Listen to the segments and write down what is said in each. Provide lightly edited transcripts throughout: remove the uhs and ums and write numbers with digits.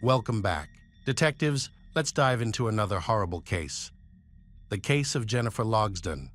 Welcome back. Detectives, let's dive into another horrible case. The case of Jennifer Logsdon.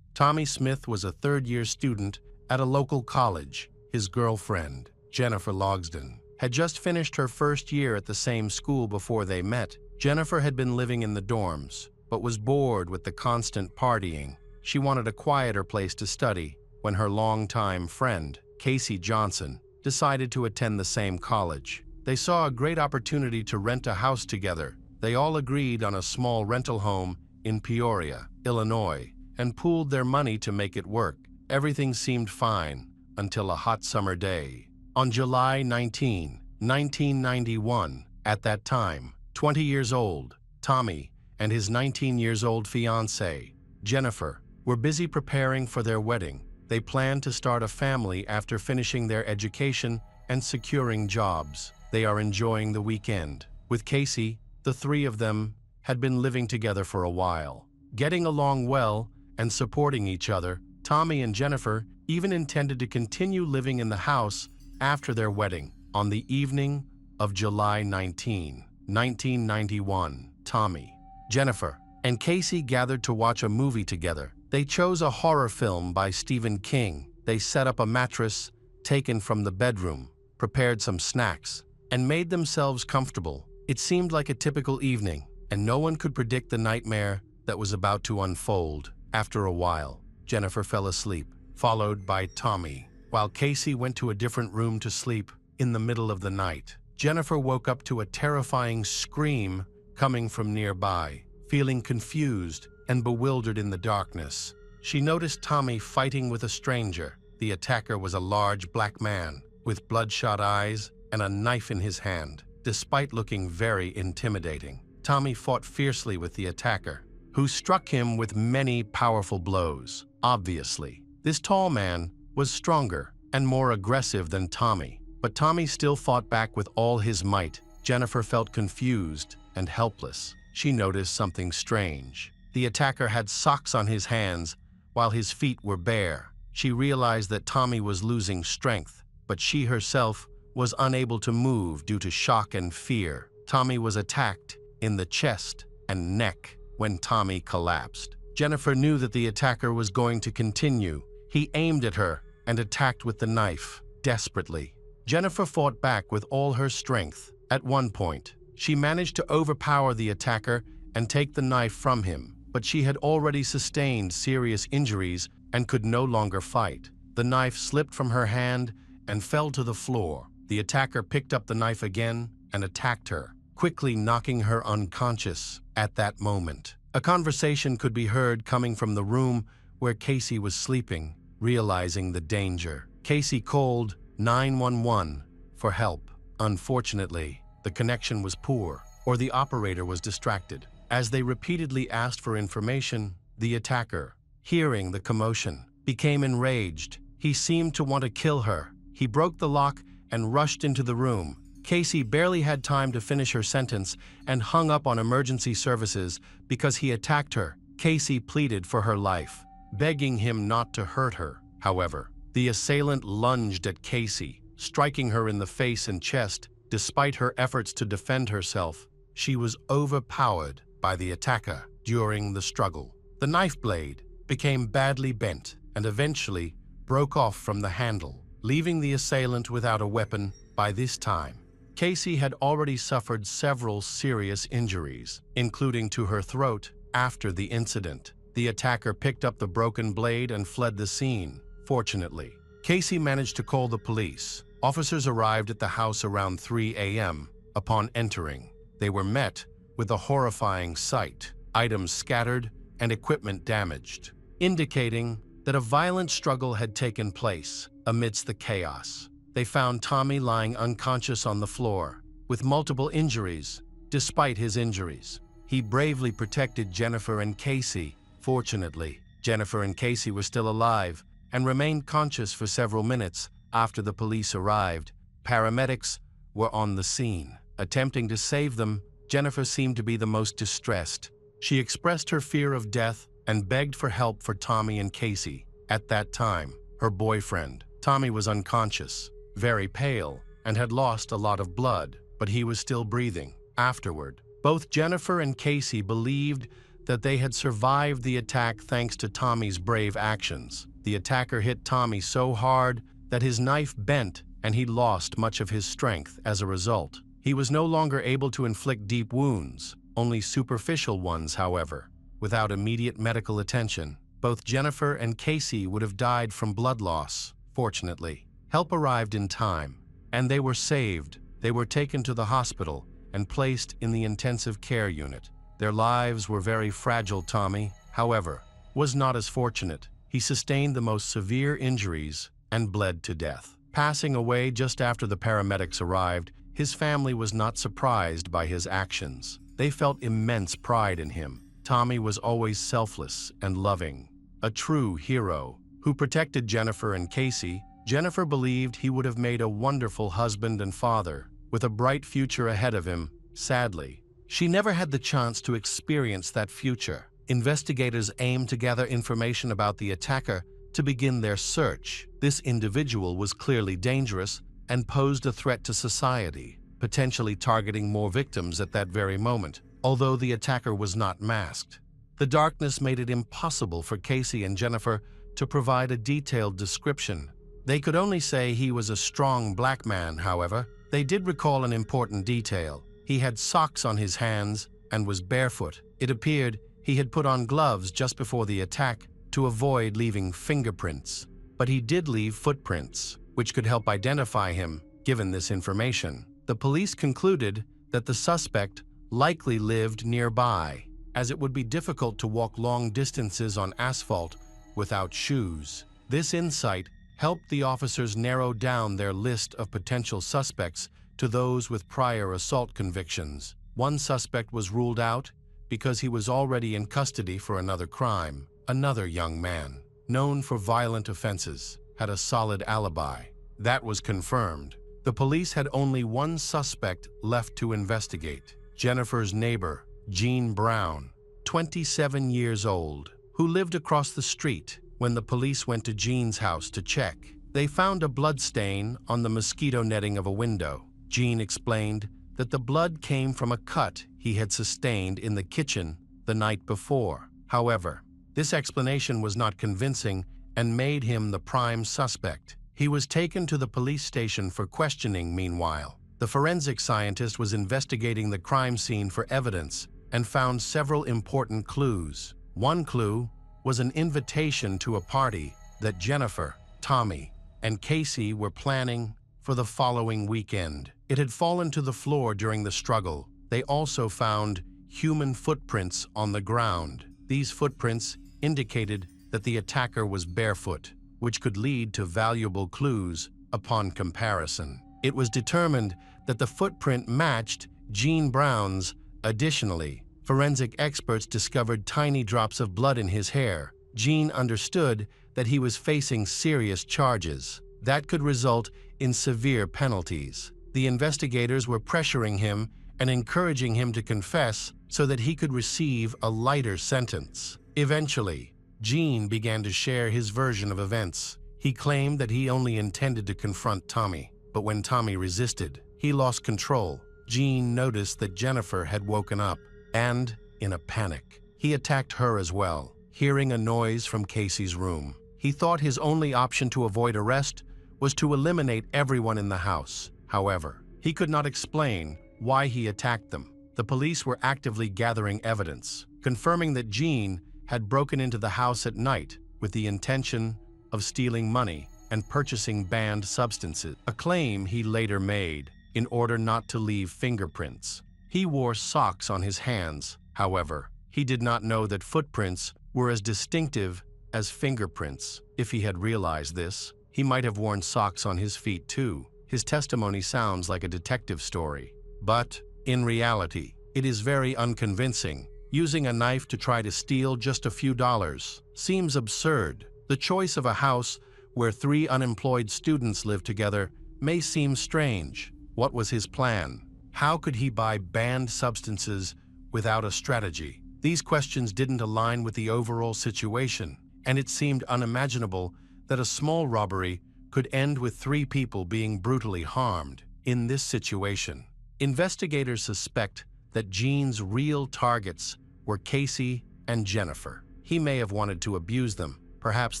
Tommy Smith was a third-year student at a local college. His girlfriend, Jennifer Logsdon, had just finished her first year at the same school before they met. Jennifer had been living in the dorms, but was bored with the constant partying. She wanted a quieter place to study when her longtime friend, Casey Johnson, decided to attend the same college. They saw a great opportunity to rent a house together. They all agreed on a small rental home in Peoria, Illinois, and pooled their money to make it work. Everything seemed fine until a hot summer day. On July 19, 1991, at that time, 20 years old, Tommy and his 19-year-old fiancée, Jennifer, were busy preparing for their wedding. They planned to start a family after finishing their education and securing jobs. They are enjoying the weekend. With Casey, the three of them had been living together for a while, getting along well and supporting each other. Tommy and Jennifer even intended to continue living in the house after their wedding. On the evening of July 19, 1991, Tommy, Jennifer, and Casey gathered to watch a movie together. They chose a horror film by Stephen King. They set up a mattress taken from the bedroom, prepared some snacks, and made themselves comfortable. It seemed like a typical evening, and no one could predict the nightmare that was about to unfold. After a while, Jennifer fell asleep, followed by Tommy, while Casey went to a different room to sleep. In the middle of the night, Jennifer woke up to a terrifying scream coming from nearby. Feeling confused and bewildered in the darkness, she noticed Tommy fighting with a stranger. The attacker was a large black man with bloodshot eyes and a knife in his hand. Despite looking very intimidating, Tommy fought fiercely with the attacker, who struck him with many powerful blows. Obviously, this tall man was stronger and more aggressive than Tommy, but Tommy still fought back with all his might. Jennifer felt confused and helpless. She noticed something strange. The attacker had socks on his hands while his feet were bare. She realized that Tommy was losing strength, but she herself was unable to move due to shock and fear. Tommy was attacked in the chest and neck when Tommy collapsed. Jennifer knew that the attacker was going to continue. He aimed at her and attacked with the knife, desperately. Jennifer fought back with all her strength. At one point, she managed to overpower the attacker and take the knife from him, but she had already sustained serious injuries and could no longer fight. The knife slipped from her hand and fell to the floor. The attacker picked up the knife again and attacked her, quickly knocking her unconscious. At that moment, a conversation could be heard coming from the room where Casey was sleeping. Realizing the danger, Casey called 911 for help. Unfortunately, the connection was poor, or the operator was distracted. As they repeatedly asked for information, the attacker, hearing the commotion, became enraged. He seemed to want to kill her. He broke the lock and rushed into the room. Casey barely had time to finish her sentence and hung up on emergency services because he attacked her. Casey pleaded for her life, begging him not to hurt her. However, the assailant lunged at Casey, striking her in the face and chest. Despite her efforts to defend herself, she was overpowered by the attacker during the struggle. The knife blade became badly bent and eventually broke off from the handle, leaving the assailant without a weapon. By this time, Casey had already suffered several serious injuries, including to her throat. After the incident, the attacker picked up the broken blade and fled the scene. Fortunately, Casey managed to call the police. Officers arrived at the house around 3 a.m. Upon entering, they were met with a horrifying sight: items scattered and equipment damaged, indicating that a violent struggle had taken place. Amidst the chaos, they found Tommy lying unconscious on the floor, with multiple injuries. Despite his injuries, he bravely protected Jennifer and Casey. Fortunately, Jennifer and Casey were still alive and remained conscious for several minutes. After the police arrived, paramedics were on the scene. Attempting to save them, Jennifer seemed to be the most distressed. She expressed her fear of death and begged for help for Tommy and Casey. At that time, her boyfriend, Tommy, was unconscious, very pale, and had lost a lot of blood, but but he was still breathing. Afterward, both Jennifer and Casey believed that they had survived the attack thanks to Tommy's brave actions. The attacker hit Tommy so hard that his knife bent and he lost much of his strength as a result. He was no longer able to inflict deep wounds, only superficial ones, however. Without immediate medical attention, both Jennifer and Casey would have died from blood loss. Fortunately, help arrived in time, and they were saved. They were taken to the hospital and placed in the intensive care unit. Their lives were very fragile. Tommy, however, was not as fortunate. He sustained the most severe injuries and bled to death. Passing away just after the paramedics arrived, his family was not surprised by his actions. They felt immense pride in him. Tommy was always selfless and loving, a true hero who protected Jennifer and Casey. Jennifer believed he would have made a wonderful husband and father, with a bright future ahead of him. Sadly, she never had the chance to experience that future. Investigators aimed to gather information about the attacker to begin their search. This individual was clearly dangerous and posed a threat to society, potentially targeting more victims at that very moment, although the attacker was not masked. The darkness made it impossible for Casey and Jennifer to provide a detailed description. They could only say he was a strong black man. However, they did recall an important detail. He had socks on his hands and was barefoot. It appeared he had put on gloves just before the attack to avoid leaving fingerprints. But he did leave footprints, which could help identify him. Given this information, the police concluded that the suspect likely lived nearby, as it would be difficult to walk long distances on asphalt without shoes. This insight helped the officers narrow down their list of potential suspects to those with prior assault convictions. One suspect was ruled out because he was already in custody for another crime. Another young man, known for violent offenses, had a solid alibi. That was confirmed. The police had only one suspect left to investigate: Jennifer's neighbor, Jean Brown, 27 years old, who lived across the street. When the police went to Jean's house to check, they found a blood stain on the mosquito netting of a window. Jean explained that the blood came from a cut he had sustained in the kitchen the night before. However, this explanation was not convincing and made him the prime suspect. He was taken to the police station for questioning. Meanwhile, the forensic scientist was investigating the crime scene for evidence and found several important clues. One clue was an invitation to a party that Jennifer, Tommy, and Casey were planning for the following weekend. It had fallen to the floor during the struggle. They also found human footprints on the ground. These footprints indicated that the attacker was barefoot, which could lead to valuable clues upon comparison. It was determined that the footprint matched Jean Brown's. Additionally, forensic experts discovered tiny drops of blood in his hair. Jean understood that he was facing serious charges that could result in severe penalties. The investigators were pressuring him and encouraging him to confess so that he could receive a lighter sentence. Eventually, Jean began to share his version of events. He claimed that he only intended to confront Tommy, but when Tommy resisted, he lost control. Jean noticed that Jennifer had woken up, and, in a panic, he attacked her as well. Hearing a noise from Casey's room, he thought his only option to avoid arrest was to eliminate everyone in the house. However, he could not explain why he attacked them. The police were actively gathering evidence, confirming that Jean had broken into the house at night with the intention of stealing money and purchasing banned substances, a claim he later made in order not to leave fingerprints. He wore socks on his hands. However, he did not know that footprints were as distinctive as fingerprints. If he had realized this, he might have worn socks on his feet too. His testimony sounds like a detective story, but in reality, it is very unconvincing. Using a knife to try to steal just a few dollars seems absurd. The choice of a house where 3 unemployed students live together may seem strange. What was his plan? How could he buy banned substances without a strategy? These questions didn't align with the overall situation, and it seemed unimaginable that a small robbery could end with 3 people being brutally harmed. In this situation, Investigators suspect that Gene's real targets were Casey and Jennifer. He may have wanted to abuse them. Perhaps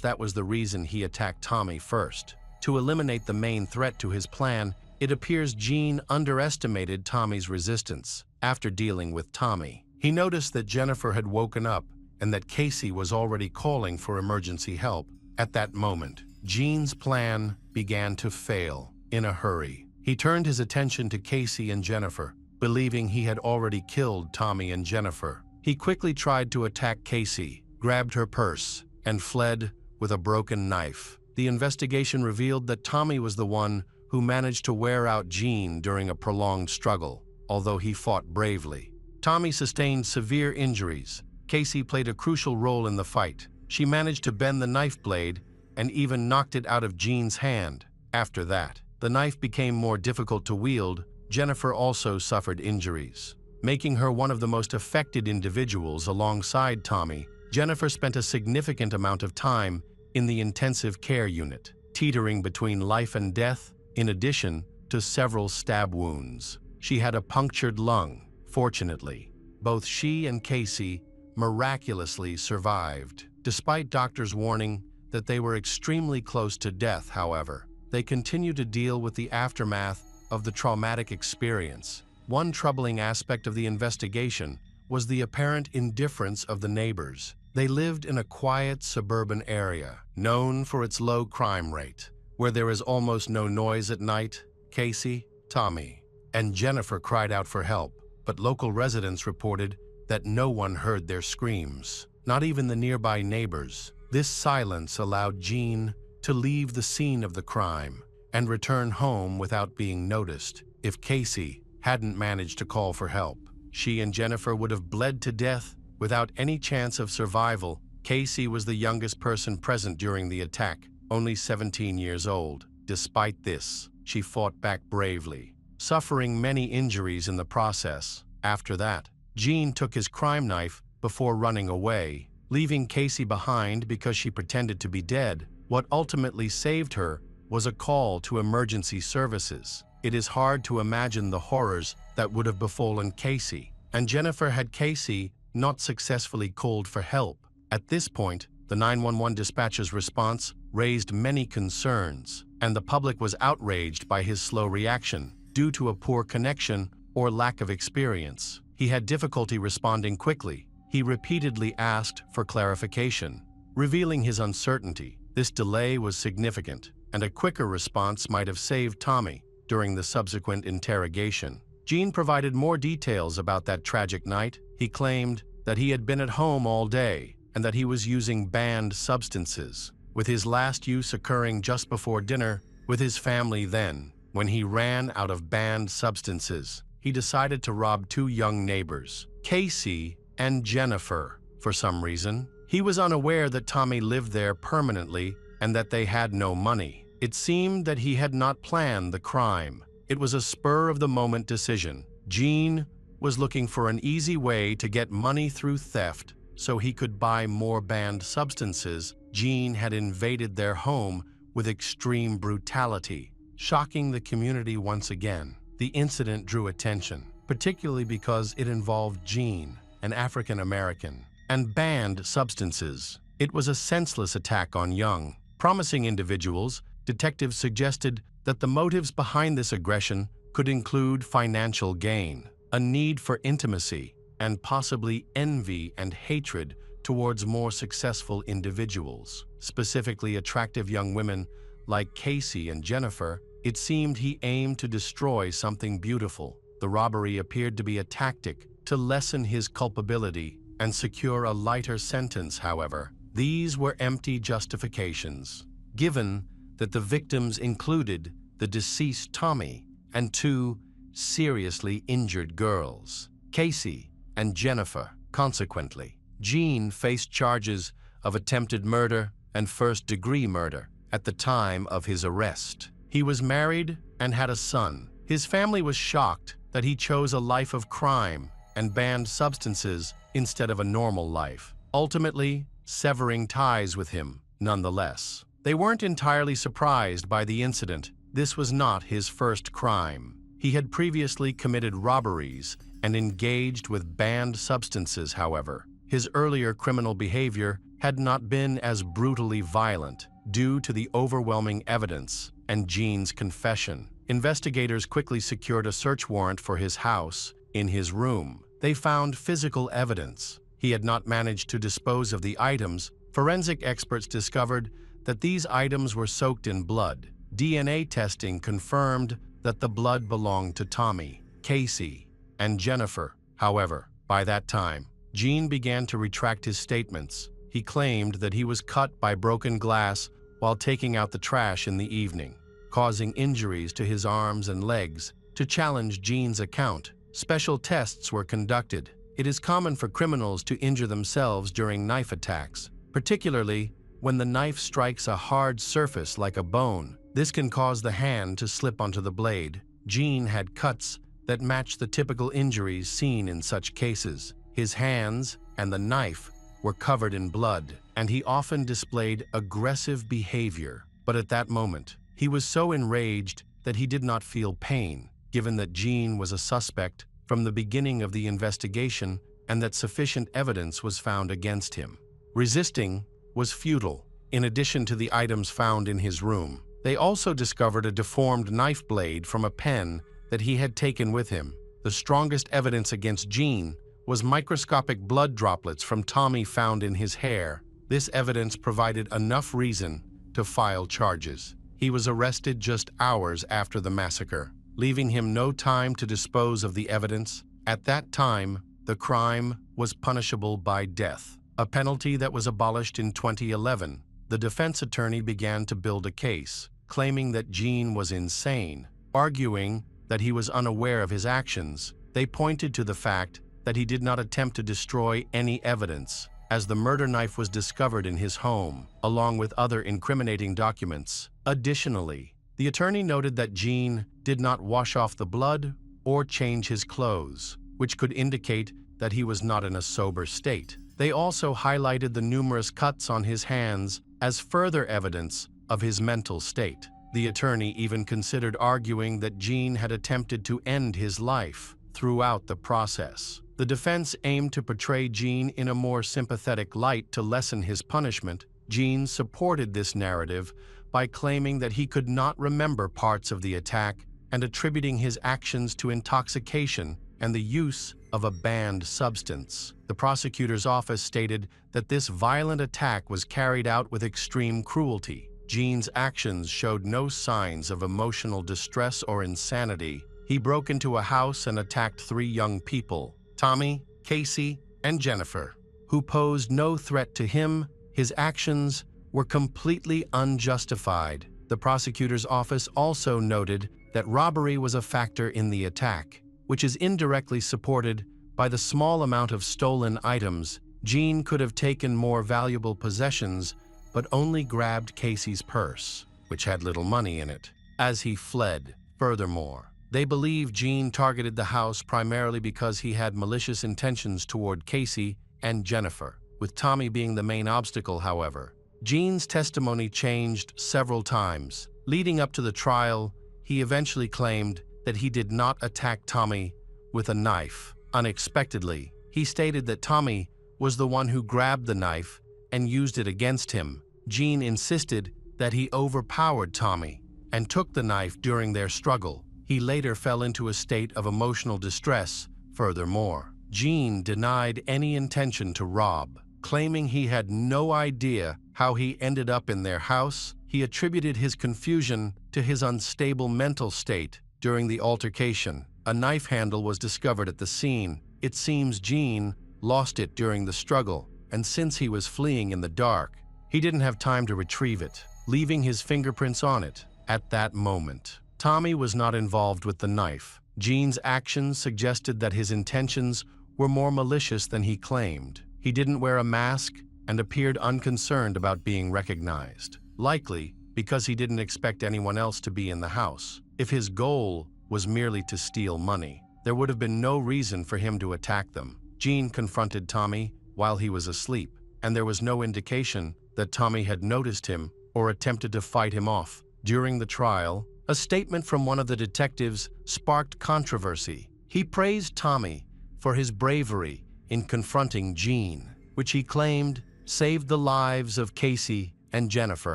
that was the reason he attacked Tommy first. To eliminate the main threat to his plan, it appears Gene underestimated Tommy's resistance. After dealing with Tommy, he noticed that Jennifer had woken up and that Casey was already calling for emergency help. At that moment, Gene's plan began to fail in a hurry. He turned his attention to Casey and Jennifer, believing he had already killed Tommy and Jennifer. He quickly tried to attack Casey, grabbed her purse, and fled with a broken knife. The investigation revealed that Tommy was the one who managed to wear out Gene during a prolonged struggle, although he fought bravely. Tommy sustained severe injuries. Casey played a crucial role in the fight. She managed to bend the knife blade and even knocked it out of Gene's hand. After that, the knife became more difficult to wield. Jennifer also suffered injuries, making her one of the most affected individuals alongside Tommy. Jennifer spent a significant amount of time in the intensive care unit, teetering between life and death, in addition to several stab wounds. She had a punctured lung. Fortunately, both she and Casey miraculously survived. Despite doctors' warning that they were extremely close to death, however, they continued to deal with the aftermath of the traumatic experience. One troubling aspect of the investigation was the apparent indifference of the neighbors. They lived in a quiet suburban area, known for its low crime rate, where there is almost no noise at night. Casey, Tommy, and Jennifer cried out for help, but local residents reported that no one heard their screams, not even the nearby neighbors. This silence allowed Gene to leave the scene of the crime and return home without being noticed. If Casey hadn't managed to call for help, she and Jennifer would have bled to death without any chance of survival. Casey was the youngest person present during the attack, only 17 years old. Despite this, she fought back bravely, suffering many injuries in the process. After that, Gene took his crime knife before running away, leaving Casey behind because she pretended to be dead. What ultimately saved her was a call to emergency services. It is hard to imagine the horrors that would have befallen Casey and Jennifer had Casey not successfully called for help. At this point, the 911 dispatcher's response raised many concerns, and the public was outraged by his slow reaction due to a poor connection or lack of experience. He had difficulty responding quickly. He repeatedly asked for clarification, revealing his uncertainty. This delay was significant, and a quicker response might have saved Tommy during the subsequent interrogation. Gene provided more details about that tragic night. He claimed that he had been at home all day and that he was using banned substances, with his last use occurring just before dinner with his family. Then, when he ran out of banned substances, he decided to rob two young neighbors, Casey and Jennifer. For some reason, he was unaware that Tommy lived there permanently and that they had no money. It seemed that he had not planned the crime. It was a spur-of-the-moment decision. Gene was looking for an easy way to get money through theft so he could buy more banned substances. Gene had invaded their home with extreme brutality, shocking the community once again. The incident drew attention, particularly because it involved Gene, an African American, and banned substances. It was a senseless attack on young, promising individuals. Detectives suggested that the motives behind this aggression could include financial gain, a need for intimacy, and possibly envy and hatred towards more successful individuals, specifically attractive young women like Casey and Jennifer. It seemed he aimed to destroy something beautiful. The robbery appeared to be a tactic to lessen his culpability and secure a lighter sentence. However, these were empty justifications, given that the victims included the deceased Tommy and two seriously injured girls, Casey and Jennifer. Consequently, Gene faced charges of attempted murder and first-degree murder at the time of his arrest. He was married and had a son. His family was shocked that he chose a life of crime and banned substances instead of a normal life, ultimately severing ties with him. Nonetheless, they weren't entirely surprised by the incident. This was not his first crime. He had previously committed robberies and engaged with banned substances, however. His earlier criminal behavior had not been as brutally violent due to the overwhelming evidence and Gene's confession. Investigators quickly secured a search warrant for his house. In his room, they found physical evidence. He had not managed to dispose of the items. Forensic experts discovered that these items were soaked in blood. DNA testing confirmed that the blood belonged to Tommy, Casey, and Jennifer. However, by that time, Gene began to retract his statements. He claimed that he was cut by broken glass while taking out the trash in the evening, causing injuries to his arms and legs. To challenge Gene's account, special tests were conducted. It is common for criminals to injure themselves during knife attacks, particularly when the knife strikes a hard surface like a bone. This can cause the hand to slip onto the blade. Gene had cuts that matched the typical injuries seen in such cases. His hands and the knife were covered in blood, and he often displayed aggressive behavior. But at that moment, he was so enraged that he did not feel pain, given that Gene was a suspect from the beginning of the investigation and that sufficient evidence was found against him. Resisting was futile. In addition to the items found in his room, they also discovered a deformed knife blade from a pen that he had taken with him. The strongest evidence against Gene was microscopic blood droplets from Tommy found in his hair. This evidence provided enough reason to file charges. He was arrested just hours after the massacre, leaving him no time to dispose of the evidence. At that time, the crime was punishable by death, a penalty that was abolished in 2011. The defense attorney began to build a case, claiming that Gene was insane, arguing that he was unaware of his actions. They pointed to the fact that he did not attempt to destroy any evidence, as the murder knife was discovered in his home, along with other incriminating documents. Additionally, the attorney noted that Gene did not wash off the blood or change his clothes, which could indicate that he was not in a sober state. They also highlighted the numerous cuts on his hands as further evidence of his mental state. The attorney even considered arguing that Gene had attempted to end his life throughout the process. The defense aimed to portray Gene in a more sympathetic light to lessen his punishment. Gene supported this narrative by claiming that he could not remember parts of the attack and attributing his actions to intoxication and the use of a banned substance. The prosecutor's office stated that this violent attack was carried out with extreme cruelty. Gene's actions showed no signs of emotional distress or insanity. He broke into a house and attacked 3 young people, Tommy, Casey, and Jennifer, who posed no threat to him. His actions were completely unjustified. The prosecutor's office also noted that robbery was a factor in the attack, which is indirectly supported by the small amount of stolen items. Gene could have taken more valuable possessions, but only grabbed Casey's purse, which had little money in it, as he fled. Furthermore, they believe Gene targeted the house primarily because he had malicious intentions toward Casey and Jennifer, with Tommy being the main obstacle. However, Gene's testimony changed several times. Leading up to the trial, he eventually claimed that he did not attack Tommy with a knife. Unexpectedly, he stated that Tommy was the one who grabbed the knife and used it against him. Gene insisted that he overpowered Tommy and took the knife during their struggle. He later fell into a state of emotional distress. Furthermore, Gene denied any intention to rob, claiming he had no idea how he ended up in their house. He attributed his confusion to his unstable mental state during the altercation. A knife handle was discovered at the scene. It seems Gene lost it during the struggle, and since he was fleeing in the dark, he didn't have time to retrieve it, leaving his fingerprints on it. At that moment, Tommy was not involved with the knife. Gene's actions suggested that his intentions were more malicious than he claimed. He didn't wear a mask and appeared unconcerned about being recognized, likely because he didn't expect anyone else to be in the house. If his goal was merely to steal money, there would have been no reason for him to attack them. Gene confronted Tommy while he was asleep, and there was no indication that Tommy had noticed him or attempted to fight him off. During the trial, A statement from one of the detectives sparked controversy. He praised Tommy for his bravery in confronting Jean, which he claimed saved the lives of Casey and Jennifer.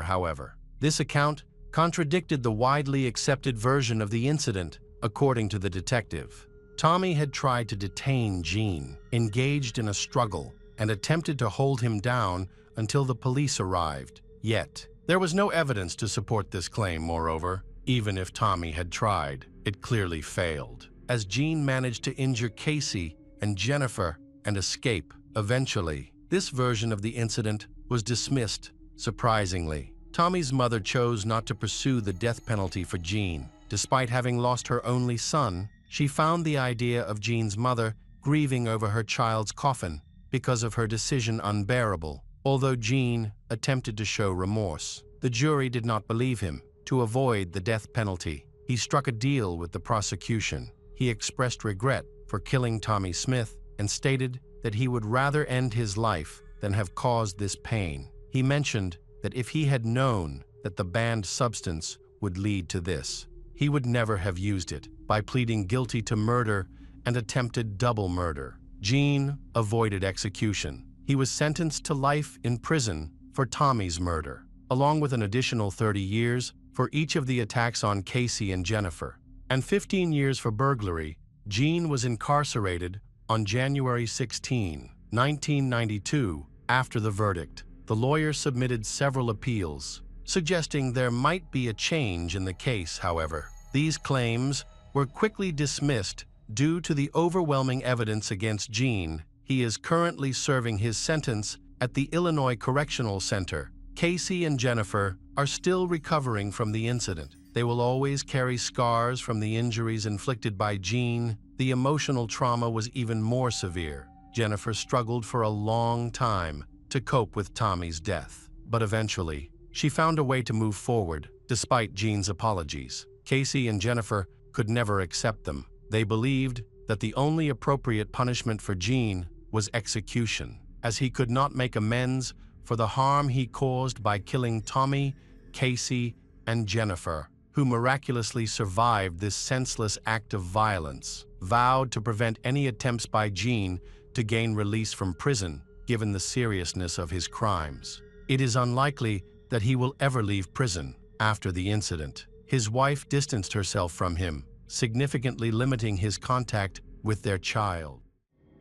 However, this account contradicted the widely accepted version of the incident, according to the detective. Tommy had tried to detain Jean, engaged in a struggle, and attempted to hold him down until the police arrived. Yet, there was no evidence to support this claim. Moreover, even if Tommy had tried, it clearly failed, as Jean managed to injure Casey and Jennifer and escape. Eventually, this version of the incident was dismissed. Surprisingly, Tommy's mother chose not to pursue the death penalty for Jean. Despite having lost her only son, she found the idea of Jean's mother grieving over her child's coffin because of her decision unbearable. Although Jean attempted to show remorse, the jury did not believe him. To avoid the death penalty, he struck a deal with the prosecution. He expressed regret for killing Tommy Smith and stated that he would rather end his life than have caused this pain. He mentioned that if he had known that the banned substance would lead to this, he would never have used it. By pleading guilty to murder and attempted double murder, Jean avoided execution. He was sentenced to life in prison for Tommy's murder, along with an additional 30 years for each of the attacks on Casey and Jennifer, and 15 years for burglary. Jean was incarcerated on January 16, 1992, after the verdict. The lawyer submitted several appeals, suggesting there might be a change in the case. However, these claims were quickly dismissed due to the overwhelming evidence against Jean. He is currently serving his sentence at the Illinois Correctional Center. Casey and Jennifer are still recovering from the incident. They will always carry scars from the injuries inflicted by Jean. The emotional trauma was even more severe. Jennifer struggled for a long time to cope with Tommy's death, but eventually, she found a way to move forward, despite Jean's apologies. Casey and Jennifer could never accept them. They believed that the only appropriate punishment for Jean was execution, as he could not make amends for the harm he caused by killing Tommy, Casey, and Jennifer, who miraculously survived this senseless act of violence. Vowed to prevent any attempts by Jean to gain release from prison, given the seriousness of his crimes. It is unlikely that he will ever leave prison. After the incident, his wife distanced herself from him, significantly limiting his contact with their child.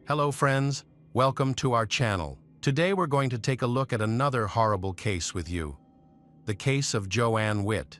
Hello friends, welcome to our channel. Today we're going to take a look at another horrible case with you. The case of Joanne Witt.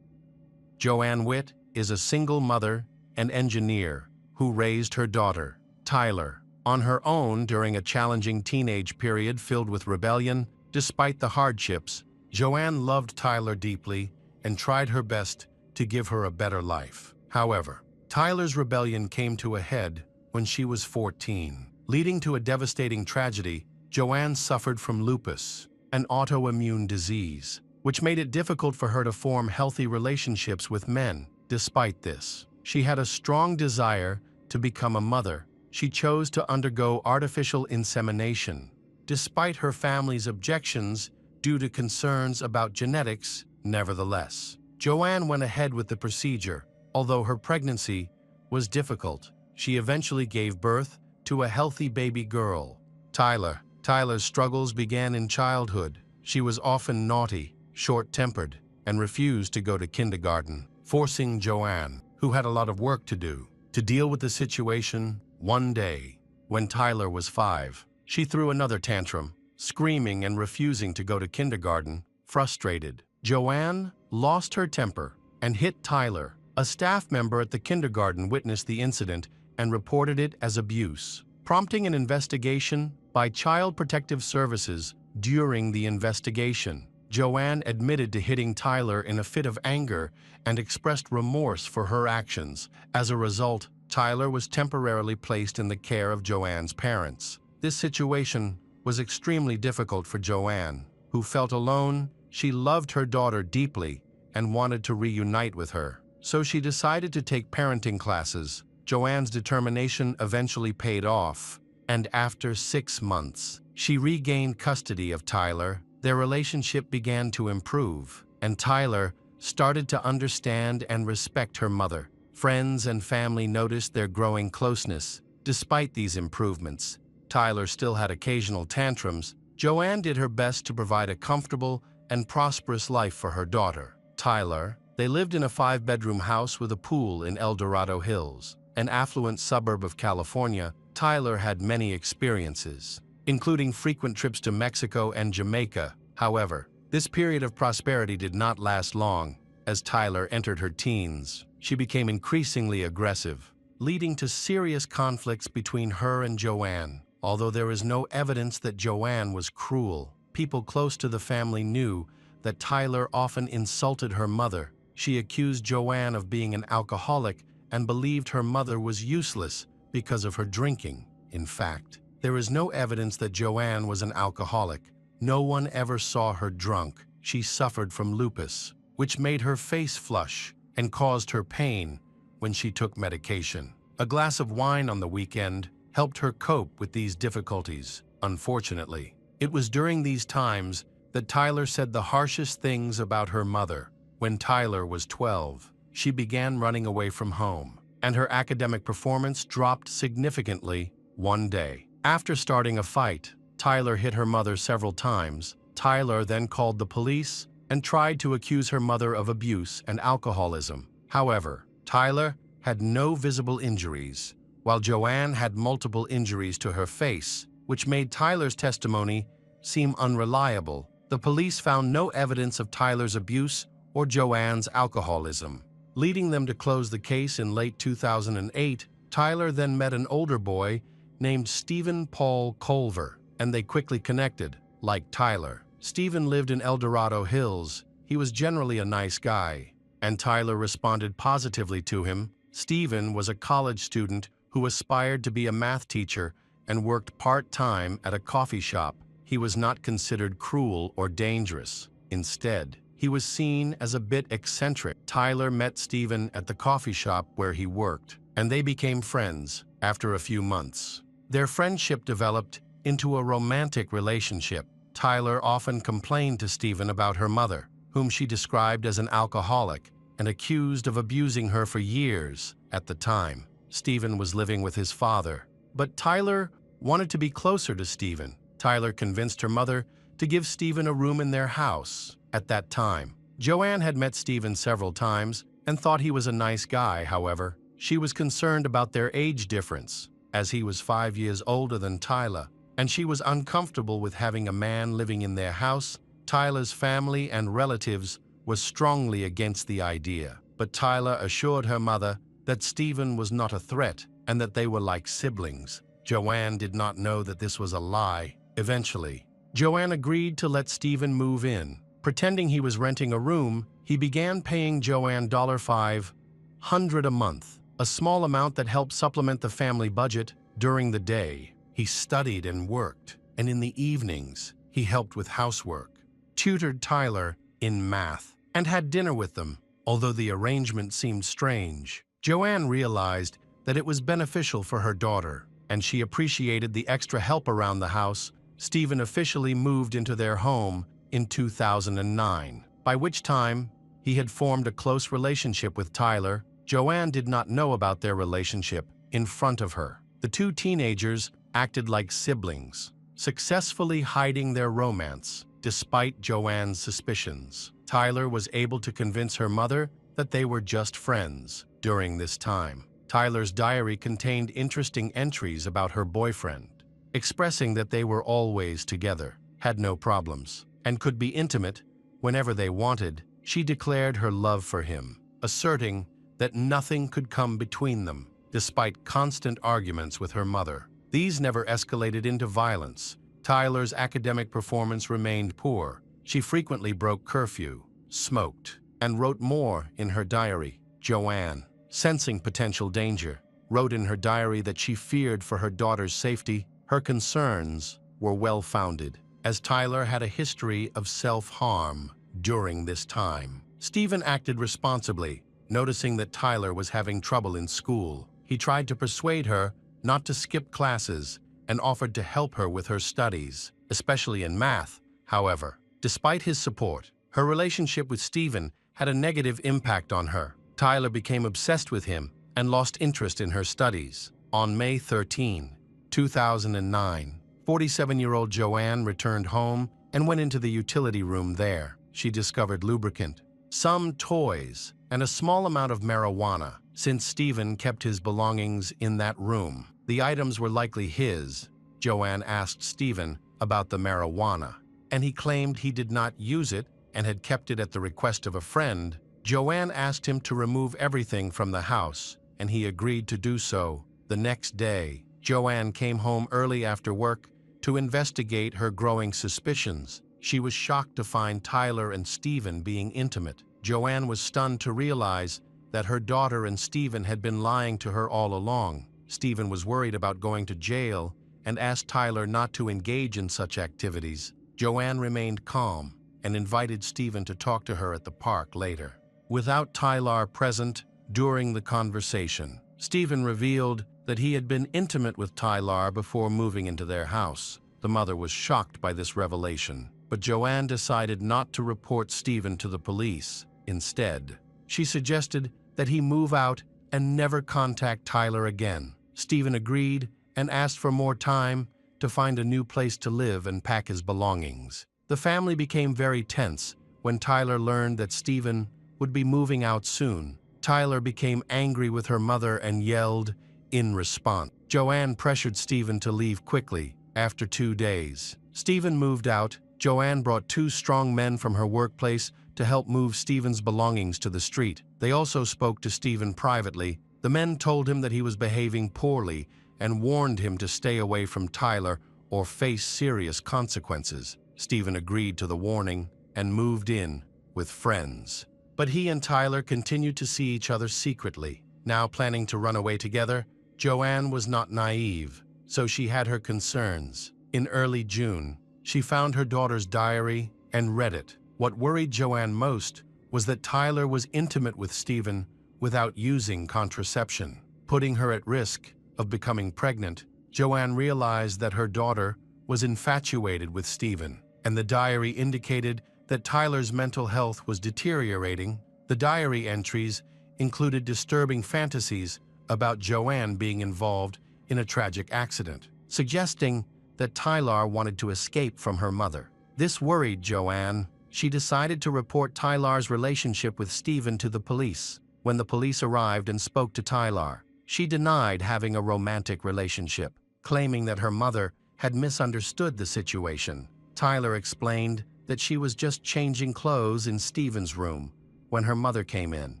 Joanne Witt is a single mother and engineer who raised her daughter, Tyler, on her own during a challenging teenage period filled with rebellion. Despite the hardships, Joanne loved Tyler deeply and tried her best to give her a better life. However, Tyler's rebellion came to a head when she was 14, leading to a devastating tragedy. Joanne suffered from lupus, an autoimmune disease, which made it difficult for her to form healthy relationships with men. Despite this, she had a strong desire to become a mother. She chose to undergo artificial insemination, despite her family's objections due to concerns about genetics. Nevertheless, Joanne went ahead with the procedure. Although her pregnancy was difficult, she eventually gave birth to a healthy baby girl, Tyler. Tyler's struggles began in childhood. She was often naughty, short-tempered, and refused to go to kindergarten, forcing Joanne, who had a lot of work to do, to deal with the situation. One day, when Tyler was 5, she threw another tantrum, screaming and refusing to go to kindergarten. Frustrated, Joanne lost her temper and hit Tyler. A staff member at the kindergarten witnessed the incident and reported it as abuse, prompting an investigation by Child Protective Services. During the investigation, Joanne admitted to hitting Tyler in a fit of anger and expressed remorse for her actions. As a result, Tyler was temporarily placed in the care of Joanne's parents. This situation was extremely difficult for Joanne, who felt alone. She loved her daughter deeply and wanted to reunite with her, so she decided to take parenting classes. Joanne's determination eventually paid off, and after 6 months, she regained custody of Tyler. Their relationship began to improve, and Tyler started to understand and respect her mother. Friends and family noticed their growing closeness. Despite these improvements, Tyler still had occasional tantrums. Joanne did her best to provide a comfortable and prosperous life for her daughter, Tyler. They lived in a 5-bedroom house with a pool in El Dorado Hills, an affluent suburb of California. Tyler had many experiences, including frequent trips to Mexico and Jamaica. However, this period of prosperity did not last long. As Tyler entered her teens, she became increasingly aggressive, leading to serious conflicts between her and Joanne. Although there is no evidence that Joanne was cruel, people close to the family knew that Tyler often insulted her mother. She accused Joanne of being an alcoholic and believed her mother was useless because of her drinking. In fact, there is no evidence that Joanne was an alcoholic. No one ever saw her drunk. She suffered from lupus, which made her face flush and caused her pain when she took medication. A glass of wine on the weekend helped her cope with these difficulties. Unfortunately, it was during these times that Tyler said the harshest things about her mother. When Tyler was 12, she began running away from home, and her academic performance dropped significantly one day. After starting a fight, Tyler hit her mother several times. Tyler then called the police and tried to accuse her mother of abuse and alcoholism. However, Tyler had no visible injuries, while Joanne had multiple injuries to her face, which made Tyler's testimony seem unreliable. The police found no evidence of Tyler's abuse or Joanne's alcoholism, leading them to close the case in late 2008. Tyler then met an older boy named Stephen Paul Culver, and they quickly connected. Like Tyler, Stephen lived in El Dorado Hills. He was generally a nice guy, and Tyler responded positively to him. Stephen was a college student who aspired to be a math teacher and worked part-time at a coffee shop. He was not considered cruel or dangerous. Instead, he was seen as a bit eccentric. Tyler met Stephen at the coffee shop where he worked, and they became friends. After a few months, their friendship developed into a romantic relationship. Tyler often complained to Stephen about her mother, whom she described as an alcoholic and accused of abusing her for years. At the time, Stephen was living with his father, but Tyler wanted to be closer to Stephen. Tyler convinced her mother to give Stephen a room in their house. At that time, Joanne had met Stephen several times and thought he was a nice guy. However, she was concerned about their age difference, as he was 5 years older than Tyler, and she was uncomfortable with having a man living in their house. Tyler's family and relatives were strongly against the idea, but Tyler assured her mother that Stephen was not a threat and that they were like siblings. Joanne did not know that this was a lie. Eventually, Joanne agreed to let Stephen move in. Pretending he was renting a room, he began paying Joanne $500 a month, a small amount that helped supplement the family budget. During the day, he studied and worked, and in the evenings, he helped with housework, tutored Tyler in math, and had dinner with them. Although the arrangement seemed strange, Joanne realized that it was beneficial for her daughter, and she appreciated the extra help around the house. Stephen officially moved into their home in 2009, by which time he had formed a close relationship with Tyler. Joanne did not know about their relationship in front of her. The two teenagers acted like siblings, successfully hiding their romance. Despite Joanne's suspicions, Tyler was able to convince her mother that they were just friends. During this time, Tyler's diary contained interesting entries about her boyfriend, expressing that they were always together, had no problems, and could be intimate whenever they wanted. She declared her love for him, asserting that nothing could come between them. Despite constant arguments with her mother, these never escalated into violence. Tyler's academic performance remained poor. She frequently broke curfew, smoked, and wrote more in her diary. Joanne, sensing potential danger, wrote in her diary that she feared for her daughter's safety. Her concerns were well-founded, as Tyler had a history of self-harm. During this time, Stephen acted responsibly. Noticing that Tyler was having trouble in school, he tried to persuade her not to skip classes and offered to help her with her studies, especially in math. However, despite his support, her relationship with Stephen had a negative impact on her. Tyler became obsessed with him and lost interest in her studies. On May 13, 2009, 47-year-old Joanne returned home and went into the utility room there. She discovered lubricant, some toys, and a small amount of marijuana. Since Stephen kept his belongings in that room, the items were likely his. Joanne asked Stephen about the marijuana, and he claimed he did not use it and had kept it at the request of a friend. Joanne asked him to remove everything from the house, and he agreed to do so. The next day, Joanne came home early after work to investigate her growing suspicions. She was shocked to find Tyler and Stephen being intimate. Joanne was stunned to realize that her daughter and Stephen had been lying to her all along. Stephen was worried about going to jail and asked Tyler not to engage in such activities. Joanne remained calm and invited Stephen to talk to her at the park later. Without Tyler present during the conversation, Stephen revealed that he had been intimate with Tyler before moving into their house. The mother was shocked by this revelation, but Joanne decided not to report Stephen to the police. Instead, she suggested that he move out and never contact Tyler again. Stephen agreed and asked for more time to find a new place to live and pack his belongings. The family became very tense when Tyler learned that Stephen would be moving out soon. Tyler became angry with her mother and yelled in response. Joanne pressured Stephen to leave quickly. After 2 days, Stephen moved out. Joanne brought 2 strong men from her workplace to help move Stephen's belongings to the street. They also spoke to Stephen privately. The men told him that he was behaving poorly and warned him to stay away from Tyler or face serious consequences. Stephen agreed to the warning and moved in with friends. But he and Tyler continued to see each other secretly. Now planning to run away together, Joanne was not naive, so she had her concerns. In early June, she found her daughter's diary and read it. What worried Joanne most was that Tyler was intimate with Stephen without using contraception, putting her at risk of becoming pregnant. Joanne realized that her daughter was infatuated with Stephen, and the diary indicated that Tyler's mental health was deteriorating. The diary entries included disturbing fantasies about Joanne being involved in a tragic accident, suggesting that Tyler wanted to escape from her mother. This worried Joanne. She decided to report Tyler's relationship with Stephen to the police. When the police arrived and spoke to Tyler, she denied having a romantic relationship, claiming that her mother had misunderstood the situation. Tyler explained that she was just changing clothes in Stephen's room when her mother came in.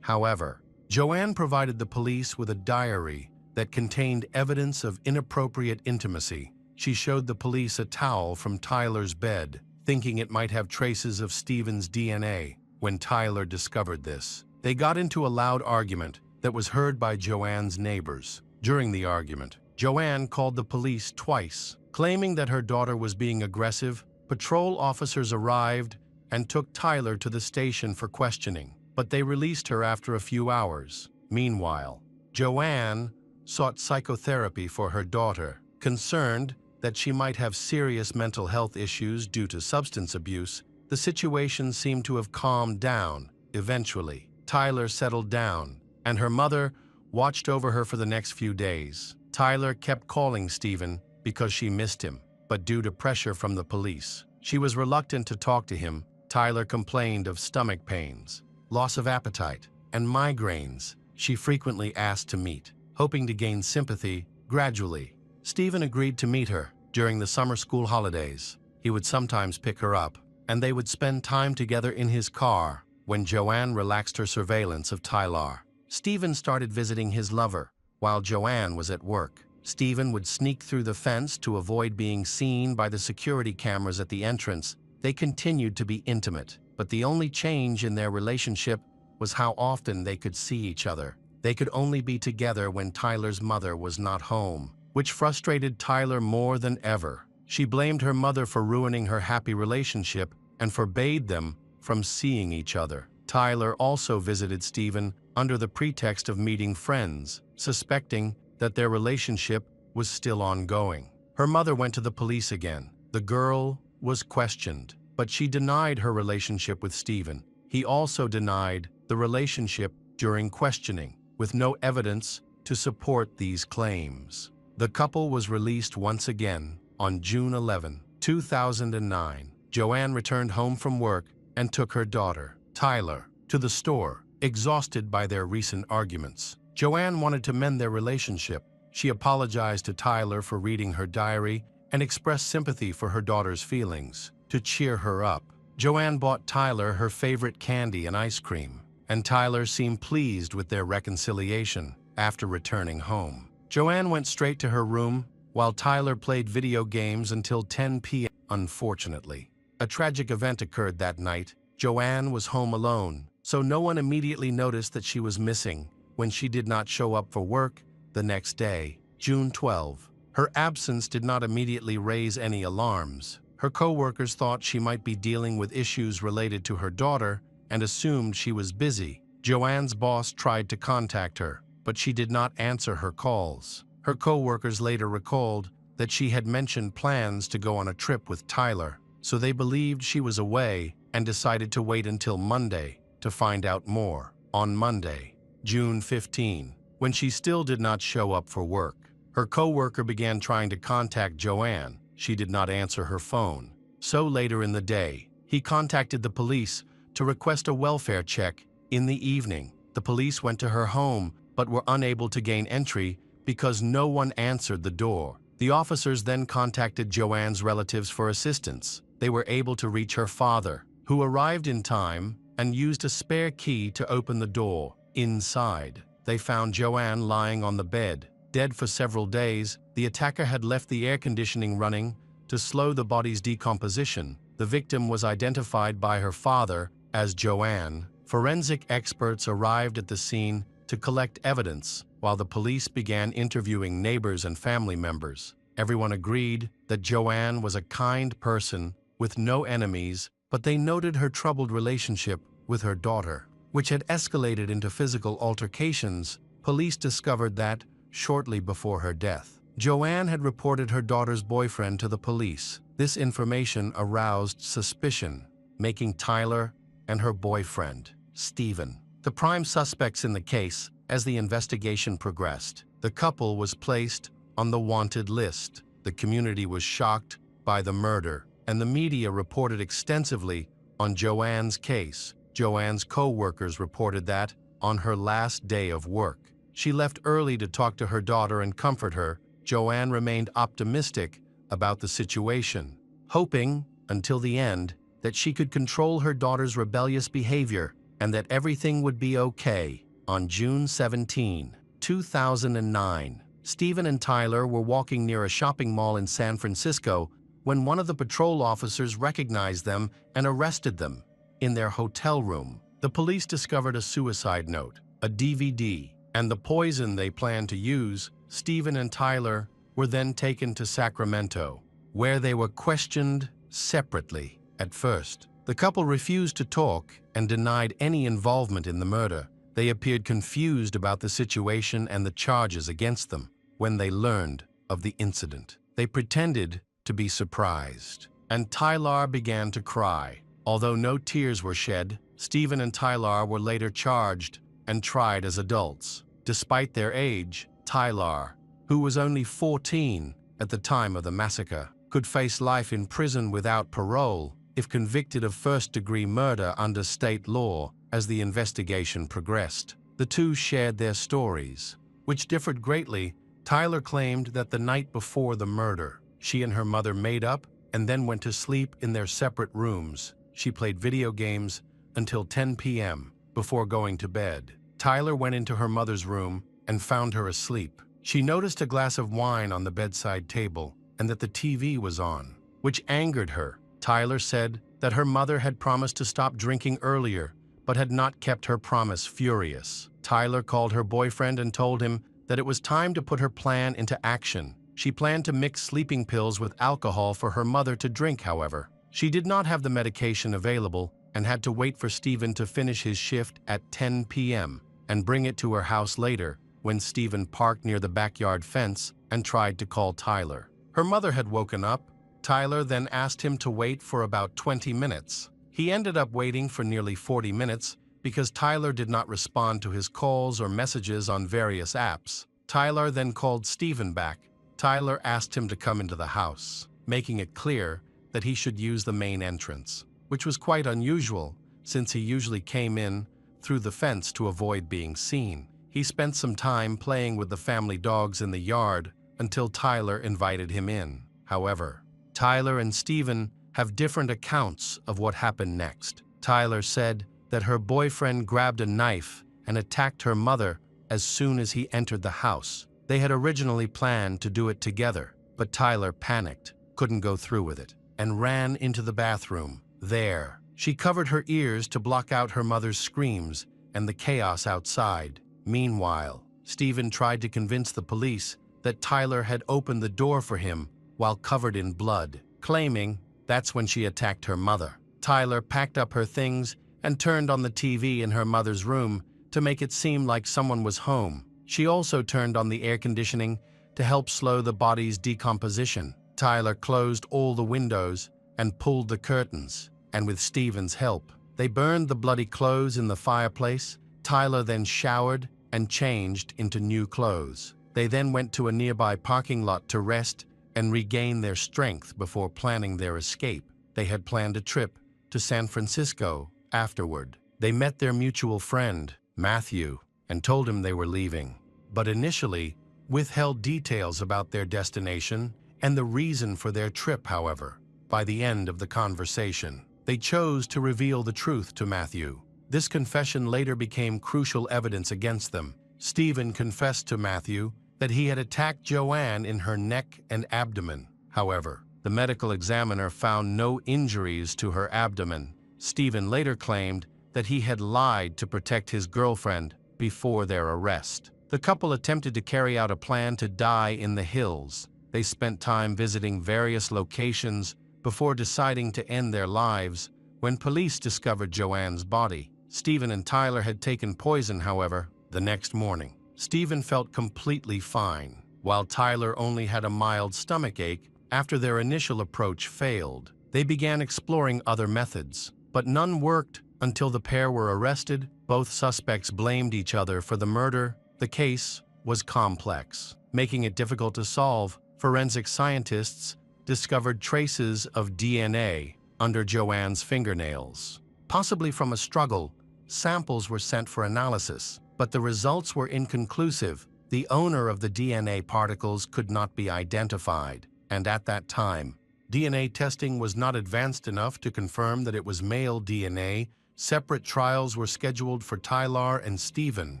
However, Joanne provided the police with a diary that contained evidence of inappropriate intimacy. She showed the police a towel from Tyler's bed, thinking it might have traces of Stephen's DNA. When Tyler discovered this, they got into a loud argument that was heard by Joanne's neighbors. During the argument, Joanne called the police twice, claiming that her daughter was being aggressive. Patrol officers arrived and took Tyler to the station for questioning, but they released her after a few hours. Meanwhile, Joanne sought psychotherapy for her daughter, concerned that she might have serious mental health issues due to substance abuse. The situation seemed to have calmed down. Eventually, Tyler settled down, and her mother watched over her for the next few days. Tyler kept calling Stephen because she missed him, but due to pressure from the police, she was reluctant to talk to him. Tyler complained of stomach pains, loss of appetite, and migraines. She frequently asked to meet, hoping to gain sympathy. Gradually, Stephen agreed to meet her during the summer school holidays. He would sometimes pick her up, and they would spend time together in his car. When Joanne relaxed her surveillance of Tyler, Stephen started visiting his lover while Joanne was at work. Stephen would sneak through the fence to avoid being seen by the security cameras at the entrance. They continued to be intimate, but the only change in their relationship was how often they could see each other. They could only be together when Tyler's mother was not home, which frustrated Tyler more than ever. She blamed her mother for ruining her happy relationship and forbade them from seeing each other. Tyler also visited Stephen under the pretext of meeting friends, suspecting that their relationship was still ongoing. Her mother went to the police again. The girl was questioned, but she denied her relationship with Stephen. He also denied the relationship during questioning, with no evidence to support these claims. The couple was released once again on June 11, 2009. Joanne returned home from work and took her daughter, Tyler, to the store, exhausted by their recent arguments. Joanne wanted to mend their relationship. She apologized to Tyler for reading her diary and expressed sympathy for her daughter's feelings. To cheer her up, Joanne bought Tyler her favorite candy and ice cream, and Tyler seemed pleased with their reconciliation after returning home. Joanne went straight to her room while Tyler played video games until 10 p.m. Unfortunately, a tragic event occurred that night. Joanne was home alone, so no one immediately noticed that she was missing when she did not show up for work the next day, June 12. Her absence did not immediately raise any alarms. Her co-workers thought she might be dealing with issues related to her daughter and assumed she was busy. Joanne's boss tried to contact her, but she did not answer her calls. Her co-workers later recalled that she had mentioned plans to go on a trip with Tyler, so they believed she was away and decided to wait until Monday to find out more. On Monday, June 15, when she still did not show up for work, her co-worker began trying to contact Joanne. She did not answer her phone. So later in the day, he contacted the police to request a welfare check. In the evening, the police went to her home but were unable to gain entry because no one answered the door. The officers then contacted Joanne's relatives for assistance. They were able to reach her father, who arrived in time and used a spare key to open the door. Inside, they found Joanne lying on the bed, dead for several days. The attacker had left the air conditioning running to slow the body's decomposition. The victim was identified by her father as Joanne. Forensic experts arrived at the scene to collect evidence, while the police began interviewing neighbors and family members. Everyone agreed that Joanne was a kind person with no enemies, but they noted her troubled relationship with her daughter, which had escalated into physical altercations. Police discovered that, shortly before her death, Joanne had reported her daughter's boyfriend to the police. This information aroused suspicion, making Tyler and her boyfriend, Stephen, the prime suspects in the case. As the investigation progressed, the couple was placed on the wanted list. The community was shocked by the murder, and the media reported extensively on Joanne's case. Joanne's co-workers reported that, on her last day of work, she left early to talk to her daughter and comfort her. Joanne remained optimistic about the situation, hoping, until the end, that she could control her daughter's rebellious behavior and that everything would be okay. On June 17, 2009, Stephen and Tyler were walking near a shopping mall in San Francisco when one of the patrol officers recognized them and arrested them. In their hotel room, the police discovered a suicide note, a DVD, and the poison they planned to use. Stephen and Tyler were then taken to Sacramento, where they were questioned separately. At first, the couple refused to talk and denied any involvement in the murder. They appeared confused about the situation and the charges against them. When they learned of the incident, they pretended to be surprised, and Tyler began to cry. Although no tears were shed, Stephen and Tyler were later charged and tried as adults. Despite their age, Tyler, who was only 14 at the time of the massacre, could face life in prison without parole if convicted of first-degree murder under state law. As the investigation progressed, the two shared their stories, which differed greatly. Tyler claimed that the night before the murder, she and her mother made up and then went to sleep in their separate rooms. She played video games until 10 p.m. before going to bed. Tyler went into her mother's room and found her asleep. She noticed a glass of wine on the bedside table and that the TV was on, which angered her. Tyler said that her mother had promised to stop drinking earlier, but had not kept her promise. Furious, Tyler called her boyfriend and told him that it was time to put her plan into action. She planned to mix sleeping pills with alcohol for her mother to drink. However, she did not have the medication available and had to wait for Stephen to finish his shift at 10 p.m. and bring it to her house later. When Stephen parked near the backyard fence and tried to call Tyler, her mother had woken up. Tyler then asked him to wait for about 20 minutes. He ended up waiting for nearly 40 minutes because Tyler did not respond to his calls or messages on various apps. Tyler then called Stephen back. Tyler asked him to come into the house, making it clear that he should use the main entrance, which was quite unusual since he usually came in through the fence to avoid being seen. He spent some time playing with the family dogs in the yard until Tyler invited him in. However, Tyler and Stephen have different accounts of what happened next. Tyler said that her boyfriend grabbed a knife and attacked her mother as soon as he entered the house. They had originally planned to do it together, but Tyler panicked, couldn't go through with it, and ran into the bathroom. There, she covered her ears to block out her mother's screams and the chaos outside. Meanwhile, Stephen tried to convince the police that Tyler had opened the door for him while covered in blood, claiming that's when she attacked her mother. Tyler packed up her things and turned on the TV in her mother's room to make it seem like someone was home. She also turned on the air conditioning to help slow the body's decomposition. Tyler closed all the windows and pulled the curtains, and with Stephen's help, they burned the bloody clothes in the fireplace. Tyler then showered and changed into new clothes. They then went to a nearby parking lot to rest and regain their strength before planning their escape. They had planned a trip to San Francisco afterward. They met their mutual friend, Matthew, and told him they were leaving, but initially withheld details about their destination and the reason for their trip. However, by the end of the conversation, they chose to reveal the truth to Matthew. This confession later became crucial evidence against them. Stephen confessed to Matthew that he had attacked Joanne in her neck and abdomen. However, the medical examiner found no injuries to her abdomen. Stephen later claimed that he had lied to protect his girlfriend before their arrest. The couple attempted to carry out a plan to die in the hills. They spent time visiting various locations before deciding to end their lives when police discovered Joanne's body. Stephen and Tyler had taken poison, however, the next morning. Stephen felt completely fine, while Tyler only had a mild stomachache. After their initial approach failed, they began exploring other methods, but none worked until the pair were arrested. Both suspects blamed each other for the murder. The case was complex, making it difficult to solve. Forensic scientists discovered traces of DNA under Joanne's fingernails. Possibly from a struggle, samples were sent for analysis, but the results were inconclusive. The owner of the DNA particles could not be identified, and at that time, DNA testing was not advanced enough to confirm that it was male DNA. Separate trials were scheduled for Tyler and Stephen,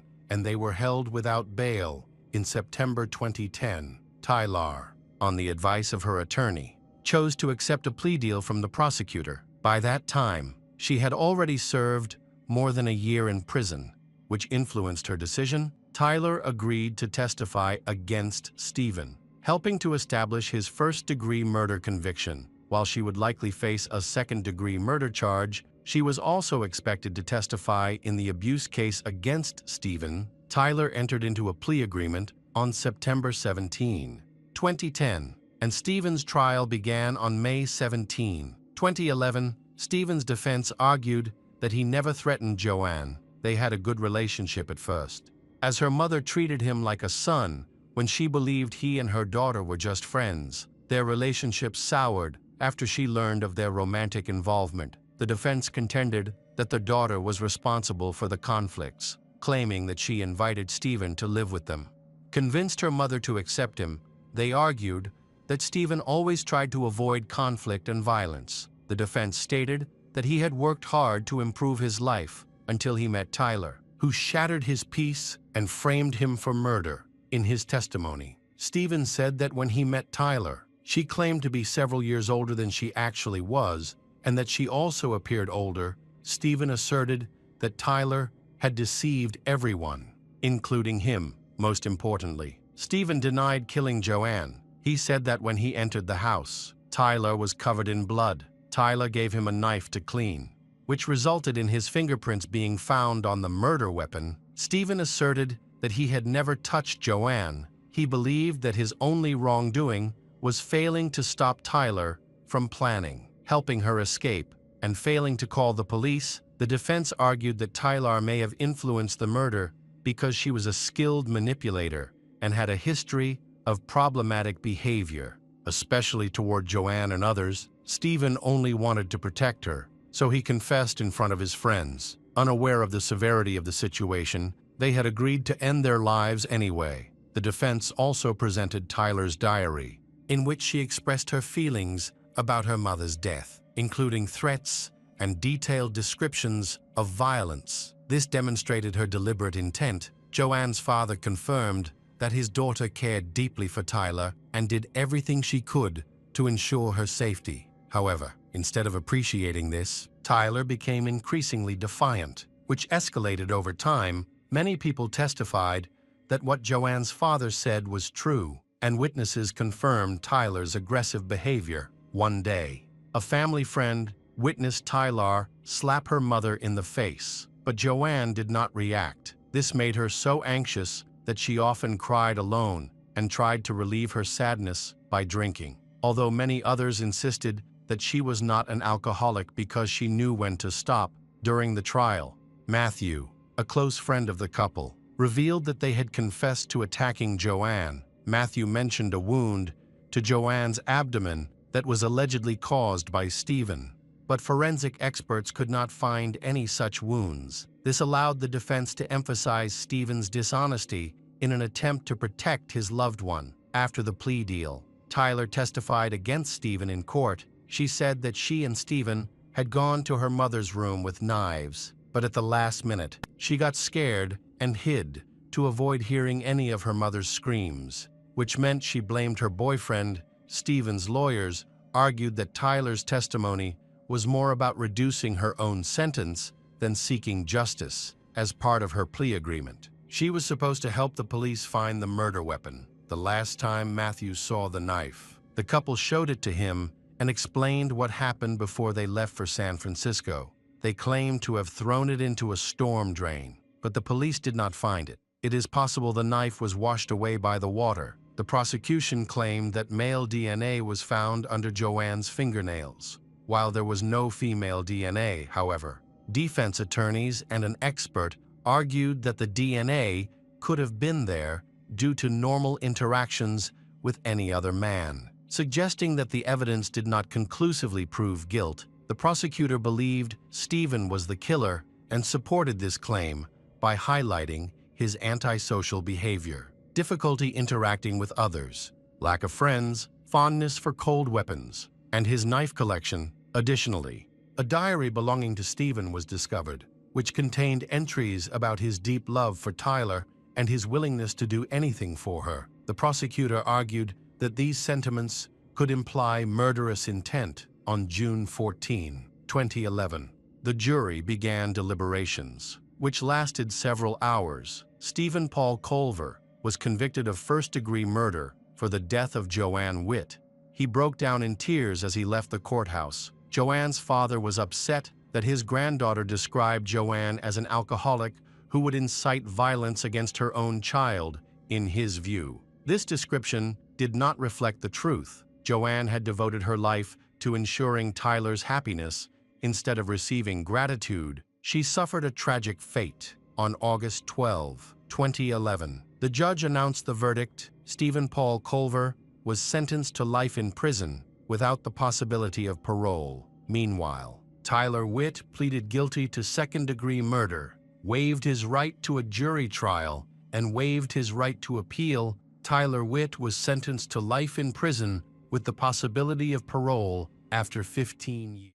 and they were held without bail. In September 2010, Tyler, on the advice of her attorney, chose to accept a plea deal from the prosecutor. By that time, she had already served more than a year in prison, which influenced her decision. Tyler agreed to testify against Stephen, helping to establish his first-degree murder conviction. While she would likely face a second-degree murder charge, she was also expected to testify in the abuse case against Stephen. Tyler entered into a plea agreement on September 17, 2010, and Stephen's trial began on May 17, 2011. Stephen's defense argued that he never threatened Joanne. They had a good relationship at first, as her mother treated him like a son when she believed he and her daughter were just friends. Their relationship soured after she learned of their romantic involvement. The defense contended that the daughter was responsible for the conflicts, claiming that she invited Stephen to live with them. Convinced her mother to accept him, they argued that Stephen always tried to avoid conflict and violence. The defense stated that he had worked hard to improve his life until he met Tyler, who shattered his peace and framed him for murder. In his testimony, Stephen said that when he met Tyler, she claimed to be several years older than she actually was, and that she also appeared older. Stephen asserted that Tyler had deceived everyone, including him. Most importantly, Stephen denied killing Joanne. He said that when he entered the house, Tyler was covered in blood. Tyler gave him a knife to clean, which resulted in his fingerprints being found on the murder weapon. Stephen asserted that he had never touched Joanne. He believed that his only wrongdoing was failing to stop Tyler from planning, helping her escape. and failing to call the police, the defense argued that Tyler may have influenced the murder because she was a skilled manipulator and had a history of problematic behavior, especially toward Joanne and others. Stephen only wanted to protect her, so he confessed in front of his friends. Unaware of the severity of the situation, they had agreed to end their lives anyway. The defense also presented Tyler's diary, in which she expressed her feelings about her mother's death, including threats and detailed descriptions of violence. This demonstrated her deliberate intent. Joanne's father confirmed that his daughter cared deeply for Tyler and did everything she could to ensure her safety. However, instead of appreciating this, Tyler became increasingly defiant, which escalated over time. Many people testified that what Joanne's father said was true, and witnesses confirmed Tyler's aggressive behavior. One day, a family friend witnessed Tyler slap her mother in the face, but Joanne did not react. This made her so anxious that she often cried alone and tried to relieve her sadness by drinking. Although many others insisted that she was not an alcoholic because she knew when to stop. During the trial, Matthew, a close friend of the couple, revealed that they had confessed to attacking Joanne. Matthew mentioned a wound to Joanne's abdomen that was allegedly caused by Stephen, but forensic experts could not find any such wounds. This allowed the defense to emphasize Stephen's dishonesty in an attempt to protect his loved one. After the plea deal, Tyler testified against Stephen in court. She said that she and Stephen had gone to her mother's room with knives, but at the last minute, she got scared and hid to avoid hearing any of her mother's screams, which meant she blamed her boyfriend. Stephen's lawyers argued that Tyler's testimony was more about reducing her own sentence than seeking justice. As part of her plea agreement, she was supposed to help the police find the murder weapon. The last time Matthew saw the knife, the couple showed it to him and explained what happened before they left for San Francisco. They claimed to have thrown it into a storm drain, but the police did not find it. It is possible the knife was washed away by the water. The prosecution claimed that male DNA was found under Joanne's fingernails, while there was no female DNA. However, defense attorneys and an expert argued that the DNA could have been there due to normal interactions with any other man, suggesting that the evidence did not conclusively prove guilt. The prosecutor believed Stephen was the killer and supported this claim by highlighting his antisocial behavior, difficulty interacting with others, lack of friends, fondness for cold weapons, and his knife collection. Additionally, a diary belonging to Stephen was discovered, which contained entries about his deep love for Tyler and his willingness to do anything for her. The prosecutor argued that these sentiments could imply murderous intent. On June 14, 2011, the jury began deliberations, which lasted several hours. Stephen Paul Culver was convicted of first-degree murder for the death of Joanne Witt. He broke down in tears as he left the courthouse. Joanne's father was upset that his granddaughter described Joanne as an alcoholic who would incite violence against her own child. In his view, this description did not reflect the truth. Joanne had devoted her life to ensuring Tyler's happiness instead of receiving gratitude. She suffered a tragic fate. On August 12, 2011, the judge announced the verdict. Stephen Paul Culver was sentenced to life in prison without the possibility of parole. Meanwhile, Tyler Witt pleaded guilty to second-degree murder, waived his right to a jury trial, and waived his right to appeal. Tyler Witt was sentenced to life in prison with the possibility of parole after 15 years.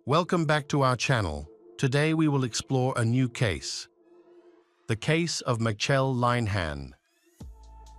Welcome back to our channel. Today we will explore a new case. The case of Michelle Linehan.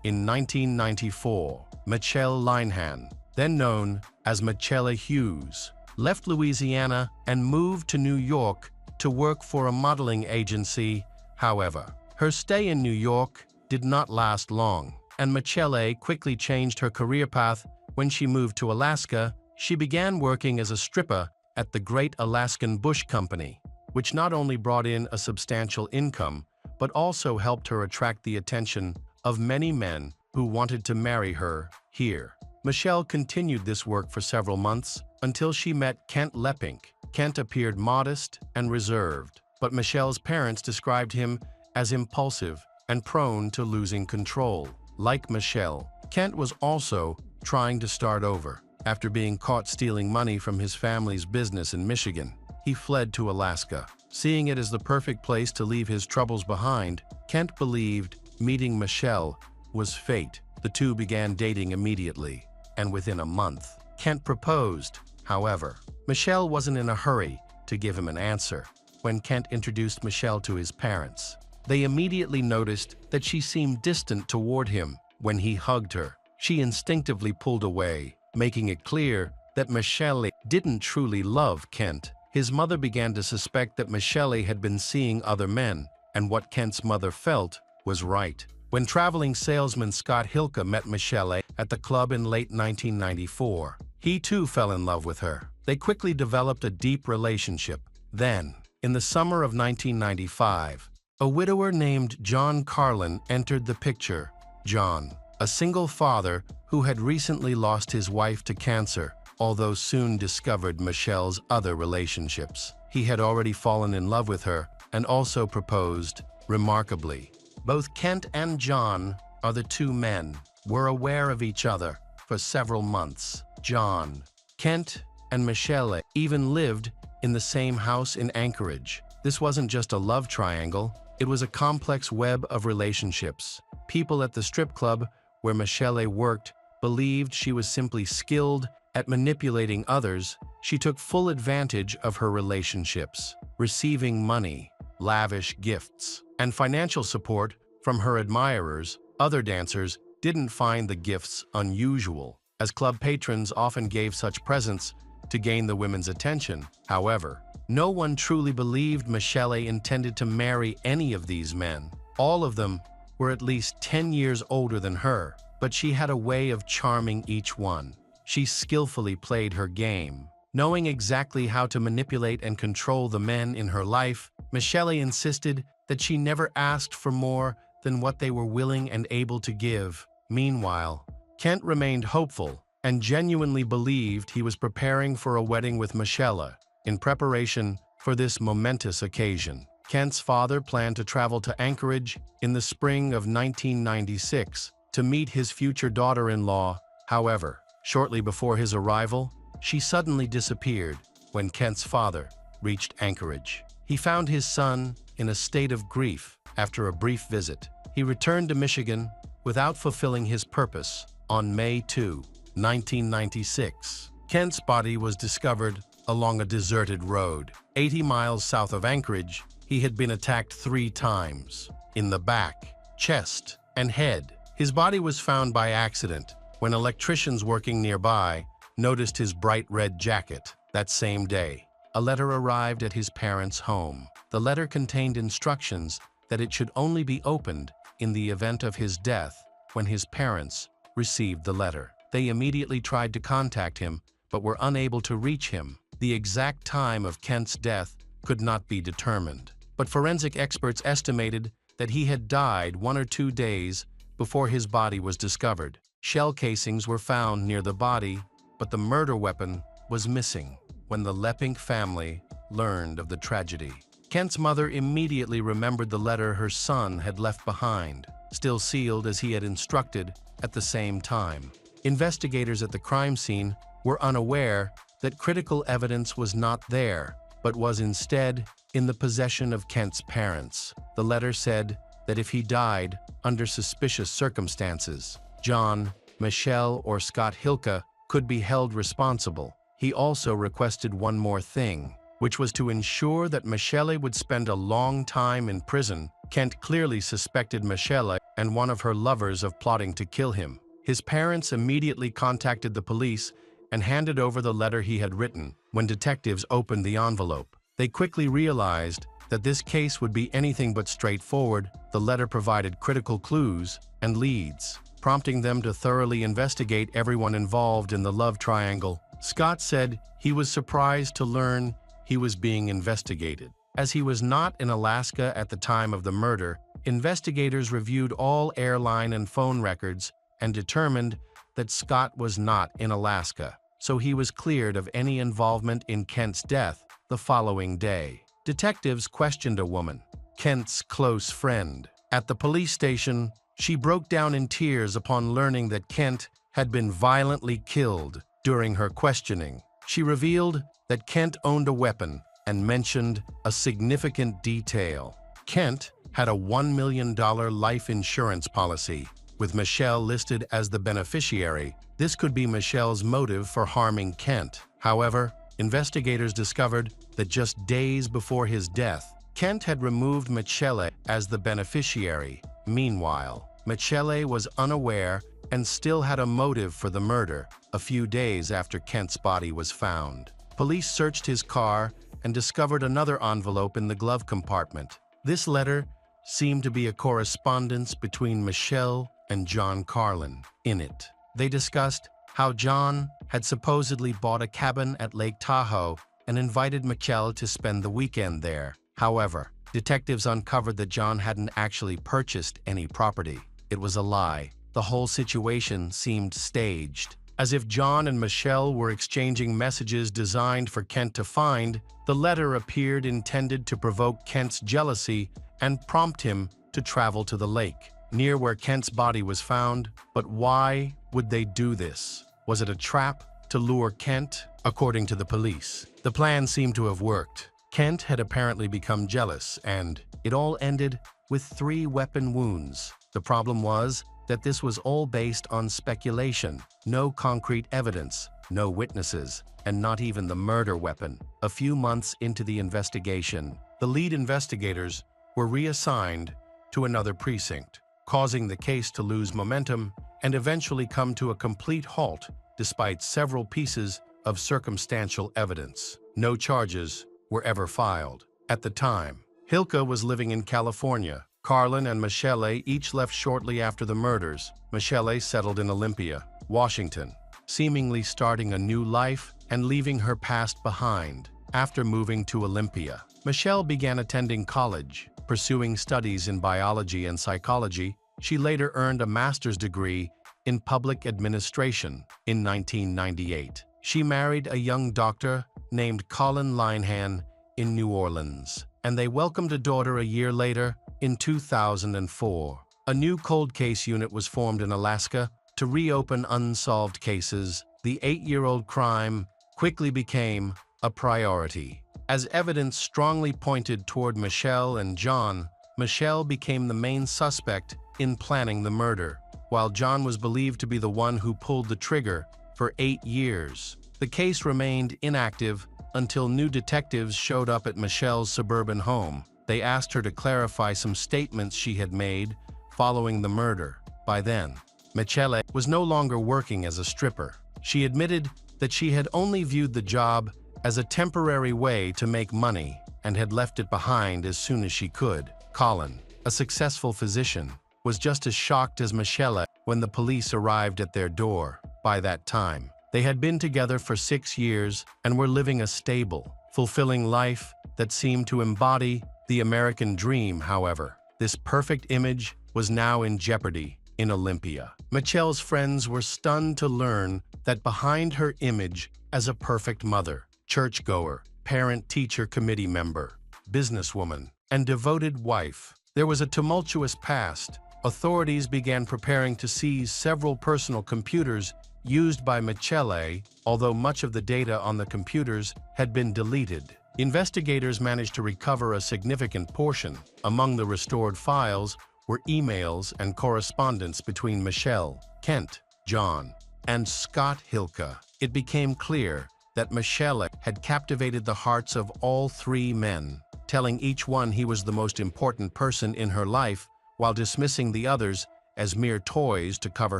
In 1994, Michelle Linehan, then known as Michelle Hughes, left Louisiana and moved to New York to work for a modeling agency. However, her stay in New York did not last long, and Michelle quickly changed her career path. When she moved to Alaska, she began working as a stripper at the Great Alaskan Bush Company, which not only brought in a substantial income, but also helped her attract the attention of many men who wanted to marry her here. Michelle continued this work for several months, until she met Kent Lepink. Kent appeared modest and reserved, but Michelle's parents described him as impulsive and prone to losing control. Like Michelle, Kent was also trying to start over. After being caught stealing money from his family's business in Michigan, he fled to Alaska. Seeing it as the perfect place to leave his troubles behind, Kent believed meeting Michelle was fate. The two began dating immediately, and within a month, Kent proposed. However, Michelle wasn't in a hurry to give him an answer. When Kent introduced Michelle to his parents, they immediately noticed that she seemed distant toward him. When he hugged her, she instinctively pulled away, making it clear that Michelle didn't truly love Kent. His mother began to suspect that Michelle had been seeing other men, and what Kent's mother felt was right. When traveling salesman Scott Hilka met Michelle at the club in late 1994, he too fell in love with her. They quickly developed a deep relationship. Then, in the summer of 1995, a widower named John Carlin entered the picture. John, a single father who had recently lost his wife to cancer, although soon discovered Michelle's other relationships. He had already fallen in love with her and also proposed. Remarkably, both Kent and John, the two men, were aware of each other for several months. John, Kent, and Michelle even lived in the same house in Anchorage. This wasn't just a love triangle, it was a complex web of relationships. People at the strip club where Michelle worked believed she was simply skilled at manipulating others. She took full advantage of her relationships, receiving money, lavish gifts, and financial support from her admirers. Other dancers didn't find the gifts unusual, as club patrons often gave such presents to gain the women's attention. However, no one truly believed Michelle intended to marry any of these men. All of them were at least 10 years older than her, but she had a way of charming each one. She skillfully played her game, knowing exactly how to manipulate and control the men in her life. Michelle insisted that she never asked for more than what they were willing and able to give. Meanwhile, Kent remained hopeful and genuinely believed he was preparing for a wedding with Michelle. In preparation for this momentous occasion, Kent's father planned to travel to Anchorage in the spring of 1996 to meet his future daughter-in-law. However, shortly before his arrival, she suddenly disappeared. When Kent's father reached Anchorage, he found his son in a state of grief. After a brief visit, he returned to Michigan without fulfilling his purpose. On May 2, 1996, Kent's body was discovered along a deserted road. 80 miles south of Anchorage, he had been attacked 3 times, in the back, chest, and head. His body was found by accident when electricians working nearby noticed his bright red jacket. That same day, a letter arrived at his parents' home. The letter contained instructions that it should only be opened in the event of his death. When his parents received the letter, they immediately tried to contact him, but were unable to reach him. The exact time of Kent's death could not be determined, but forensic experts estimated that he had died 1 or 2 days before his body was discovered. Shell casings were found near the body, but the murder weapon was missing. When the Lepink family learned of the tragedy, Kent's mother immediately remembered the letter her son had left behind, still sealed as he had instructed. At the same time, investigators at the crime scene were unaware that critical evidence was not there, but was instead in the possession of Kent's parents. The letter said that if he died under suspicious circumstances, John, Michelle, or Scott Hilka could be held responsible. He also requested one more thing, which was to ensure that Michelle would spend a long time in prison. Kent clearly suspected Michelle and one of her lovers of plotting to kill him. His parents immediately contacted the police and handed over the letter he had written. When detectives opened the envelope, they quickly realized that this case would be anything but straightforward. The letter provided critical clues and leads, prompting them to thoroughly investigate everyone involved in the love triangle. Scott said he was surprised to learn he was being investigated. As he was not in Alaska at the time of the murder, investigators reviewed all airline and phone records and determined that Scott was not in Alaska. so he was cleared of any involvement in Kent's death the following day. Detectives questioned a woman, Kent's close friend. At the police station, she broke down in tears upon learning that Kent had been violently killed. During her questioning, she revealed that Kent owned a weapon and mentioned a significant detail. Kent had a $1 million life insurance policy, with Michelle listed as the beneficiary. This could be Michelle's motive for harming Kent. However, investigators discovered that just days before his death, Kent had removed Michelle as the beneficiary. Meanwhile, Michelle was unaware and still had a motive for the murder. A few days after Kent's body was found, police searched his car and discovered another envelope in the glove compartment. This letter seemed to be a correspondence between Michelle and John Carlin. In it, they discussed how John had supposedly bought a cabin at Lake Tahoe and invited Michelle to spend the weekend there. However, detectives uncovered that John hadn't actually purchased any property. It was a lie. The whole situation seemed staged. As if John and Michelle were exchanging messages designed for Kent to find, the letter appeared intended to provoke Kent's jealousy and prompt him to travel to the lake, near where Kent's body was found. But why would they do this? Was it a trap to lure Kent? According to the police, the plan seemed to have worked. Kent had apparently become jealous, and it all ended with 3 weapon wounds. The problem was that this was all based on speculation, no concrete evidence, no witnesses, and not even the murder weapon. A few months into the investigation, the lead investigators were reassigned to another precinct, causing the case to lose momentum and eventually come to a complete halt despite several pieces of circumstantial evidence. No charges were ever filed. At the time, Hilka was living in California. Carlin and Michelle each left shortly after the murders. Michelle settled in Olympia, Washington, seemingly starting a new life and leaving her past behind. After moving to Olympia, Michelle began attending college, pursuing studies in biology and psychology. She later earned a master's degree in public administration. In 1998, she married a young doctor named Colin Linehan in New Orleans, and they welcomed a daughter a year later. In 2004, a new cold case unit was formed in Alaska to reopen unsolved cases. The 8-year-old crime quickly became a priority. As evidence strongly pointed toward Michelle and John, Michelle became the main suspect in planning the murder, while John was believed to be the one who pulled the trigger. For 8 years, the case remained inactive until new detectives showed up at Michelle's suburban home. They asked her to clarify some statements she had made following the murder. By then, Michelle was no longer working as a stripper. She admitted that she had only viewed the job as a temporary way to make money and had left it behind as soon as she could. Colin, a successful physician, was just as shocked as Michelle when the police arrived at their door. By that time, they had been together for 6 years and were living a stable, fulfilling life that seemed to embody the American dream. However, this perfect image was now in jeopardy in Olympia. Michelle's friends were stunned to learn that behind her image as a perfect mother, churchgoer, parent-teacher committee member, businesswoman, and devoted wife, there was a tumultuous past. Authorities began preparing to seize several personal computers used by Michelle, although much of the data on the computers had been deleted. Investigators managed to recover a significant portion. Among the restored files were emails and correspondence between Michelle, Kent, John, and Scott Hilka. It became clear that Michelle had captivated the hearts of all 3 men, telling each one he was the most important person in her life while dismissing the others as mere toys to cover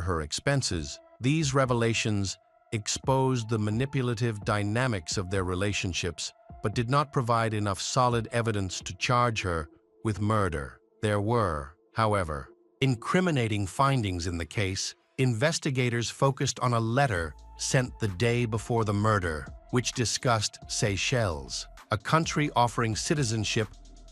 her expenses. These revelations exposed the manipulative dynamics of their relationships, but did not provide enough solid evidence to charge her with murder. There were, however, incriminating findings in the case. Investigators focused on a letter sent the day before the murder, which discussed Seychelles, a country offering citizenship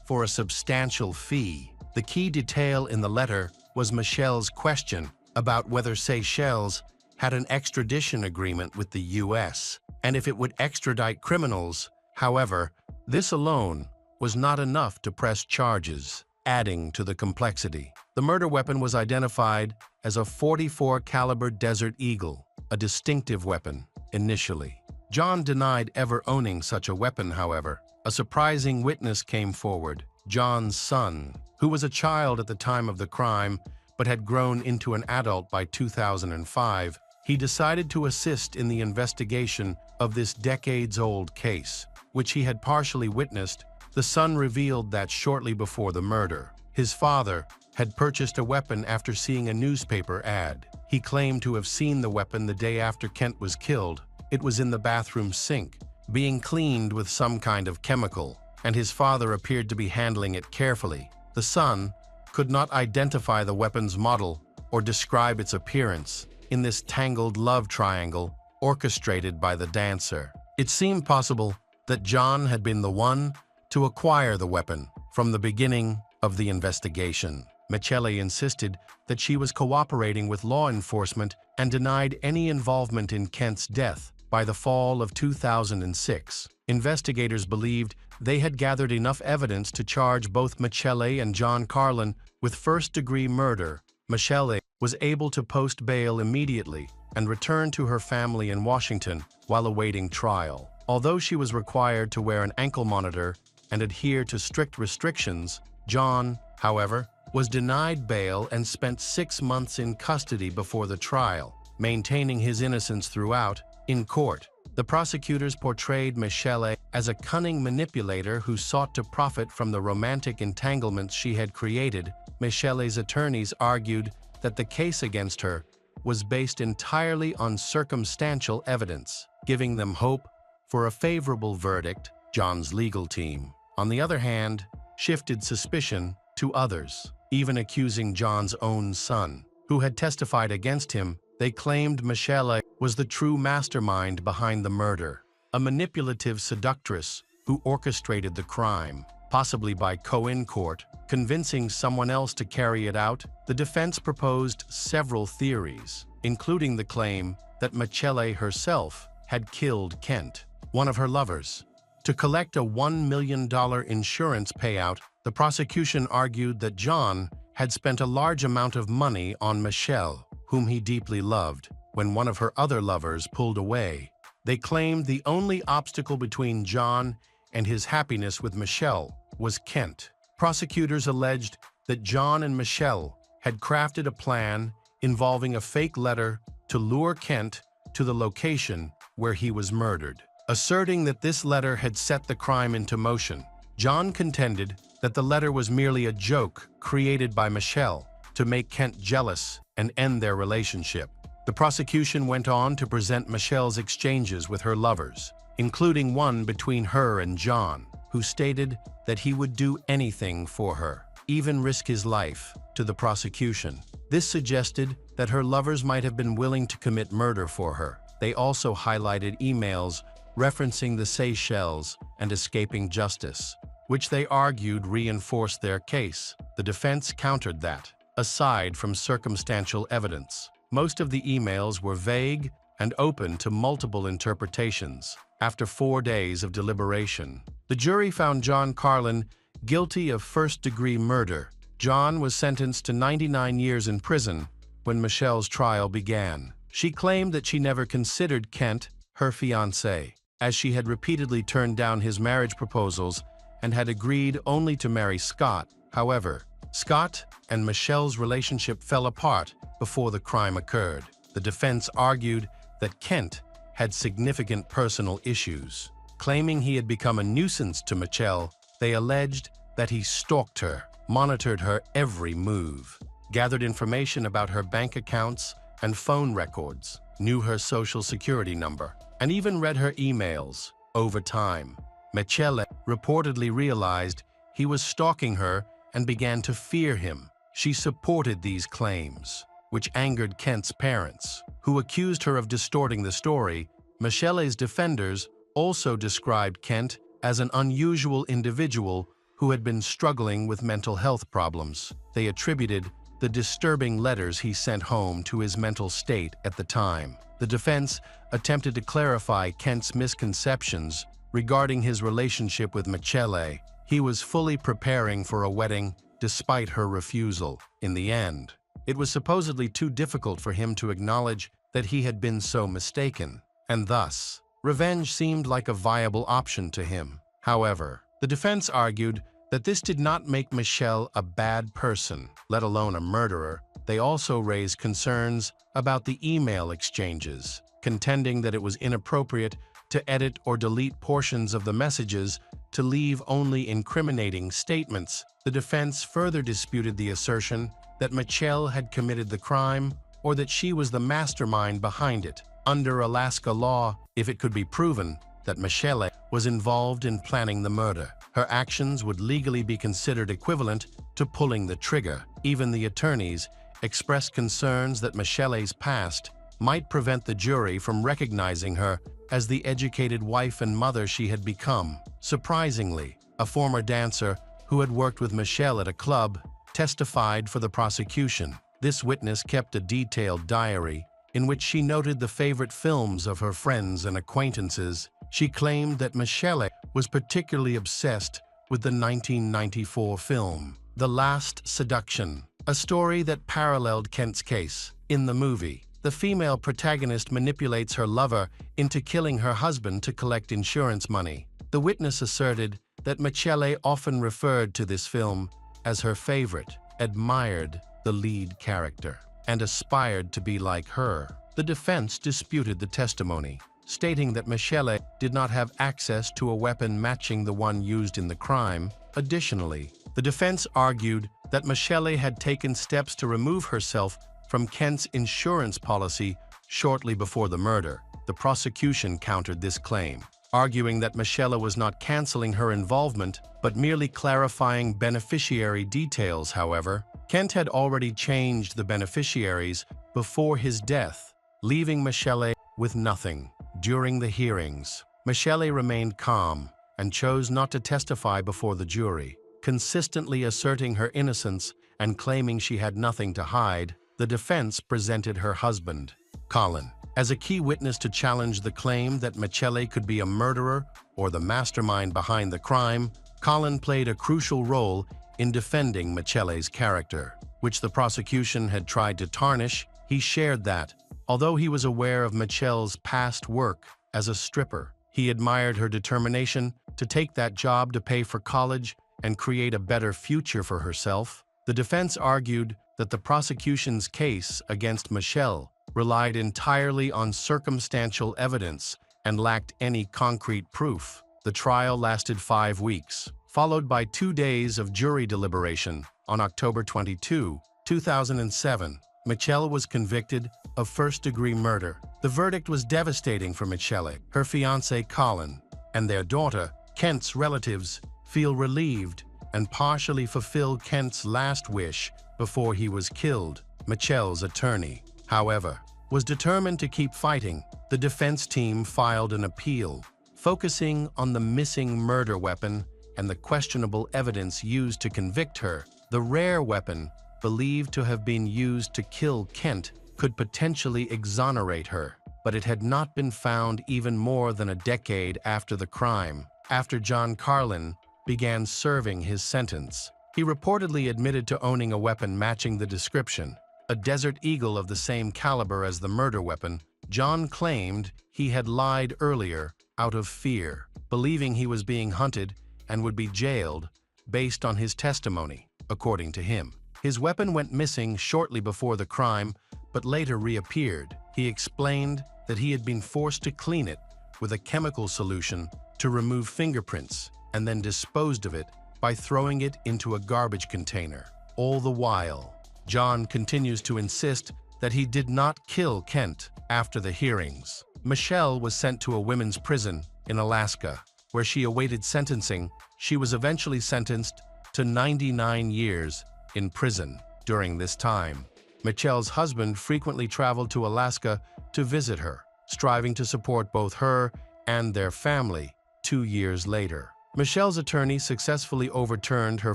for a substantial fee. The key detail in the letter was Michelle's question about whether Seychelles had an extradition agreement with the U.S., and if it would extradite criminals. However, this alone was not enough to press charges, adding to the complexity. The murder weapon was identified as a .44 caliber Desert Eagle, a distinctive weapon initially. John denied ever owning such a weapon, however. A surprising witness came forward, John's son, who was a child at the time of the crime but had grown into an adult by 2005. He decided to assist in the investigation of this decades-old case, which he had partially witnessed. The son revealed that shortly before the murder, his father had purchased a weapon after seeing a newspaper ad. He claimed to have seen the weapon the day after Kent was killed. It was in the bathroom sink, being cleaned with some kind of chemical, and his father appeared to be handling it carefully. The son could not identify the weapon's model or describe its appearance in this tangled love triangle orchestrated by the dancer. It seemed possible that John had been the one to acquire the weapon from the beginning of the investigation. Michele insisted that she was cooperating with law enforcement and denied any involvement in Kent's death. By the fall of 2006, investigators believed they had gathered enough evidence to charge both Michele and John Carlin with first-degree murder. Michele was able to post bail immediately and return to her family in Washington while awaiting trial. Although she was required to wear an ankle monitor and adhere to strict restrictions, John, however, was denied bail and spent 6 months in custody before the trial, maintaining his innocence throughout. In court, the prosecutors portrayed Michele as a cunning manipulator who sought to profit from the romantic entanglements she had created. Michele's attorneys argued that the case against her was based entirely on circumstantial evidence, giving them hope for a favorable verdict. John's legal team, on the other hand, shifted suspicion to others, even accusing John's own son, who had testified against him. They claimed Michele was the true mastermind behind the murder, a manipulative seductress who orchestrated the crime, possibly by co-in-court, convincing someone else to carry it out. The defense proposed several theories, including the claim that Michele herself had killed Kent, one of her lovers. To collect a $1 million insurance payout, the prosecution argued that John had spent a large amount of money on Michele, whom he deeply loved. When one of her other lovers pulled away, they claimed the only obstacle between John and his happiness with Michele was Kent. Prosecutors alleged that John and Michele had crafted a plan involving a fake letter to lure Kent to the location where he was murdered. Asserting that this letter had set the crime into motion, John contended that the letter was merely a joke created by Michele to make Kent jealous and end their relationship. The prosecution went on to present Michele's exchanges with her lovers, including one between her and John, who stated that he would do anything for her, even risk his life. To the prosecution, this suggested that her lovers might have been willing to commit murder for her. They also highlighted emails referencing the Seychelles and escaping justice, which they argued reinforced their case. The defense countered that, aside from circumstantial evidence, most of the emails were vague and open to multiple interpretations. After 4 days of deliberation, the jury found John Carlin guilty of first-degree murder. John was sentenced to 99 years in prison when Michele's trial began. She claimed that she never considered Kent her fiancé, as she had repeatedly turned down his marriage proposals and had agreed only to marry Scott. However, Scott and Michele's relationship fell apart before the crime occurred. The defense argued that Kent had significant personal issues. Claiming he had become a nuisance to Michele, they alleged that he stalked her, monitored her every move, gathered information about her bank accounts and phone records, knew her social security number, and even read her emails. Over time, Michele reportedly realized he was stalking her and began to fear him. She supported these claims, which angered Kent's parents, who accused her of distorting the story. Michele's defenders also described Kent as an unusual individual who had been struggling with mental health problems. They attributed the disturbing letters he sent home to his mental state at the time. The defense attempted to clarify Kent's misconceptions regarding his relationship with Michele. He was fully preparing for a wedding despite her refusal. In the end, it was supposedly too difficult for him to acknowledge that he had been so mistaken, and thus, revenge seemed like a viable option to him. However, the defense argued that this did not make Michele a bad person, let alone a murderer. They also raised concerns about the email exchanges, contending that it was inappropriate to edit or delete portions of the messages to leave only incriminating statements. The defense further disputed the assertion that Michele had committed the crime or that she was the mastermind behind it. Under Alaska law, if it could be proven that Michele was involved in planning the murder, her actions would legally be considered equivalent to pulling the trigger. Even the attorneys expressed concerns that Michele's past might prevent the jury from recognizing her as the educated wife and mother she had become. Surprisingly, a former dancer who had worked with Michele at a club testified for the prosecution. This witness kept a detailed diary in which she noted the favorite films of her friends and acquaintances. She claimed that Michele was particularly obsessed with the 1994 film, The Last Seduction, a story that paralleled Kent's case. In the movie, the female protagonist manipulates her lover into killing her husband to collect insurance money. The witness asserted that Michele often referred to this film as her favorite, admired the lead character, and aspired to be like her. The defense disputed the testimony, stating that Michele did not have access to a weapon matching the one used in the crime. Additionally, the defense argued that Michele had taken steps to remove herself from Kent's insurance policy shortly before the murder. The prosecution countered this claim, arguing that Michele was not canceling her involvement, but merely clarifying beneficiary details. However, Kent had already changed the beneficiaries before his death, leaving Michele with nothing. During the hearings, Michele remained calm and chose not to testify before the jury, consistently asserting her innocence and claiming she had nothing to hide. The defense presented her husband, Colin, as a key witness to challenge the claim that Michele could be a murderer or the mastermind behind the crime. Colin played a crucial role in defending Michele's character, which the prosecution had tried to tarnish. He shared that, although he was aware of Michele's past work as a stripper, he admired her determination to take that job to pay for college and create a better future for herself. The defense argued that the prosecution's case against Michele relied entirely on circumstantial evidence and lacked any concrete proof. The trial lasted 5 weeks, followed by 2 days of jury deliberation. On October 22, 2007, Michele was convicted of first-degree murder. The verdict was devastating for Michele. Her fiancé Colin and their daughter, Kent's relatives, feel relieved and partially fulfill Kent's last wish before he was killed. Michele's attorney, however, was determined to keep fighting. The defense team filed an appeal, focusing on the missing murder weapon and the questionable evidence used to convict her. The rare weapon, believed to have been used to kill Kent, could potentially exonerate her, but it had not been found even more than a decade after the crime. After John Carlin began serving his sentence, he reportedly admitted to owning a weapon matching the description, a Desert Eagle of the same caliber as the murder weapon. John claimed he had lied earlier out of fear, believing he was being hunted and would be jailed based on his testimony. According to him, his weapon went missing shortly before the crime, but later reappeared. He explained that he had been forced to clean it with a chemical solution to remove fingerprints and then disposed of it by throwing it into a garbage container. All the while, John continues to insist that he did not kill Kent. After the hearings, Michele was sent to a women's prison in Alaska, where she awaited sentencing. She was eventually sentenced to 99 years in prison. During this time, Michele's husband frequently traveled to Alaska to visit her, striving to support both her and their family. 2 years later, Michele's attorney successfully overturned her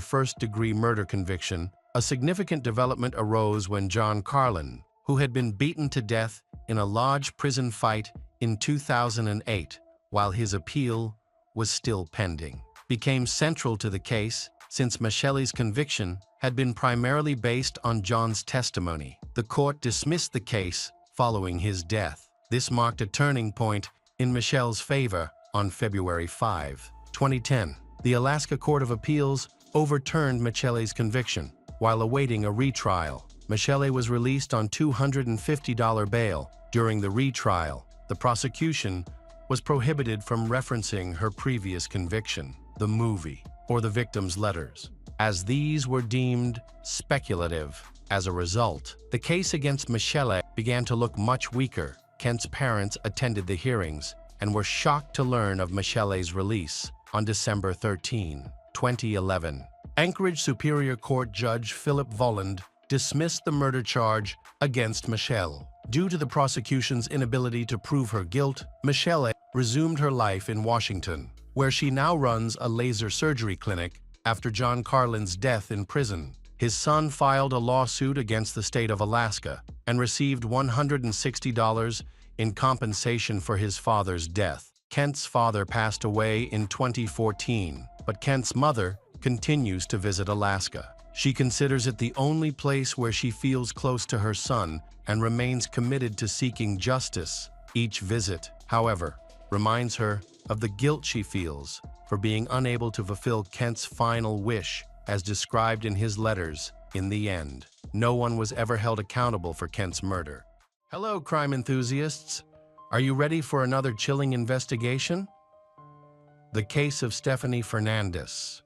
first-degree murder conviction, A significant development arose when John Carlin, who had been beaten to death in a lodge prison fight in 2008, while his appeal was still pending, became central to the case since Michelle's conviction had been primarily based on John's testimony. The court dismissed the case following his death. This marked a turning point in Michelle's favor. On February 5, 2010, the Alaska Court of Appeals overturned Michelle's conviction. While awaiting a retrial, Michelle was released on $250 bail. During the retrial, the prosecution was prohibited from referencing her previous conviction, the movie, or the victim's letters, as these were deemed speculative. As a result, the case against Michelle began to look much weaker. Kent's parents attended the hearings and were shocked to learn of Michelle's release on December 13, 2011. Anchorage Superior Court Judge Philip Volland dismissed the murder charge against Michelle. Due to the prosecution's inability to prove her guilt, Michelle resumed her life in Washington, where she now runs a laser surgery clinic after John Carlin's death in prison. His son filed a lawsuit against the state of Alaska and received $160 in compensation for his father's death. Kent's father passed away in 2014, but Kent's mother continues to visit Alaska. She considers it the only place where she feels close to her son and remains committed to seeking justice. Each visit, however, reminds her of the guilt she feels for being unable to fulfill Kent's final wish, as described in his letters. In the end, no one was ever held accountable for Kent's murder. Hello, crime enthusiasts. Are you ready for another chilling investigation? The case of Stephanie Fernandez.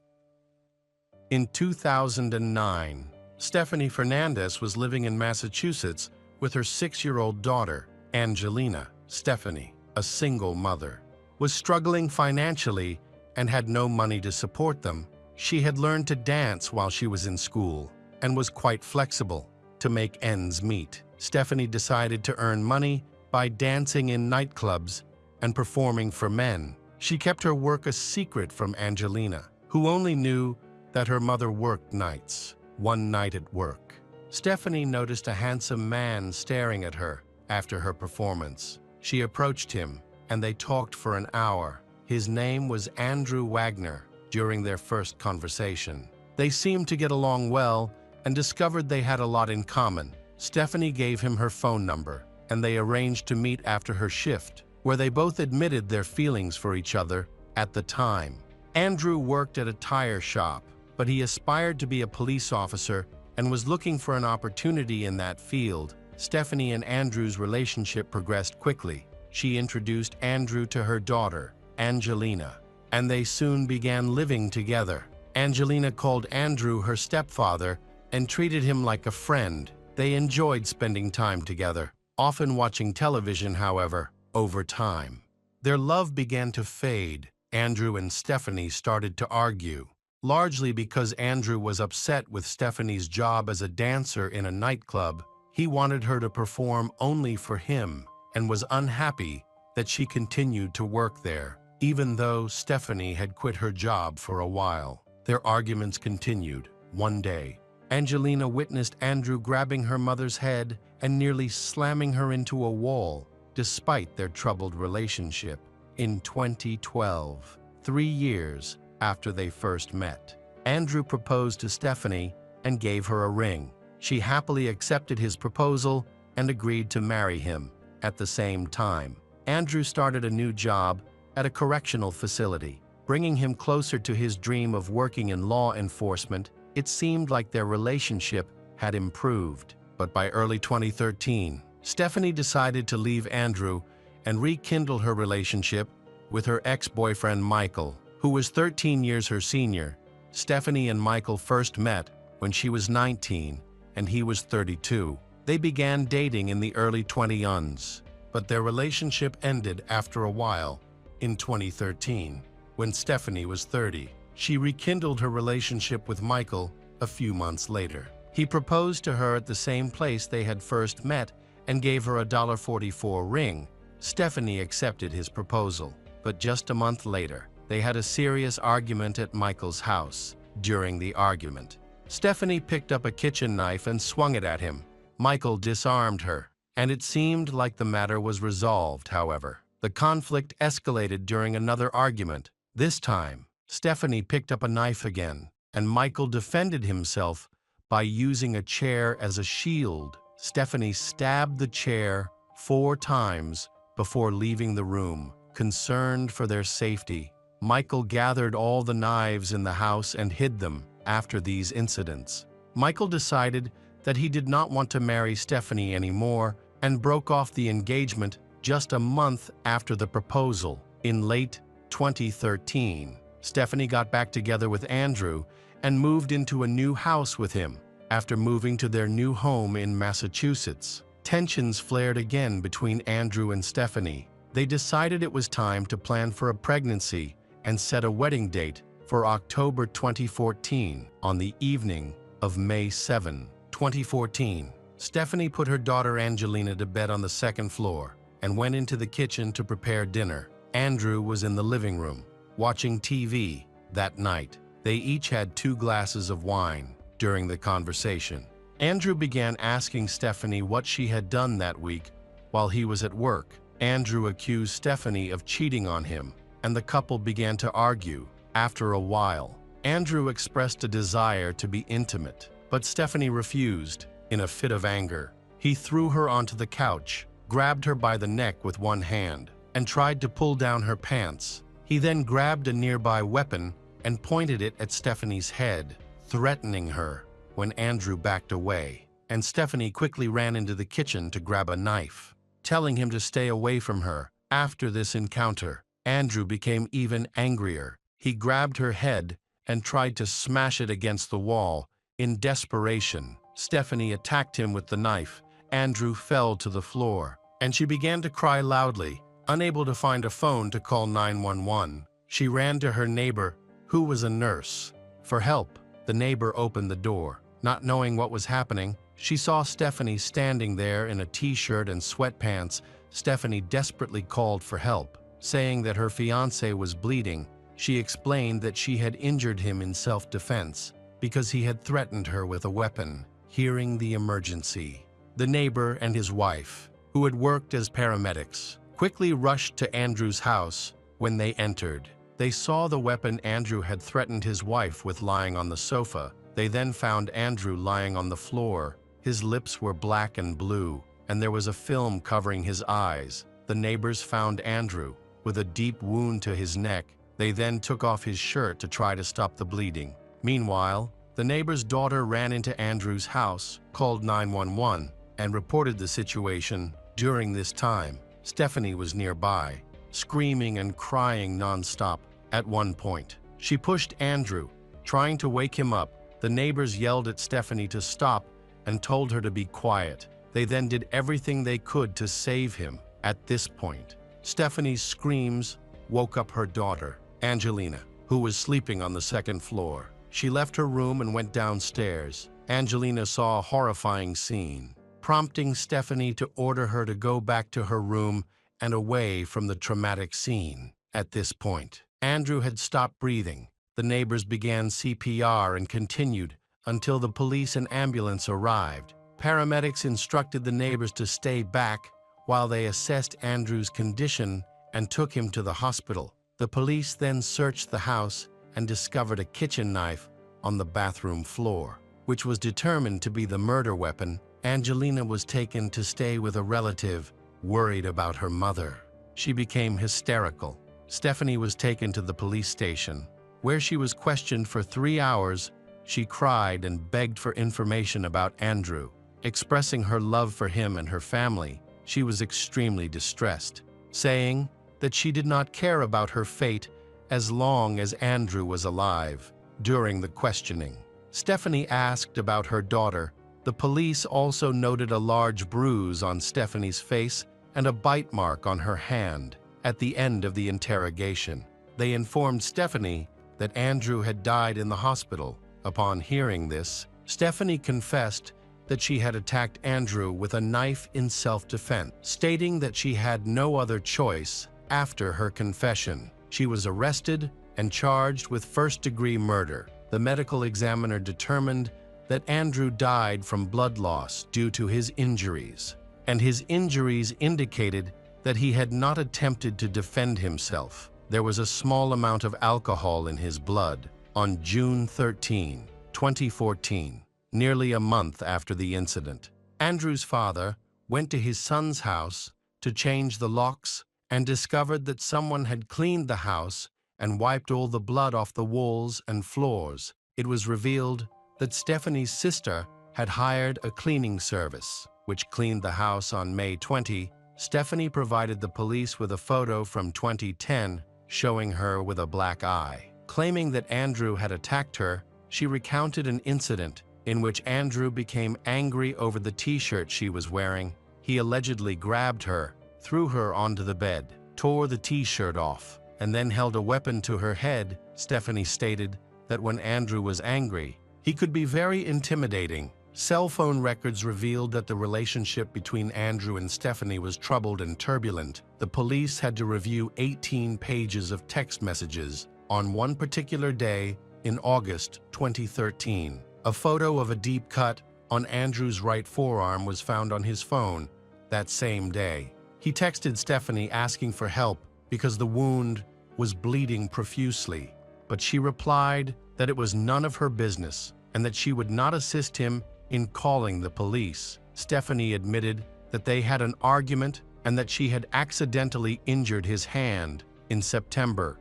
In 2009, Stephanie Fernandez was living in Massachusetts with her 6-year-old daughter, Angelina. Stephanie, a single mother, was struggling financially and had no money to support them. She had learned to dance while she was in school and was quite flexible to make ends meet. Stephanie decided to earn money by dancing in nightclubs and performing for men. She kept her work a secret from Angelina, who only knew that her mother worked nights. One night at work, Stephanie noticed a handsome man staring at her after her performance. She approached him, and they talked for an hour. His name was Andrew Wagner. During their first conversation, they seemed to get along well and discovered they had a lot in common. Stephanie gave him her phone number, and they arranged to meet after her shift, where they both admitted their feelings for each other at the time. Andrew worked at a tire shop, but he aspired to be a police officer and was looking for an opportunity in that field. Stephanie and Andrew's relationship progressed quickly. She introduced Andrew to her daughter, Angelina, and they soon began living together. Angelina called Andrew her stepfather and treated him like a friend. They enjoyed spending time together, often watching television. However, over time, their love began to fade. Andrew and Stephanie started to argue, largely because Andrew was upset with Stephanie's job as a dancer in a nightclub. He wanted her to perform only for him and was unhappy that she continued to work there, even though Stephanie had quit her job for a while. Their arguments continued. One day, Angelina witnessed Andrew grabbing her mother's head and nearly slamming her into a wall, despite their troubled relationship. In 2012, 3 years after they first met, Andrew proposed to Stephanie and gave her a ring. She happily accepted his proposal and agreed to marry him. At the same time, Andrew started a new job at a correctional facility, bringing him closer to his dream of working in law enforcement. It seemed like their relationship had improved. But by early 2013, Stephanie decided to leave Andrew and rekindle her relationship with her ex-boyfriend Michael, who was 13 years her senior. Stephanie and Michael first met when she was 19 and he was 32. They began dating in the early 20s, but their relationship ended after a while. In 2013, when Stephanie was 30, she rekindled her relationship with Michael a few months later. He proposed to her at the same place they had first met and gave her a $44 ring. Stephanie accepted his proposal, but just a month later, they had a serious argument at Michael's house. During the argument, Stephanie picked up a kitchen knife and swung it at him. Michael disarmed her, and it seemed like the matter was resolved, however. The conflict escalated during another argument. This time, Stephanie picked up a knife again, and Michael defended himself by using a chair as a shield. Stephanie stabbed the chair 4 times before leaving the room. Concerned for their safety, Michael gathered all the knives in the house and hid them. After these incidents, Michael decided that he did not want to marry Stephanie anymore and broke off the engagement just a month after the proposal. In late 2013, Stephanie got back together with Andrew and moved into a new house with him. After moving to their new home in Massachusetts, tensions flared again between Andrew and Stephanie. They decided it was time to plan for a pregnancy and set a wedding date for October 2014. On the evening of May 7, 2014, Stephanie put her daughter Angelina to bed on the 2nd floor and went into the kitchen to prepare dinner. Andrew was in the living room, watching TV. That night, they each had 2 glasses of wine. During the conversation, Andrew began asking Stephanie what she had done that week while he was at work. Andrew accused Stephanie of cheating on him, and the couple began to argue. After a while, Andrew expressed a desire to be intimate, but Stephanie refused. In a fit of anger, he threw her onto the couch, grabbed her by the neck with one hand, and tried to pull down her pants. He then grabbed a nearby weapon and pointed it at Stephanie's head, threatening her. When Andrew backed away, and Stephanie quickly ran into the kitchen to grab a knife, telling him to stay away from her. After this encounter, Andrew became even angrier. He grabbed her head and tried to smash it against the wall. In desperation, Stephanie attacked him with the knife. Andrew fell to the floor, and she began to cry loudly. Unable to find a phone to call 911, she ran to her neighbor, who was a nurse, for help. The neighbor opened the door. Not knowing what was happening, she saw Stephanie standing there in a t-shirt and sweatpants. Stephanie desperately called for help, saying that her fiancé was bleeding. She explained that she had injured him in self-defense because he had threatened her with a weapon. Hearing the emergency, the neighbor and his wife, who had worked as paramedics, quickly rushed to Andrew's house. When they entered, they saw the weapon Andrew had threatened his wife with lying on the sofa. They then found Andrew lying on the floor. His lips were black and blue, and there was a film covering his eyes. The neighbors found Andrew with a deep wound to his neck. They then took off his shirt to try to stop the bleeding. Meanwhile, the neighbor's daughter ran into Andrew's house, called 911, and reported the situation. During this time, Stephanie was nearby, screaming and crying nonstop. At one point, she pushed Andrew, trying to wake him up. The neighbors yelled at Stephanie to stop and told her to be quiet. They then did everything they could to save him. At this point, Stephanie's screams woke up her daughter, Angelina, who was sleeping on the 2nd floor. She left her room and went downstairs. Angelina saw a horrifying scene, prompting Stephanie to order her to go back to her room and away from the traumatic scene. At this point, Andrew had stopped breathing. The neighbors began CPR and continued until the police and ambulance arrived. Paramedics instructed the neighbors to stay back while they assessed Andrew's condition and took him to the hospital. The police then searched the house and discovered a kitchen knife on the bathroom floor, which was determined to be the murder weapon. Angelina was taken to stay with a relative, worried about her mother. She became hysterical. Stephanie was taken to the police station, where she was questioned for 3 hours. She cried and begged for information about Andrew. Expressing her love for him and her family, she was extremely distressed, saying that she did not care about her fate as long as Andrew was alive. During the questioning, Stephanie asked about her daughter. The police also noted a large bruise on Stephanie's face and a bite mark on her hand. At the end of the interrogation, they informed Stephanie that Andrew had died in the hospital. Upon hearing this, Stephanie confessed that she had attacked Andrew with a knife in self-defense, stating that she had no other choice. After her confession, she was arrested and charged with first-degree murder. The medical examiner determined that Andrew died from blood loss due to his injuries, and his injuries indicated that he had not attempted to defend himself. There was a small amount of alcohol in his blood. On June 13, 2014, nearly a month after the incident, Andrew's father went to his son's house to change the locks and discovered that someone had cleaned the house and wiped all the blood off the walls and floors. It was revealed that Stephanie's sister had hired a cleaning service, which cleaned the house on May 20. Stephanie provided the police with a photo from 2010 showing her with a black eye. Claiming that Andrew had attacked her, she recounted an incident in which Andrew became angry over the t-shirt she was wearing. He allegedly grabbed her, threw her onto the bed, tore the t-shirt off, and then held a weapon to her head. Stephanie stated that when Andrew was angry, he could be very intimidating. Cell phone records revealed that the relationship between Andrew and Stephanie was troubled and turbulent. The police had to review 18 pages of text messages on one particular day in August 2013. A photo of a deep cut on Andrew's right forearm was found on his phone that same day. He texted Stephanie asking for help because the wound was bleeding profusely, but she replied that it was none of her business and that she would not assist him in calling the police. Stephanie admitted that they had an argument and that she had accidentally injured his hand in September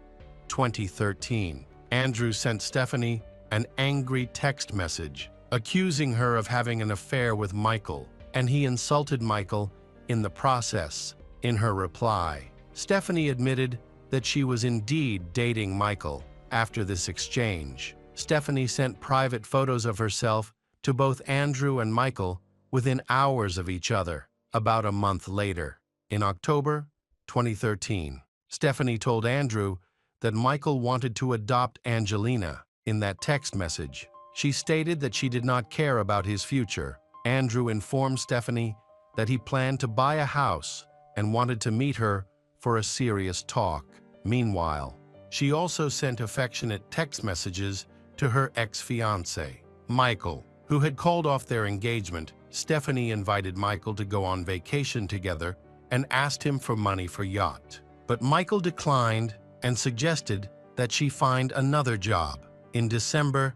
2013. Andrew sent Stephanie an angry text message accusing her of having an affair with Michael, and he insulted Michael in the process. In her reply, Stephanie admitted that she was indeed dating Michael. After this exchange, Stephanie sent private photos of herself to both Andrew and Michael within hours of each other. About a month later, in October 2013, Stephanie told Andrew that Michael wanted to adopt Angelina. In that text message, she stated that she did not care about his future. Andrew informed Stephanie that he planned to buy a house and wanted to meet her for a serious talk. Meanwhile, she also sent affectionate text messages to her ex-fiancé, Michael, who had called off their engagement. Stephanie invited Michael to go on vacation together and asked him for money for yacht. But Michael declined and suggested that she find another job. In December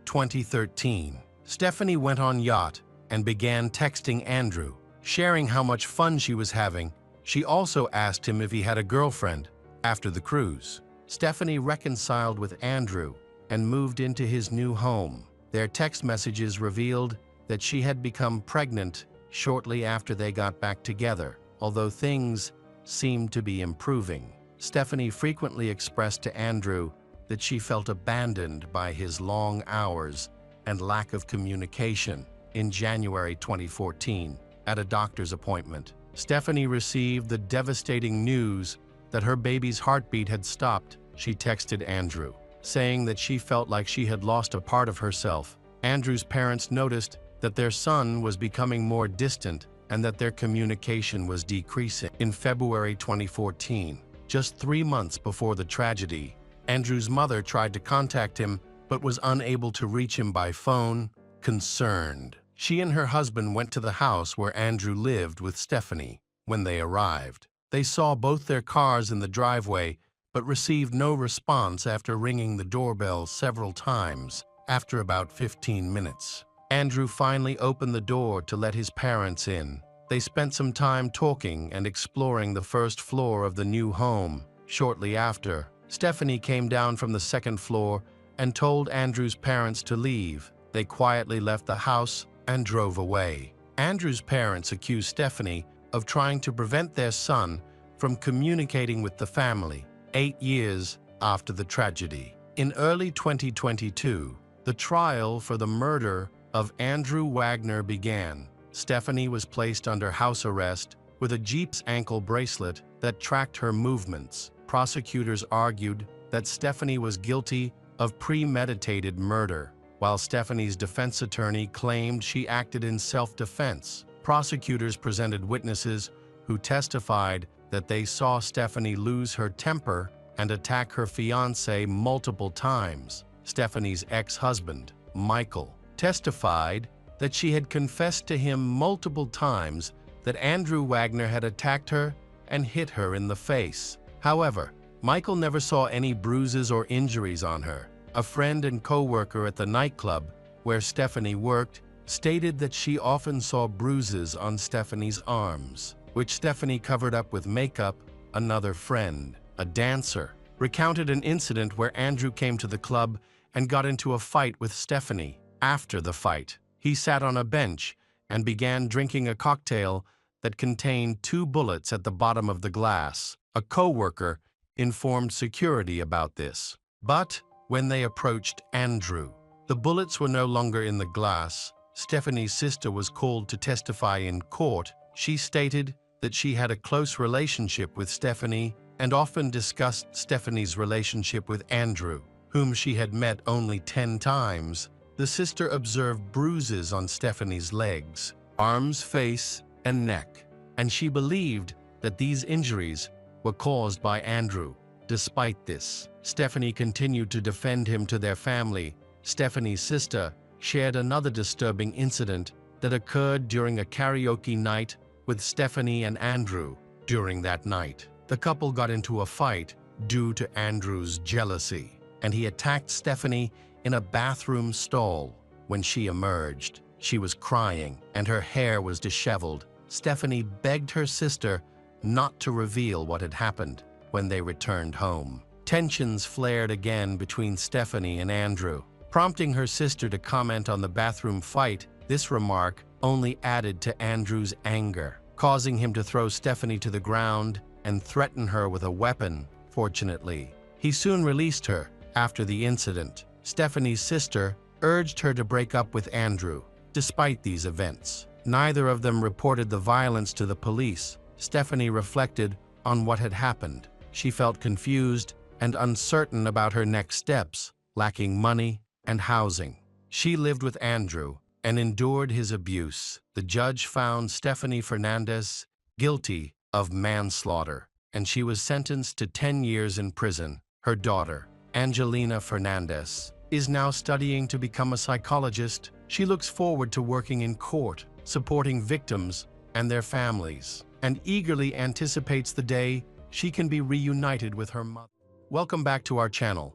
2013, Stephanie went on yacht and began texting Andrew, sharing how much fun she was having. She also asked him if he had a girlfriend after the cruise. Stephanie reconciled with Andrew and moved into his new home. Their text messages revealed that she had become pregnant shortly after they got back together. Although things seemed to be improving, Stephanie frequently expressed to Andrew that she felt abandoned by his long hours and lack of communication. In January 2014, at a doctor's appointment, Stephanie received the devastating news that her baby's heartbeat had stopped. She texted Andrew, saying that she felt like she had lost a part of herself. Andrew's parents noticed that their son was becoming more distant and that their communication was decreasing. In February 2014, just 3 months before the tragedy, Andrew's mother tried to contact him but was unable to reach him by phone. Concerned, she and her husband went to the house where Andrew lived with Stephanie. When they arrived, they saw both their cars in the driveway but received no response after ringing the doorbell several times. After about 15 minutes, Andrew finally opened the door to let his parents in. They spent some time talking and exploring the first floor of the new home. Shortly after, Stephanie came down from the second floor and told Andrew's parents to leave. They quietly left the house and drove away. Andrew's parents accused Stephanie of trying to prevent their son from communicating with the family. 8 years after the tragedy, in early 2022, the trial for the murder of Andrew Wagner began. Stephanie was placed under house arrest with a Jeep's ankle bracelet that tracked her movements. Prosecutors argued that Stephanie was guilty of premeditated murder, while Stephanie's defense attorney claimed she acted in self-defense. Prosecutors presented witnesses who testified that they saw Stephanie lose her temper and attack her fiancé multiple times. Stephanie's ex-husband, Michael, testified that she had confessed to him multiple times that Andrew Wagner had attacked her and hit her in the face. However, Michael never saw any bruises or injuries on her. A friend and co-worker at the nightclub where Stephanie worked stated that she often saw bruises on Stephanie's arms, which Stephanie covered up with makeup. Another friend, a dancer, recounted an incident where Andrew came to the club and got into a fight with Stephanie. After the fight, he sat on a bench and began drinking a cocktail that contained 2 bullets at the bottom of the glass. A co-worker informed security about this. But when they approached Andrew, the bullets were no longer in the glass. Stephanie's sister was called to testify in court. She stated that she had a close relationship with Stephanie and often discussed Stephanie's relationship with Andrew, whom she had met only 10 times. The sister observed bruises on Stephanie's legs, arms, face, and neck, and she believed that these injuries were caused by Andrew. Despite this, Stephanie continued to defend him to their family. Stephanie's sister shared another disturbing incident that occurred during a karaoke night with Stephanie and Andrew. During that night, the couple got into a fight due to Andrew's jealousy, and he attacked Stephanie in a bathroom stall. When she emerged, she was crying and her hair was disheveled. Stephanie begged her sister not to reveal what had happened. When they returned home, tensions flared again between Stephanie and Andrew, prompting her sister to comment on the bathroom fight. This remark only added to Andrew's anger, causing him to throw Stephanie to the ground and threaten her with a weapon. Fortunately, he soon released her. After the incident, Stephanie's sister urged her to break up with Andrew. Despite these events, neither of them reported the violence to the police. Stephanie reflected on what had happened. She felt confused and uncertain about her next steps, lacking money and housing. She lived with Andrew and endured his abuse. The judge found Stephanie Fernandez guilty of manslaughter, and she was sentenced to 10 years in prison. Her daughter, Angelina Fernandez, is now studying to become a psychologist. She looks forward to working in court, supporting victims and their families, and eagerly anticipates the day she can be reunited with her mother. Welcome back to our channel.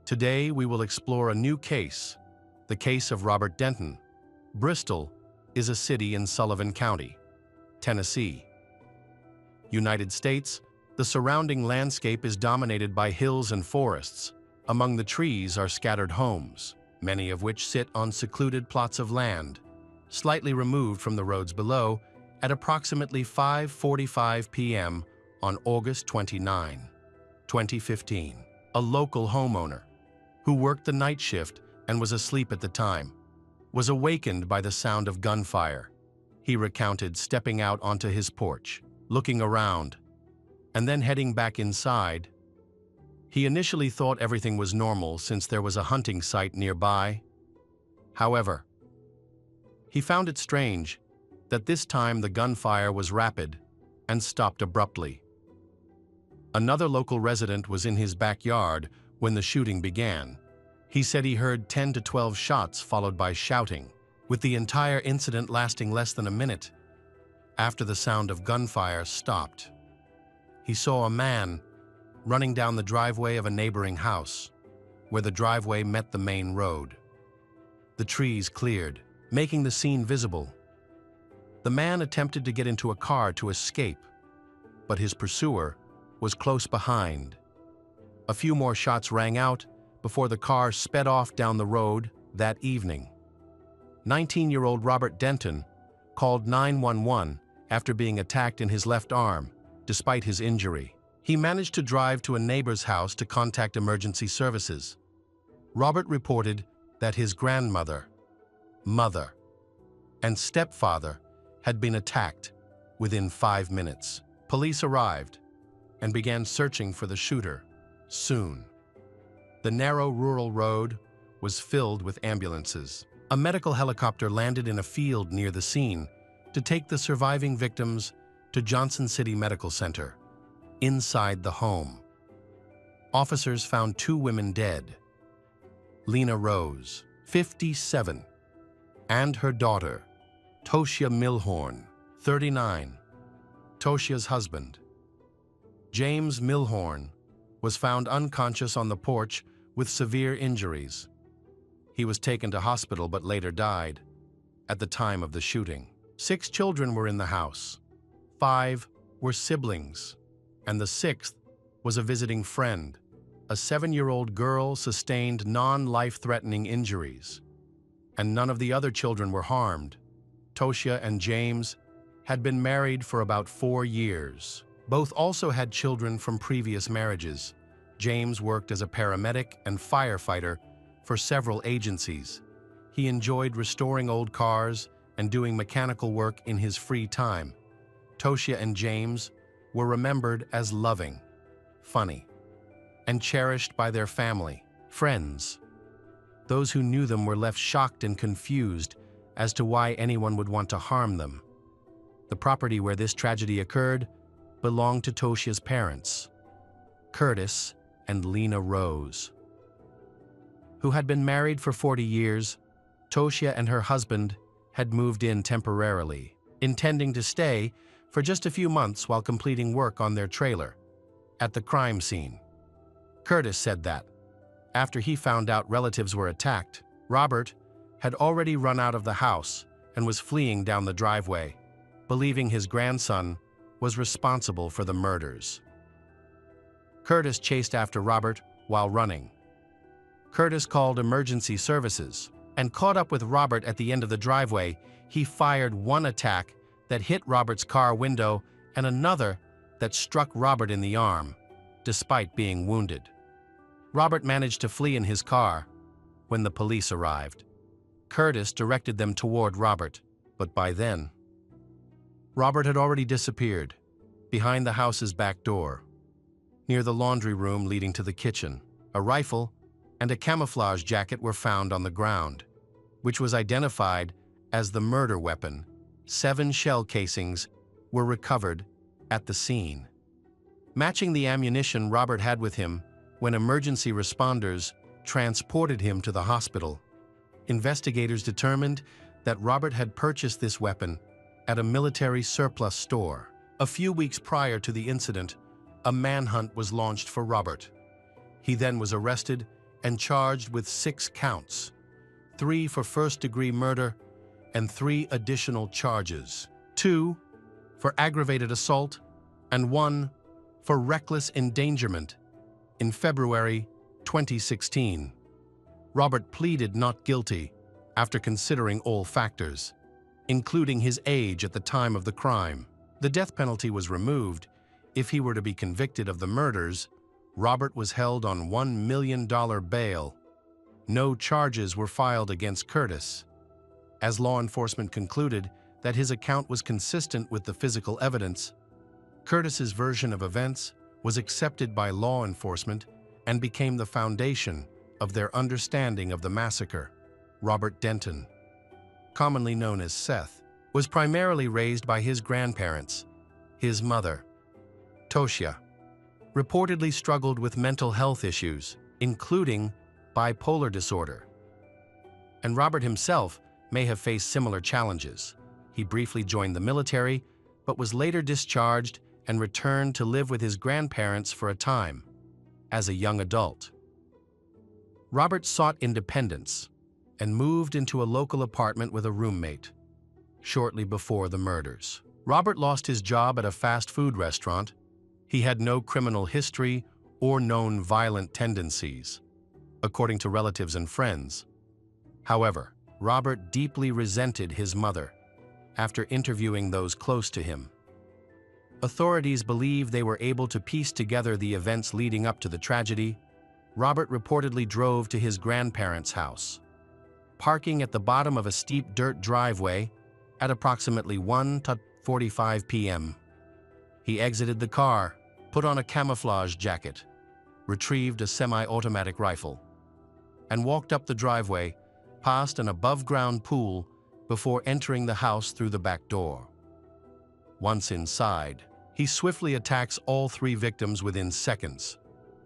Today we will explore a new case, the case of Robert Denton. Bristol is a city in Sullivan County, Tennessee, United States. The surrounding landscape is dominated by hills and forests. Among the trees are scattered homes, many of which sit on secluded plots of land, slightly removed from the roads below. At approximately 5:45 p.m. on August 29, 2015, a local homeowner who worked the night shift and was asleep at the time was awakened by the sound of gunfire. He recounted stepping out onto his porch, looking around, and then heading back inside. He initially thought everything was normal since there was a hunting site nearby. However, he found it strange that this time the gunfire was rapid and stopped abruptly. Another local resident was in his backyard when the shooting began. He said he heard 10 to 12 shots followed by shouting, with the entire incident lasting less than a minute. After the sound of gunfire stopped, he saw a man running down the driveway of a neighboring house, where the driveway met the main road. The trees cleared, making the scene visible. The man attempted to get into a car to escape, but his pursuer was close behind. A few more shots rang out before the car sped off down the road. That evening, 19-year-old Robert Denton called 911 after being attacked in his left arm. Despite his injury, he managed to drive to a neighbor's house to contact emergency services. Robert reported that his grandmother, mother, and stepfather had been attacked within 5 minutes. Police arrived and began searching for the shooter. Soon, the narrow rural road was filled with ambulances. A medical helicopter landed in a field near the scene to take the surviving victims to Johnson City Medical Center. Inside the home, officers found 2 women dead. Lena Rose, 57, and her daughter, Toshia Milhorn, 39, Toshia's husband. James Milhorn was found unconscious on the porch with severe injuries. He was taken to hospital but later died at the time of the shooting. 6 children were in the house. 5 were siblings, and the 6th was a visiting friend. A 7-year-old girl sustained non-life-threatening injuries, and none of the other children were harmed. Toshia and James had been married for about 4 years. Both also had children from previous marriages. James worked as a paramedic and firefighter for several agencies. He enjoyed restoring old cars and doing mechanical work in his free time. Toshia and James were remembered as loving, funny, and cherished by their family, friends. Those who knew them were left shocked and confused as to why anyone would want to harm them. The property where this tragedy occurred belonged to Toshia's parents, Curtis and Lena Rose. Who had been married for 40 years, Toshia and her husband had moved in temporarily, intending to stay for just a few months while completing work on their trailer at the crime scene. Curtis said that, after he found out relatives were attacked, Robert had already run out of the house and was fleeing down the driveway, believing his grandson was responsible for the murders. Curtis chased after Robert while running. Curtis called emergency services and caught up with Robert at the end of the driveway. He fired one attack that hit Robert's car window and another that struck Robert in the arm, despite being wounded. Robert managed to flee in his car when the police arrived. Curtis directed them toward Robert, but by then, Robert had already disappeared behind the house's back door. Near the laundry room leading to the kitchen, a rifle and a camouflage jacket were found on the ground, which was identified as the murder weapon. 7 shell casings were recovered at the scene, matching the ammunition Robert had with him when emergency responders transported him to the hospital. Investigators determined that Robert had purchased this weapon at a military surplus store. A few weeks prior to the incident, a manhunt was launched for Robert. He then was arrested and charged with 6 counts, 3 for first-degree murder and 3 additional charges, 2 for aggravated assault and 1 for reckless endangerment. In February 2016, Robert pleaded not guilty after considering all factors, including his age at the time of the crime. The death penalty was removed. If he were to be convicted of the murders, Robert was held on $1 million bail. No charges were filed against Curtis, as law enforcement concluded that his account was consistent with the physical evidence. Curtis's version of events was accepted by law enforcement and became the foundation of their understanding of the massacre. Robert Denton, commonly known as Seth, was primarily raised by his grandparents. His mother, Toshia, reportedly struggled with mental health issues, including bipolar disorder. And Robert himself may have faced similar challenges. He briefly joined the military, but was later discharged and returned to live with his grandparents for a time. As a young adult, Robert sought independence and moved into a local apartment with a roommate shortly before the murders. Robert lost his job at a fast food restaurant. He had no criminal history or known violent tendencies, according to relatives and friends. However, Robert deeply resented his mother after interviewing those close to him. Authorities believe they were able to piece together the events leading up to the tragedy. Robert reportedly drove to his grandparents' house, parking at the bottom of a steep dirt driveway at approximately 1:45 p.m. He exited the car, put on a camouflage jacket, retrieved a semi-automatic rifle, and walked up the driveway past an above-ground pool before entering the house through the back door. Once inside, he swiftly attacks all 3 victims within seconds.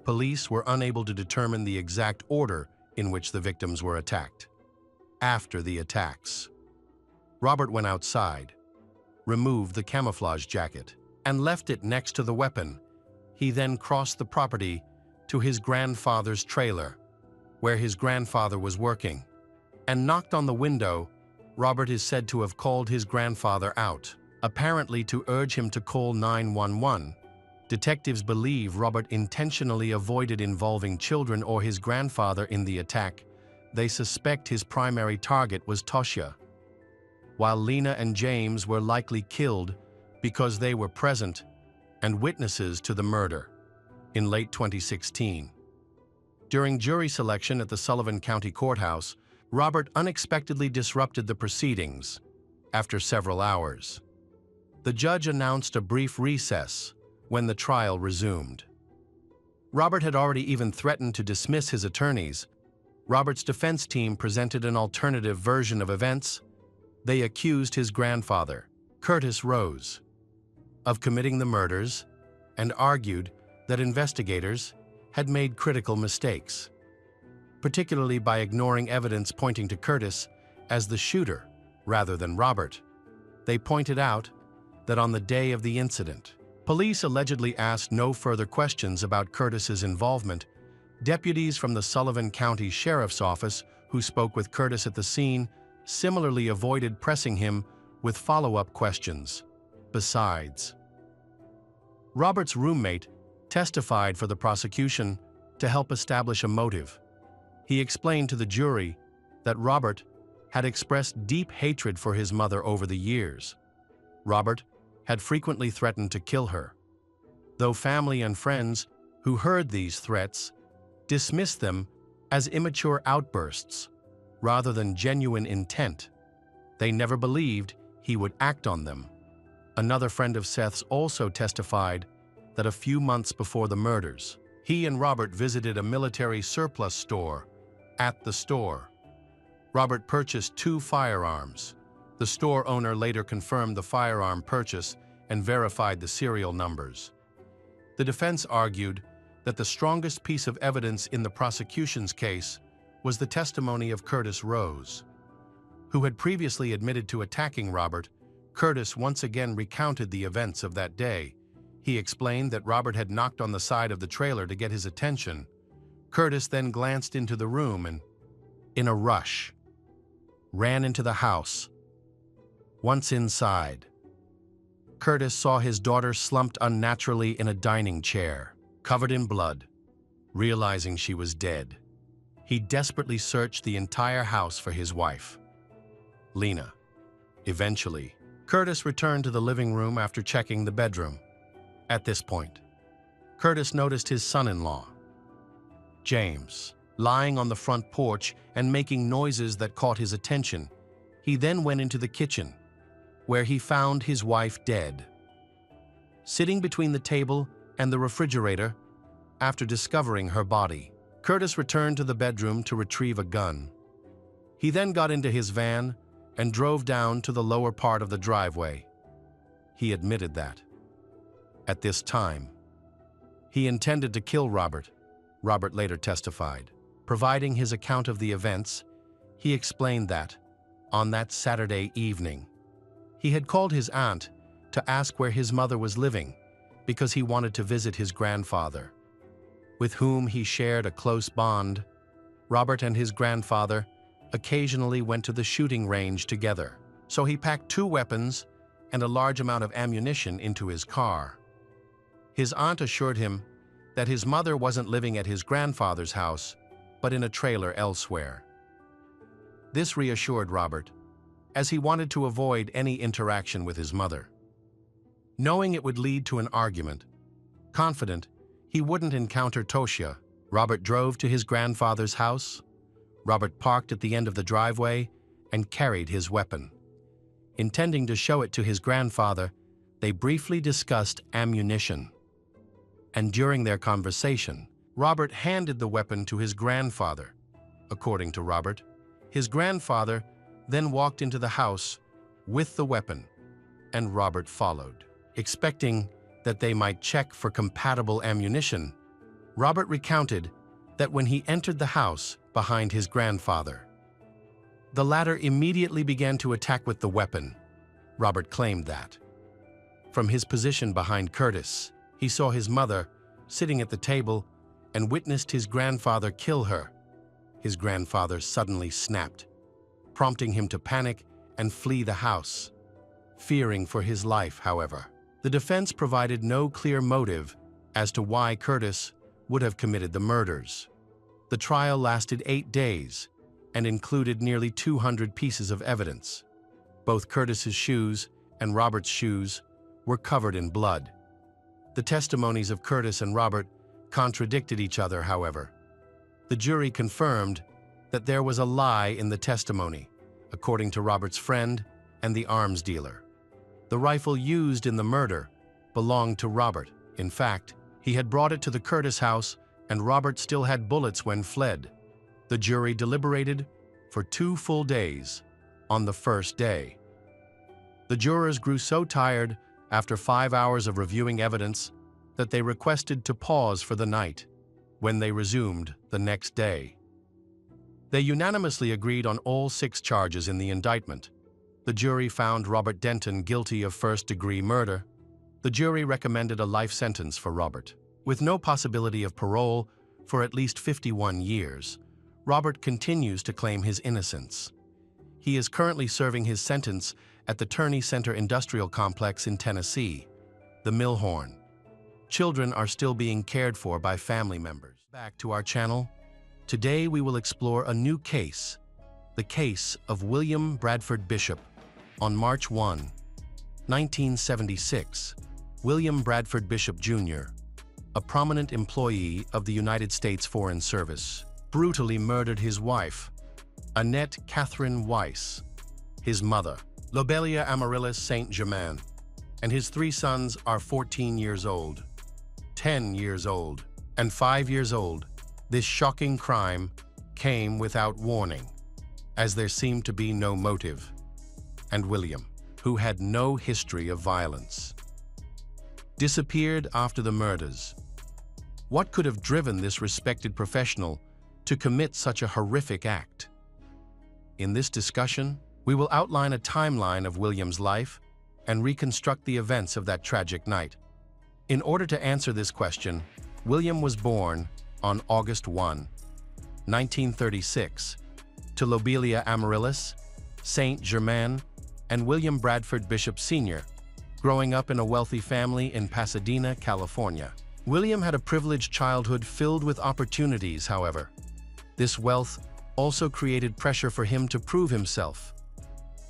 Police were unable to determine the exact order in which the victims were attacked. After the attacks, Robert went outside, removed the camouflage jacket, and left it next to the weapon. He then crossed the property to his grandfather's trailer, where his grandfather was working, and knocked on the window. Robert is said to have called his grandfather out, apparently to urge him to call 911. Detectives believe Robert intentionally avoided involving children or his grandfather in the attack. They suspect his primary target was Toshia, while Lena and James were likely killed because they were present and witnesses to the murder. In late 2016, during jury selection at the Sullivan County Courthouse, Robert unexpectedly disrupted the proceedings. After several hours, the judge announced a brief recess when the trial resumed. Robert had already even threatened to dismiss his attorneys. Robert's defense team presented an alternative version of events. They accused his grandfather, Curtis Rose, of committing the murders and argued that investigators had made critical mistakes, particularly by ignoring evidence pointing to Curtis as the shooter rather than Robert. They pointed out that on the day of the incident, police allegedly asked no further questions about Curtis's involvement. Deputies from the Sullivan County Sheriff's Office who spoke with Curtis at the scene similarly avoided pressing him with follow-up questions. Besides, Robert's roommate testified for the prosecution to help establish a motive. He explained to the jury that Robert had expressed deep hatred for his mother over the years. Robert had frequently threatened to kill her, though family and friends who heard these threats dismissed them as immature outbursts rather than genuine intent. They never believed he would act on them. Another friend of Seth's also testified that a few months before the murders, he and Robert visited a military surplus store. At the store, Robert purchased 2 firearms. The store owner later confirmed the firearm purchase and verified the serial numbers. The defense argued that the strongest piece of evidence in the prosecution's case was the testimony of Curtis Rose, who had previously admitted to attacking Robert. Curtis once again recounted the events of that day. He explained that Robert had knocked on the side of the trailer to get his attention. Curtis then glanced into the room and, in a rush, ran into the house. Once inside, Curtis saw his daughter slumped unnaturally in a dining chair, covered in blood. Realizing she was dead, he desperately searched the entire house for his wife, Lena. Eventually, Curtis returned to the living room after checking the bedroom. At this point, Curtis noticed his son-in-law, James, lying on the front porch and making noises that caught his attention. He then went into the kitchen, where he found his wife dead, sitting between the table and the refrigerator. After discovering her body, Curtis returned to the bedroom to retrieve a gun. He then got into his van and drove down to the lower part of the driveway. He admitted that, at this time, he intended to kill Robert. Robert later testified. Providing his account of the events, he explained that, on that Saturday evening, he had called his aunt to ask where his mother was living because he wanted to visit his grandfather, with whom he shared a close bond. Robert and his grandfather occasionally went to the shooting range together, so he packed 2 weapons and a large amount of ammunition into his car. His aunt assured him that his mother wasn't living at his grandfather's house, but in a trailer elsewhere. This reassured Robert, as he wanted to avoid any interaction with his mother. Knowing it would lead to an argument, confident he wouldn't encounter Toshia, Robert drove to his grandfather's house. Robert parked at the end of the driveway and carried his weapon. Intending to show it to his grandfather, they briefly discussed ammunition. And during their conversation, Robert handed the weapon to his grandfather. According to Robert, his grandfather then walked into the house with the weapon, and Robert followed. Expecting that they might check for compatible ammunition, Robert recounted that when he entered the house behind his grandfather, The latter immediately began to attack with the weapon. Robert claimed that. From his position behind Curtis, he saw his mother sitting at the table and witnessed his grandfather kill her. His grandfather suddenly snapped, prompting him to panic and flee the house. Fearing for his life, however, the defense provided no clear motive as to why Curtis would have committed the murders. The trial lasted 8 days and included nearly 200 pieces of evidence. Both Curtis's shoes and Robert's shoes were covered in blood. The testimonies of Curtis and Robert contradicted each other, however. The jury confirmed that there was a lie in the testimony, according to Robert's friend and the arms dealer. The rifle used in the murder belonged to Robert. In fact, he had brought it to the Curtis house, and Robert still had bullets when fled. The jury deliberated for 2 full days on the first day. The jurors grew so tired after 5 hours of reviewing evidence that they requested to pause for the night, when they resumed the next day. They unanimously agreed on all 6 charges in the indictment. The jury found Robert Denton guilty of first-degree murder. The jury recommended a life sentence for Robert. With no possibility of parole for at least 51 years, Robert continues to claim his innocence. He is currently serving his sentence at the Turney Center Industrial Complex in Tennessee, the Millhorn. Children are still being cared for by family members. Back to our channel. Today we will explore a new case, the case of William Bradford Bishop. On March 1, 1976, William Bradford Bishop Jr., a prominent employee of the United States Foreign Service, brutally murdered his wife, Annette Catherine Weiss, his mother, Lobelia Amaryllis Saint Germain, and his 3 sons are 14 years old, 10 years old, and 5 years old. This shocking crime came without warning, as there seemed to be no motive, and William, who had no history of violence, disappeared after the murders. What could have driven this respected professional to commit such a horrific act? In this discussion, we will outline a timeline of William's life and reconstruct the events of that tragic night. In order to answer this question, William was born on August 1, 1936, to Lobelia Amaryllis Saint Germain and William Bradford Bishop Sr., growing up in a wealthy family in Pasadena, California. William had a privileged childhood filled with opportunities, however. This wealth also created pressure for him to prove himself.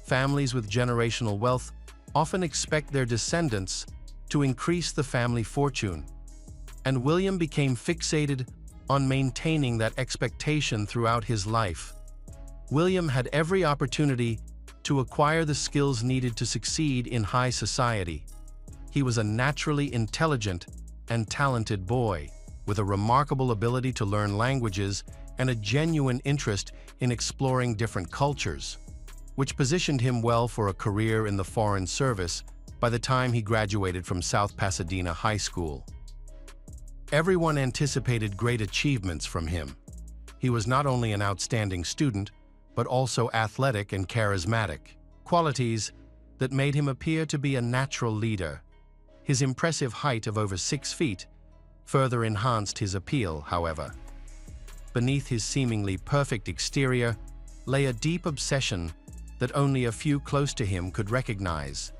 Families with generational wealth often expect their descendants to increase the family fortune, and William became fixated on maintaining that expectation throughout his life. William had every opportunity to acquire the skills needed to succeed in high society. He was a naturally intelligent and talented boy, with a remarkable ability to learn languages and a genuine interest in exploring different cultures, which positioned him well for a career in the Foreign Service by the time he graduated from South Pasadena High School. Everyone anticipated great achievements from him. He was not only an outstanding student, but also athletic and charismatic, qualities that made him appear to be a natural leader. His impressive height of over 6 feet further enhanced his appeal, however. Beneath his seemingly perfect exterior lay a deep obsession that only a few close to him could recognize.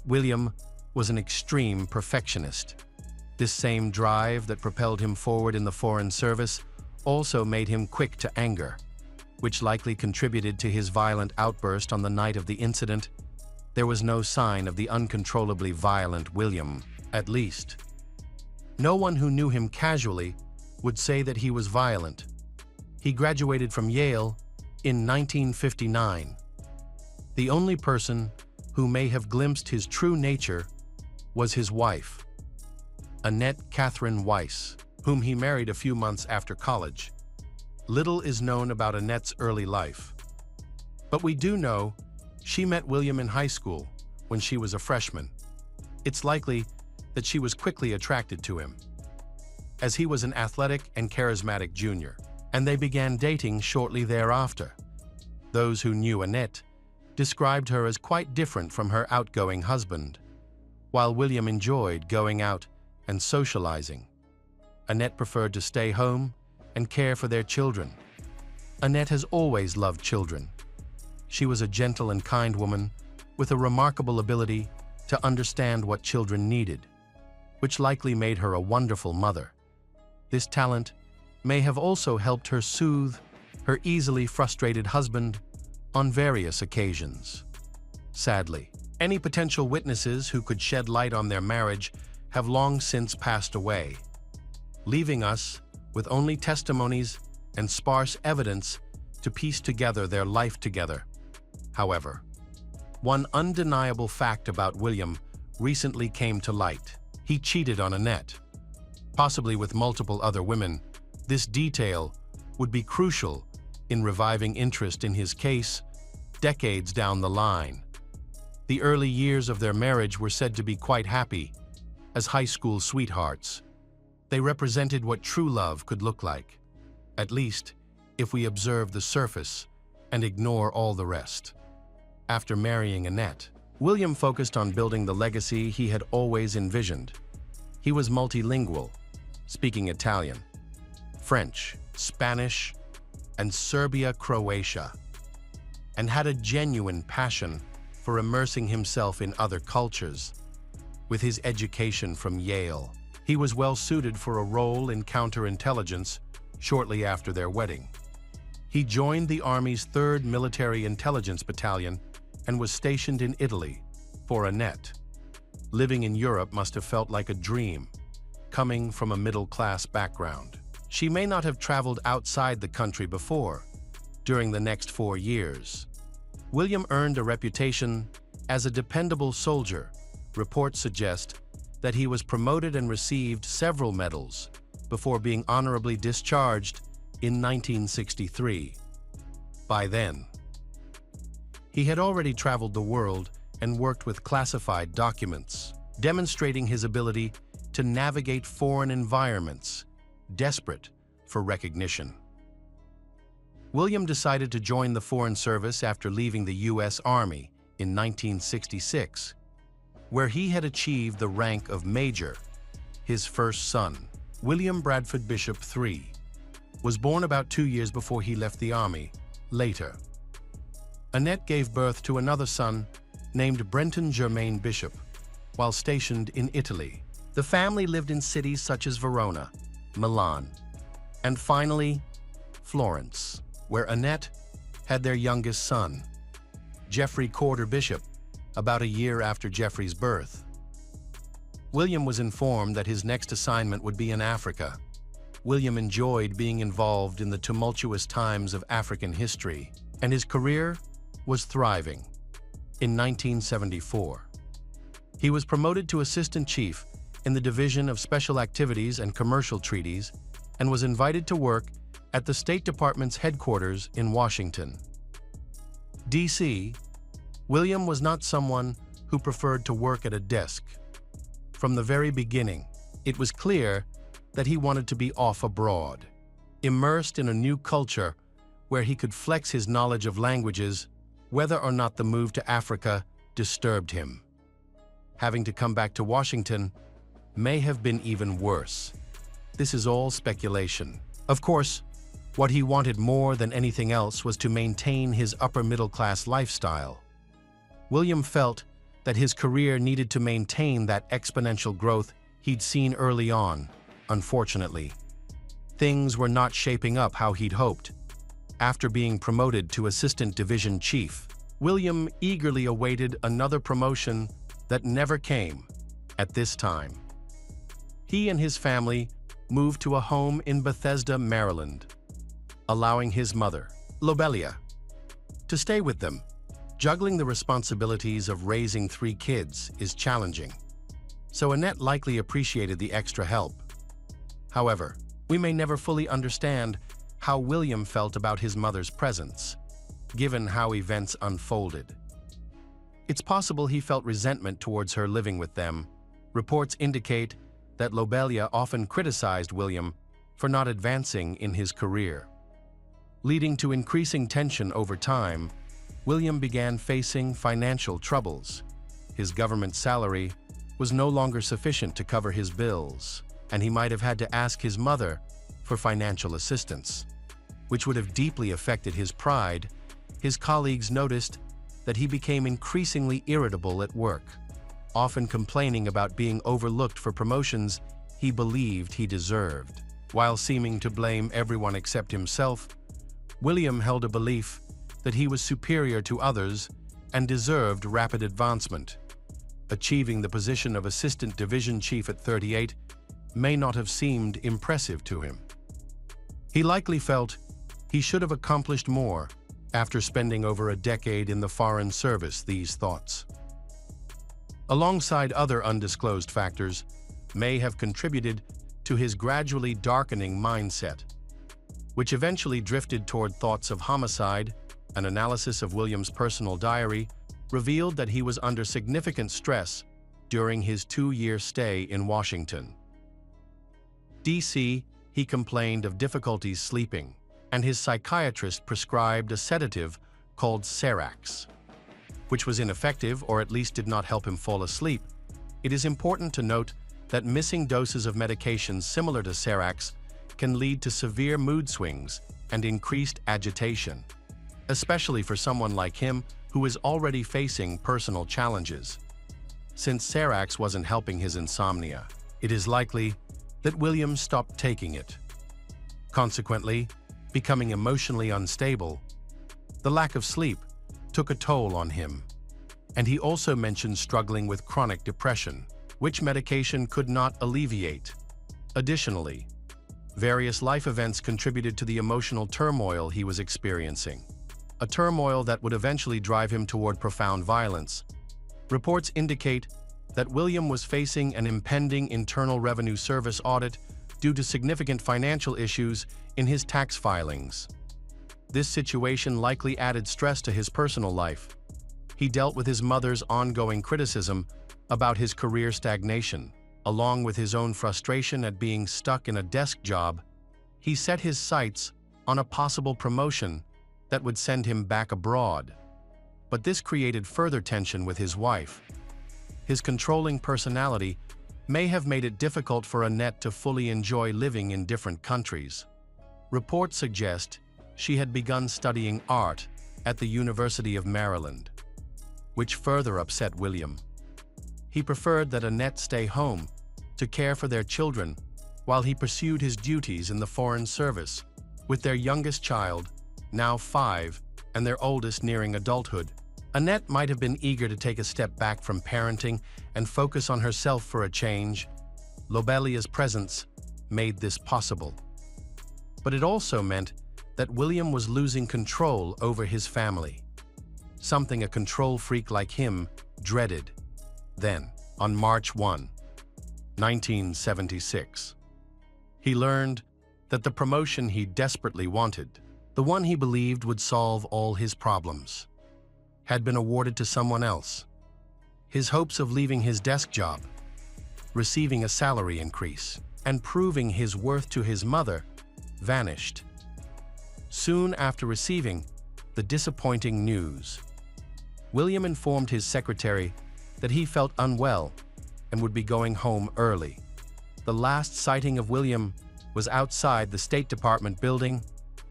William was an extreme perfectionist. This same drive that propelled him forward in the Foreign Service also made him quick to anger, which likely contributed to his violent outburst on the night of the incident. There was no sign of the uncontrollably violent William, at least. No one who knew him casually would say that he was violent. He graduated from Yale in 1959. The only person who may have glimpsed his true nature was his wife, Annette Catherine Weiss, whom he married a few months after college. Little is known about Annette's early life, but we do know she met William in high school when she was a freshman. It's likely that she was quickly attracted to him, as he was an athletic and charismatic junior, and they began dating shortly thereafter. Those who knew Annette described her as quite different from her outgoing husband. While William enjoyed going out and socializing, Annette preferred to stay home and care for their children. Annette has always loved children. She was a gentle and kind woman with a remarkable ability to understand what children needed, which likely made her a wonderful mother. This talent may have also helped her soothe her easily frustrated husband on various occasions. Sadly, any potential witnesses who could shed light on their marriage have long since passed away, leaving us with only testimonies and sparse evidence to piece together their life together. However, one undeniable fact about William recently came to light. He cheated on Annette, possibly with multiple other women. This detail would be crucial in reviving interest in his case decades down the line. The early years of their marriage were said to be quite happy, as high school sweethearts. They represented what true love could look like, at least if we observe the surface and ignore all the rest. After marrying Annette, William focused on building the legacy he had always envisioned. He was multilingual, speaking Italian, French, Spanish, and Serbia-Croatia, and had a genuine passion for immersing himself in other cultures. With his education from Yale, he was well suited for a role in counterintelligence shortly after their wedding. He joined the Army's 3rd Military Intelligence Battalion and was stationed in Italy. For Annette, living in Europe must have felt like a dream, coming from a middle-class background. She may not have traveled outside the country before. During the next 4 years, William earned a reputation as a dependable soldier. Reports suggest that he was promoted and received several medals before being honorably discharged in 1963. By then, he had already traveled the world and worked with classified documents, demonstrating his ability to navigate foreign environments, desperate for recognition. William decided to join the Foreign Service after leaving the U.S. Army in 1966, where he had achieved the rank of Major. His first son, William Bradford Bishop III, was born about 2 years before he left the Army. Later, Annette gave birth to another son named Brenton Germain Bishop while stationed in Italy. The family lived in cities such as Verona, Milan, and finally, Florence, where Annette had their youngest son, Geoffrey Corder Bishop, about a year after Geoffrey's birth. William was informed that his next assignment would be in Africa. William enjoyed being involved in the tumultuous times of African history, and his career was thriving. In 1974, he was promoted to Assistant Chief in the Division of Special Activities and Commercial Treaties and was invited to work at the State Department's headquarters in Washington, D.C. William was not someone who preferred to work at a desk. From the very beginning, it was clear that he wanted to be off abroad, immersed in a new culture where he could flex his knowledge of languages, whether or not the move to Africa disturbed him. Having to come back to Washington may have been even worse. This is all speculation. Of course, what he wanted more than anything else was to maintain his upper-middle-class lifestyle. William felt that his career needed to maintain that exponential growth he'd seen early on. Unfortunately, things were not shaping up how he'd hoped. After being promoted to Assistant Division Chief, William eagerly awaited another promotion that never came. At this time, he and his family moved to a home in Bethesda, Maryland, allowing his mother, Lobelia, to stay with them. Juggling the responsibilities of raising 3 kids is challenging, so Annette likely appreciated the extra help. However, we may never fully understand how William felt about his mother's presence, given how events unfolded. It's possible he felt resentment towards her living with them. Reports indicate that Lobelia often criticized William for not advancing in his career. Leading to increasing tension over time, William began facing financial troubles. His government salary was no longer sufficient to cover his bills, and he might have had to ask his mother for financial assistance, which would have deeply affected his pride. His colleagues noticed that he became increasingly irritable at work, often complaining about being overlooked for promotions he believed he deserved. While seeming to blame everyone except himself, William held a belief that he was superior to others and deserved rapid advancement. Achieving the position of assistant division chief at 38 may not have seemed impressive to him. He likely felt he should have accomplished more after spending over a decade in the Foreign Service. These thoughts, alongside other undisclosed factors, may have contributed to his gradually darkening mindset, which eventually drifted toward thoughts of homicide. An analysis of William's personal diary revealed that he was under significant stress during his 2-year stay in Washington, D.C. He complained of difficulties sleeping, and his psychiatrist prescribed a sedative called Serax, which was ineffective or at least did not help him fall asleep. It is important to note that missing doses of medications similar to Serax can lead to severe mood swings and increased agitation, especially for someone like him who is already facing personal challenges. Since Serax wasn't helping his insomnia, it is likely that William stopped taking it, consequently becoming emotionally unstable. The lack of sleep took a toll on him, and he also mentioned struggling with chronic depression, which medication could not alleviate. Additionally, various life events contributed to the emotional turmoil he was experiencing, a turmoil that would eventually drive him toward profound violence. Reports indicate that William was facing an impending Internal Revenue Service audit due to significant financial issues in his tax filings. This situation likely added stress to his personal life. He dealt with his mother's ongoing criticism about his career stagnation, along with his own frustration at being stuck in a desk job. He set his sights on a possible promotion that would send him back abroad. But this created further tension with his wife. His controlling personality may have made it difficult for Annette to fully enjoy living in different countries. Reports suggest she had begun studying art at the University of Maryland, which further upset William. He preferred that Annette stay home to care for their children while he pursued his duties in the Foreign Service, with their youngest child, now 5, and their oldest nearing adulthood. Annette might have been eager to take a step back from parenting and focus on herself for a change. Lobelia's presence made this possible. But it also meant that William was losing control over his family, something a control freak like him dreaded. Then, on March 1, 1976, he learned that the promotion he desperately wanted, the one he believed would solve all his problems, had been awarded to someone else. His hopes of leaving his desk job, receiving a salary increase, and proving his worth to his mother vanished. Soon after receiving the disappointing news, William informed his secretary that he felt unwell and would be going home early. The last sighting of William was outside the State Department building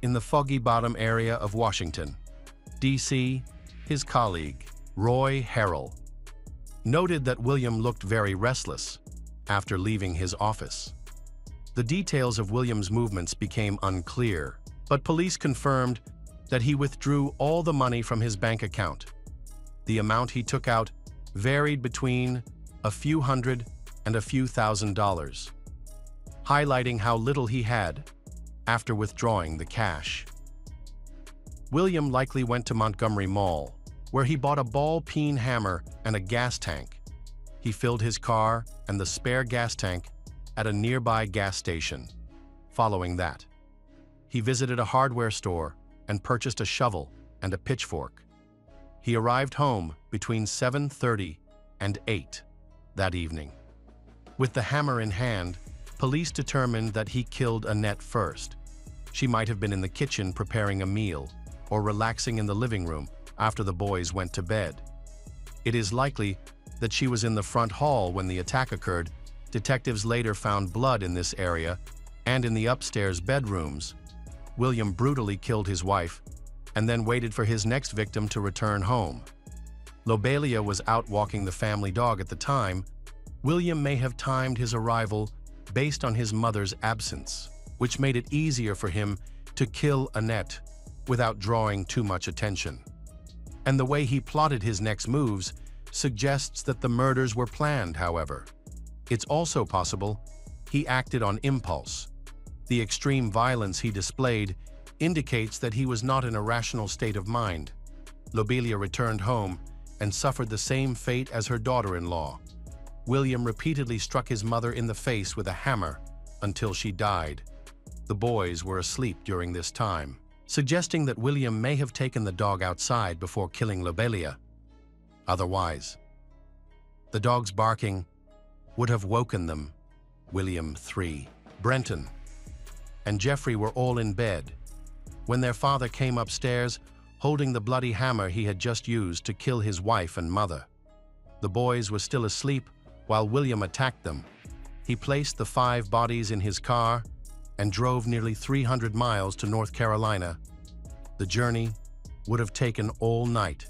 in the Foggy Bottom area of Washington, D.C. His colleague, Roy Harrell, noted that William looked very restless after leaving his office. The details of William's movements became unclear, but police confirmed that he withdrew all the money from his bank account. The amount he took out varied between a few hundred and a few $1,000s, highlighting how little he had after withdrawing the cash. William likely went to Montgomery Mall, where he bought a ball-peen hammer and a gas tank. He filled his car and the spare gas tank at a nearby gas station. Following that, he visited a hardware store and purchased a shovel and a pitchfork. He arrived home between 7:30 and 8 that evening. With the hammer in hand, police determined that he killed Annette first, She might have been in the kitchen preparing a meal or relaxing in the living room after the boys went to bed. It is likely that she was in the front hall when the attack occurred. Detectives later found blood in this area and in the upstairs bedrooms. William brutally killed his wife and then waited for his next victim to return home. Lobelia was out walking the family dog at the time. William may have timed his arrival based on his mother's absence, which made it easier for him to kill Annette without drawing too much attention. And the way he plotted his next moves suggests that the murders were planned, however. It's also possible he acted on impulse. The extreme violence he displayed indicates that he was not in a rational state of mind. Lobelia returned home and suffered the same fate as her daughter-in-law. William repeatedly struck his mother in the face with a hammer until she died. The boys were asleep during this time, suggesting that William may have taken the dog outside before killing Lobelia. Otherwise, the dog's barking would have woken them. William 3, Brenton, and Jeffrey were all in bed when their father came upstairs holding the bloody hammer he had just used to kill his wife and mother. The boys were still asleep while William attacked them. He placed the 5 bodies in his car and drove nearly 300 miles to North Carolina. The journey would have taken all night,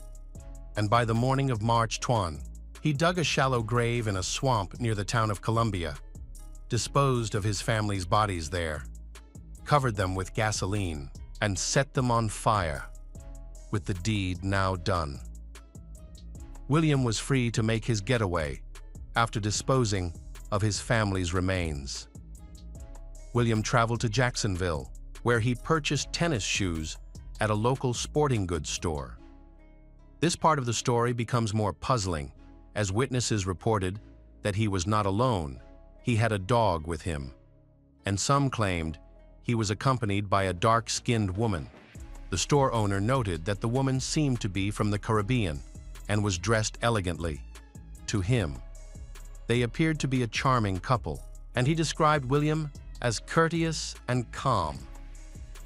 and by the morning of March 20, he dug a shallow grave in a swamp near the town of Columbia, disposed of his family's bodies there, covered them with gasoline, and set them on fire. With the deed now done, William was free to make his getaway after disposing of his family's remains. William traveled to Jacksonville, where he purchased tennis shoes at a local sporting goods store. This part of the story becomes more puzzling, as witnesses reported that he was not alone. He had a dog with him, and some claimed he was accompanied by a dark-skinned woman. The store owner noted that the woman seemed to be from the Caribbean and was dressed elegantly. To him, they appeared to be a charming couple, and he described William as courteous and calm.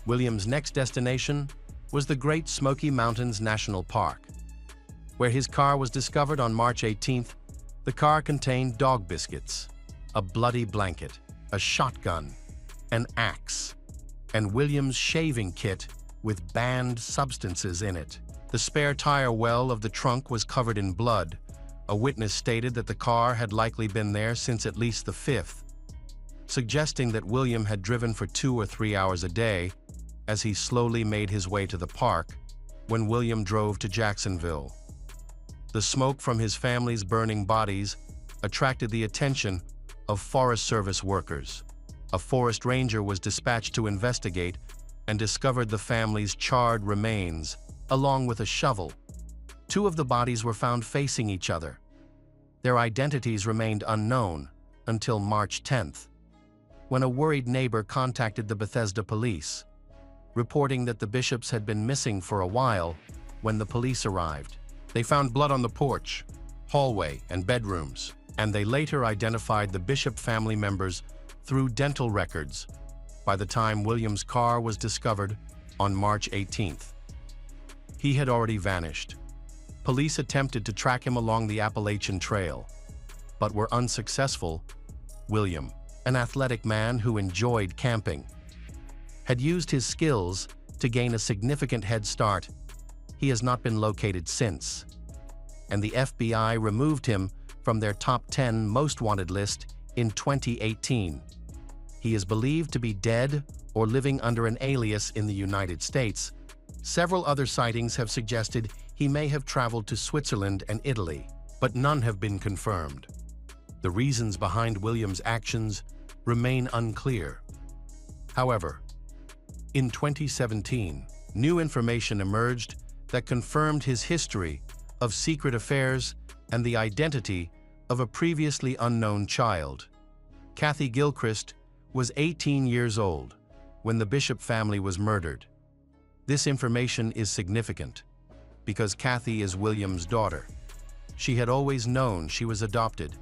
William's next destination was the Great Smoky Mountains National Park, where his car was discovered on March 18th. The car contained dog biscuits, a bloody blanket, a shotgun, an axe, and William's shaving kit with banned substances in it. The spare tire well of the trunk was covered in blood. A witness stated that the car had likely been there since at least the 5th, suggesting that William had driven for 2 or 3 hours a day as he slowly made his way to the park when William drove to Jacksonville. The smoke from his family's burning bodies attracted the attention of Forest Service workers. A forest ranger was dispatched to investigate and discovered the family's charred remains, along with a shovel. 2 of the bodies were found facing each other. Their identities remained unknown until March 10th, when a worried neighbor contacted the Bethesda police, reporting that the Bishops had been missing for a while. When the police arrived, they found blood on the porch, hallway, and bedrooms, and they later identified the Bishop family members through dental records. By the time William's car was discovered on March 18th, he had already vanished. Police attempted to track him along the Appalachian Trail, but were unsuccessful. William, an athletic man who enjoyed camping, had used his skills to gain a significant head start. He has not been located since, and the FBI removed him from their top 10 most wanted list in 2018. He is believed to be dead or living under an alias in the United States. Several other sightings have suggested he may have traveled to Switzerland and Italy, but none have been confirmed. The reasons behind William's actions remain unclear. However, in 2017, new information emerged that confirmed his history of secret affairs and the identity of a previously unknown child. Kathy Gilchrist was 18 years old when the Bishop family was murdered. This information is significant because Kathy is William's daughter. She had always known she was adopted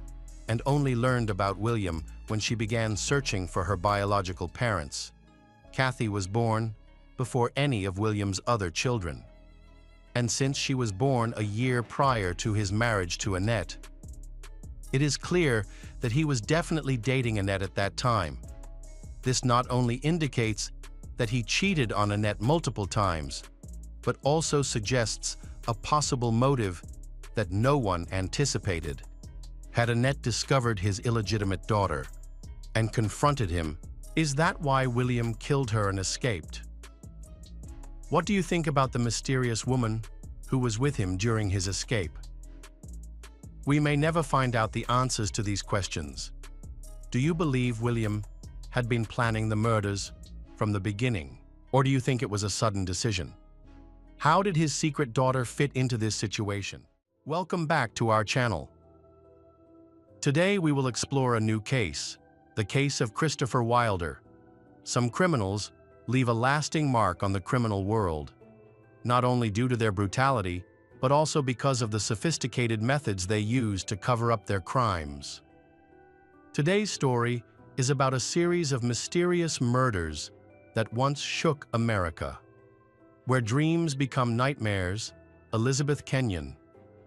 and only learned about William when she began searching for her biological parents. Kathy was born before any of William's other children. And since she was born a year prior to his marriage to Annette, it is clear that he was definitely dating Annette at that time. This not only indicates that he cheated on Annette multiple times, but also suggests a possible motive that no one anticipated. Had Annette discovered his illegitimate daughter and confronted him, is that why William killed her and escaped? What do you think about the mysterious woman who was with him during his escape? We may never find out the answers to these questions. Do you believe William had been planning the murders from the beginning, or do you think it was a sudden decision? How did his secret daughter fit into this situation? Welcome back to our channel. Today we will explore a new case, the case of Christopher Wilder. Some criminals leave a lasting mark on the criminal world, not only due to their brutality, but also because of the sophisticated methods they use to cover up their crimes. Today's story is about a series of mysterious murders that once shook America. Where dreams become nightmares, Elizabeth Kenyon,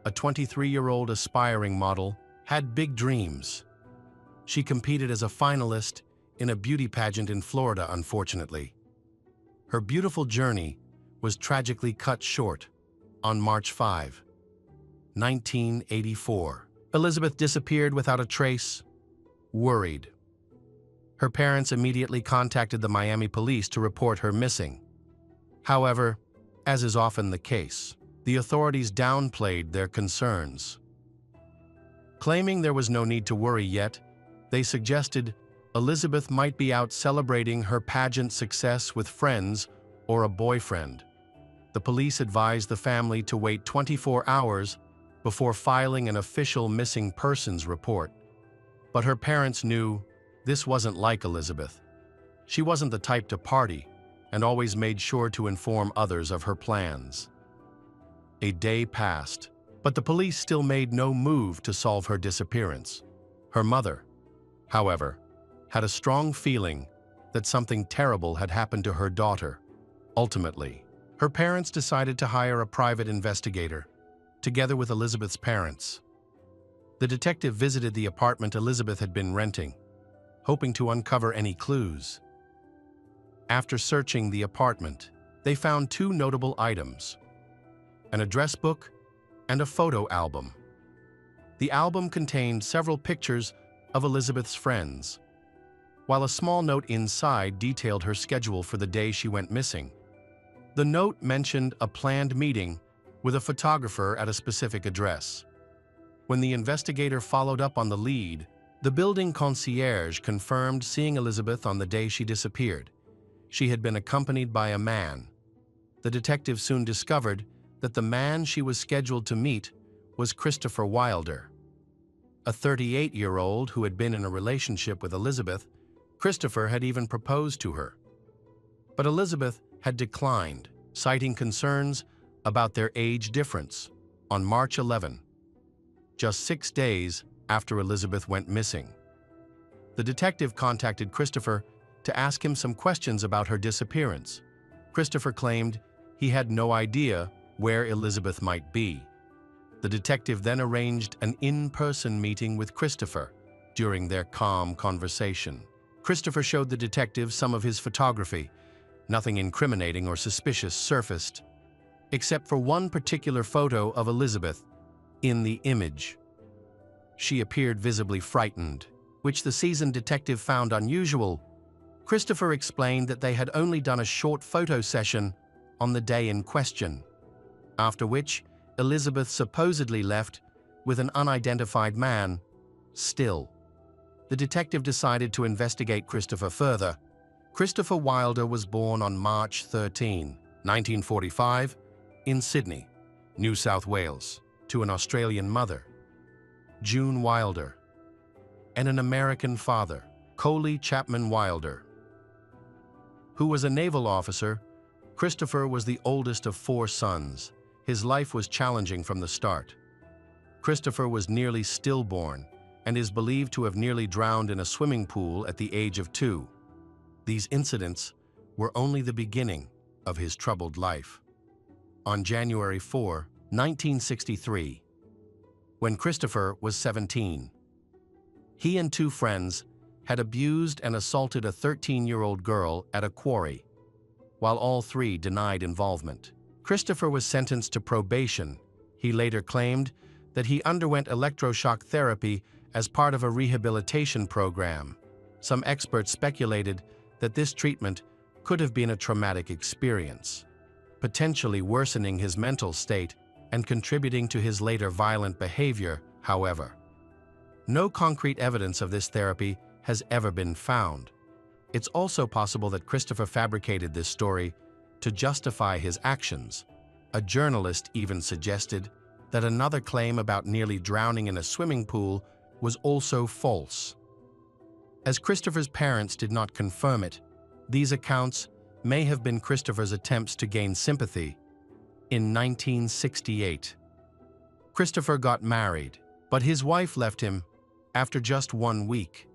a 23-year-old aspiring model, had big dreams. She competed as a finalist in a beauty pageant in Florida, unfortunately. Her beautiful journey was tragically cut short on March 5, 1984. Elizabeth disappeared without a trace, worried. Her parents immediately contacted the Miami police to report her missing. However, as is often the case, the authorities downplayed their concerns. Claiming there was no need to worry yet, they suggested Elizabeth might be out celebrating her pageant success with friends or a boyfriend. The police advised the family to wait 24 hours before filing an official missing persons report. But her parents knew this wasn't like Elizabeth. She wasn't the type to party and always made sure to inform others of her plans. A day passed, but the police still made no move to solve her disappearance. Her mother, however, had a strong feeling that something terrible had happened to her daughter. Ultimately, her parents decided to hire a private investigator, together with Elizabeth's parents. The detective visited the apartment Elizabeth had been renting, hoping to uncover any clues. After searching the apartment, they found two notable items: an address book and a photo album. The album contained several pictures of Elizabeth's friends, while a small note inside detailed her schedule for the day she went missing. The note mentioned a planned meeting with a photographer at a specific address. When the investigator followed up on the lead, the building concierge confirmed seeing Elizabeth on the day she disappeared. She had been accompanied by a man. The detective soon discovered that the man she was scheduled to meet was Christopher Wilder. A 38-year-old who had been in a relationship with Elizabeth, Christopher had even proposed to her. But Elizabeth had declined, citing concerns about their age difference, on March 11, just 6 days after Elizabeth went missing. The detective contacted Christopher to ask him some questions about her disappearance. Christopher claimed he had no idea where Elizabeth might be. The detective then arranged an in-person meeting with Christopher. During their calm conversation, Christopher showed the detective some of his photography. Nothing incriminating or suspicious surfaced, except for one particular photo of Elizabeth. In the image, she appeared visibly frightened, which the seasoned detective found unusual. Christopher explained that they had only done a short photo session on the day in question, after which Elizabeth supposedly left with an unidentified man. Still, the detective decided to investigate Christopher further. Christopher Wilder was born on March 13, 1945, in Sydney, New South Wales, to an Australian mother, June Wilder, and an American father, Coley Chapman Wilder. Who was a naval officer, Christopher was the oldest of 4 sons. His life was challenging from the start. Christopher was nearly stillborn and is believed to have nearly drowned in a swimming pool at the age of 2. These incidents were only the beginning of his troubled life. On January 4, 1963, when Christopher was 17, he and two friends had abused and assaulted a 13-year-old girl at a quarry, while all three denied involvement. Christopher was sentenced to probation. He later claimed that he underwent electroshock therapy as part of a rehabilitation program. Some experts speculated that this treatment could have been a traumatic experience, potentially worsening his mental state and contributing to his later violent behavior. However, no concrete evidence of this therapy has ever been found. It's also possible that Christopher fabricated this story to justify his actions. A journalist even suggested that another claim about nearly drowning in a swimming pool was also false. As Christopher's parents did not confirm it, these accounts may have been Christopher's attempts to gain sympathy. In 1968, Christopher got married, but his wife left him after just 1 week.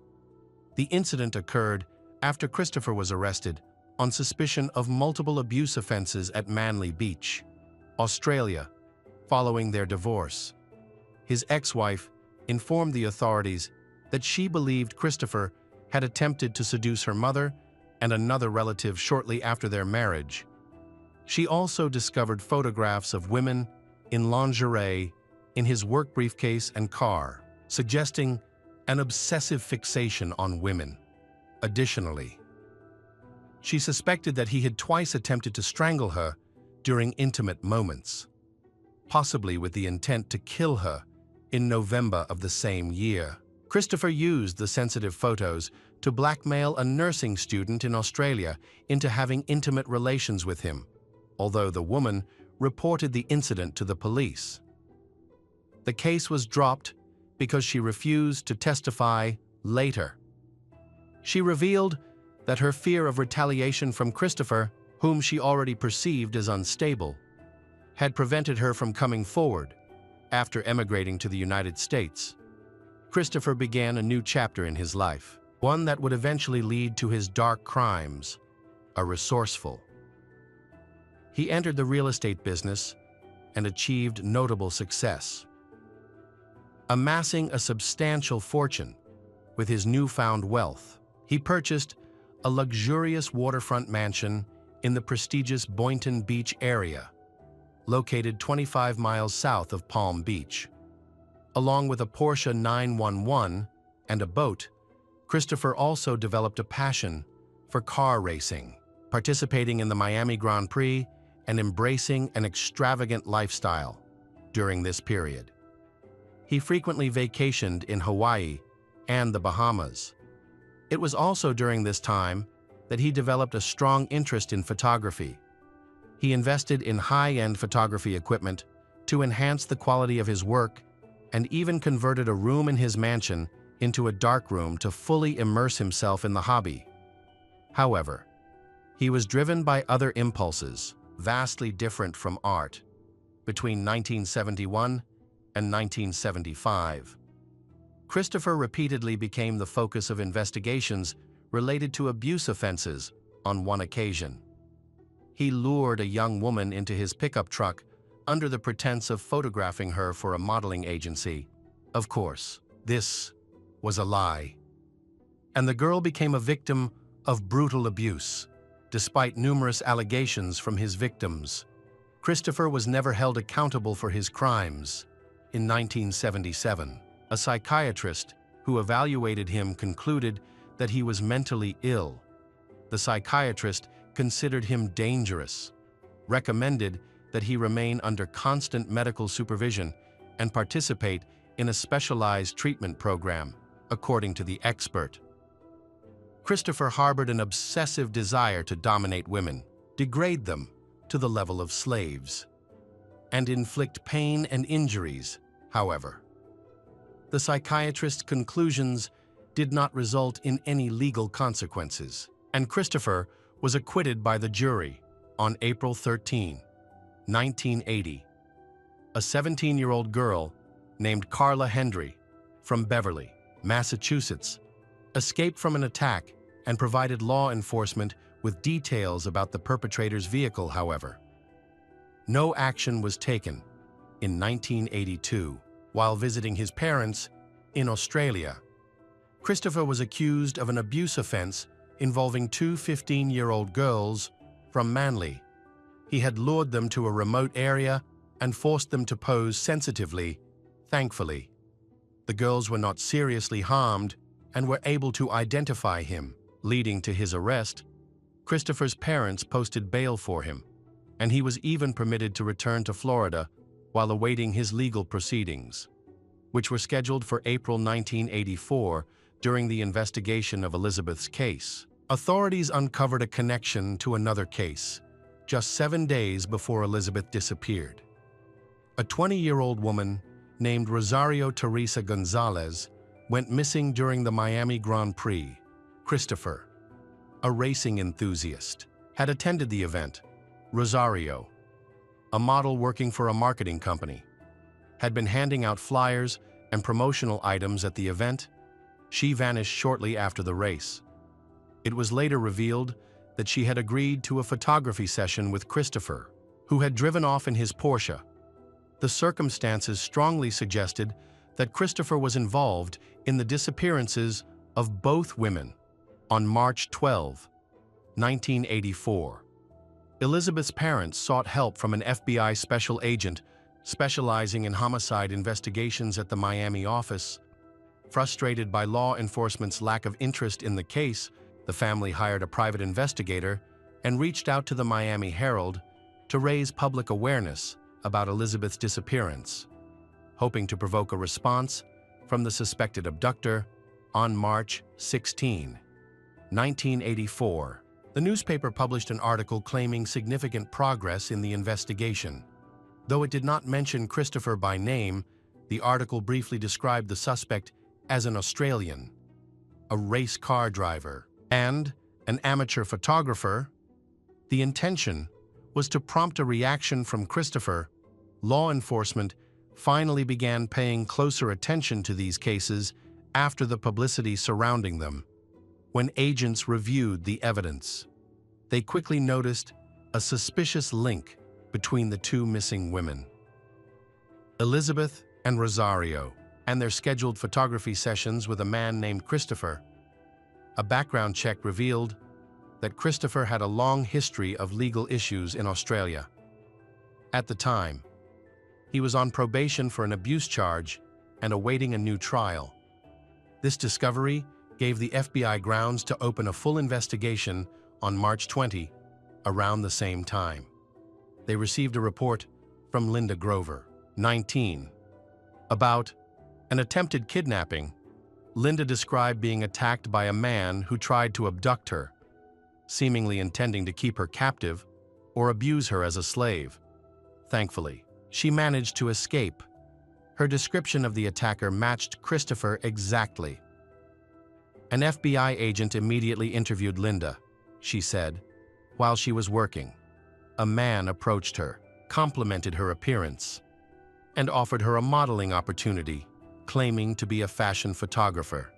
The incident occurred after Christopher was arrested on suspicion of multiple abuse offenses at Manly Beach, Australia, following their divorce. His ex-wife informed the authorities that she believed Christopher had attempted to seduce her mother and another relative shortly after their marriage. She also discovered photographs of women in lingerie in his work briefcase and car, suggesting an obsessive fixation on women. Additionally, she suspected that he had twice attempted to strangle her during intimate moments, possibly with the intent to kill her in November of the same year. Christopher used the sensitive photos to blackmail a nursing student in Australia into having intimate relations with him, although the woman reported the incident to the police. The case was dropped because she refused to testify later. She revealed that her fear of retaliation from Christopher, whom she already perceived as unstable, had prevented her from coming forward. After emigrating to the United States, Christopher began a new chapter in his life, one that would eventually lead to his dark crimes. A resourceful. He entered the real estate business and achieved notable success, amassing a substantial fortune. With his newfound wealth, he purchased a luxurious waterfront mansion in the prestigious Boynton Beach area, located 25 miles south of Palm Beach. Along with a Porsche 911 and a boat, Christopher also developed a passion for car racing, participating in the Miami Grand Prix and embracing an extravagant lifestyle during this period. He frequently vacationed in Hawaii and the Bahamas. It was also during this time that he developed a strong interest in photography. He invested in high-end photography equipment to enhance the quality of his work and even converted a room in his mansion into a darkroom to fully immerse himself in the hobby. However, he was driven by other impulses, vastly different from art. Between 1971 and 1975, Christopher repeatedly became the focus of investigations related to abuse offenses. On one occasion, he lured a young woman into his pickup truck under the pretense of photographing her for a modeling agency. Of course, this was a lie, and the girl became a victim of brutal abuse. Despite numerous allegations from his victims, Christopher was never held accountable for his crimes. In 1977, a psychiatrist who evaluated him concluded that he was mentally ill. The psychiatrist considered him dangerous, recommended that he remain under constant medical supervision and participate in a specialized treatment program. According to the expert, Christopher harbored an obsessive desire to dominate women, degrade them to the level of slaves, and inflict pain and injuries. However, the psychiatrist's conclusions did not result in any legal consequences, and Christopher was acquitted by the jury. On April 13, 1980, a 17-year-old girl named Carla Hendry from Beverly, Massachusetts, escaped from an attack and provided law enforcement with details about the perpetrator's vehicle, however. No action was taken. In 1982, while visiting his parents in Australia, Christopher was accused of an abuse offense involving two 15-year-old girls from Manly. He had lured them to a remote area and forced them to pose sensitively. Thankfully, the girls were not seriously harmed and were able to identify him. Leading to his arrest, Christopher's parents posted bail for him, and he was even permitted to return to Florida while awaiting his legal proceedings, which were scheduled for April 1984 during the investigation of Elizabeth's case. Authorities uncovered a connection to another case, just 7 days before Elizabeth disappeared. A 20-year-old woman named Rosario Teresa Gonzalez went missing during the Miami Grand Prix. Christopher, a racing enthusiast, had attended the event. Rosario, a model working for a marketing company, had been handing out flyers and promotional items at the event. She vanished shortly after the race. It was later revealed that she had agreed to a photography session with Christopher, who had driven off in his Porsche. The circumstances strongly suggested that Christopher was involved in the disappearances of both women. On March 12, 1984, Elizabeth's parents sought help from an FBI special agent specializing in homicide investigations at the Miami office. Frustrated by law enforcement's lack of interest in the case, the family hired a private investigator and reached out to the Miami Herald to raise public awareness about Elizabeth's disappearance, hoping to provoke a response from the suspected abductor. On March 16, 1984, the newspaper published an article claiming significant progress in the investigation. Though it did not mention Christopher by name, the article briefly described the suspect as an Australian, a race car driver, and an amateur photographer. The intention was to prompt a reaction from Christopher. Law enforcement finally began paying closer attention to these cases after the publicity surrounding them. When agents reviewed the evidence, they quickly noticed a suspicious link between the two missing women, Elizabeth and Rosario, and their scheduled photography sessions with a man named Christopher. A background check revealed that Christopher had a long history of legal issues in Australia. At the time, he was on probation for an abuse charge and awaiting a new trial. This discovery gave the FBI grounds to open a full investigation on March 20, around the same time. They received a report from Linda Grover, 19, about an attempted kidnapping. Linda described being attacked by a man who tried to abduct her, seemingly intending to keep her captive or abuse her as a slave. Thankfully, she managed to escape. Her description of the attacker matched Christopher exactly. An FBI agent immediately interviewed Linda. She said, while she was working, a man approached her, complimented her appearance, and offered her a modeling opportunity, claiming to be a fashion photographer.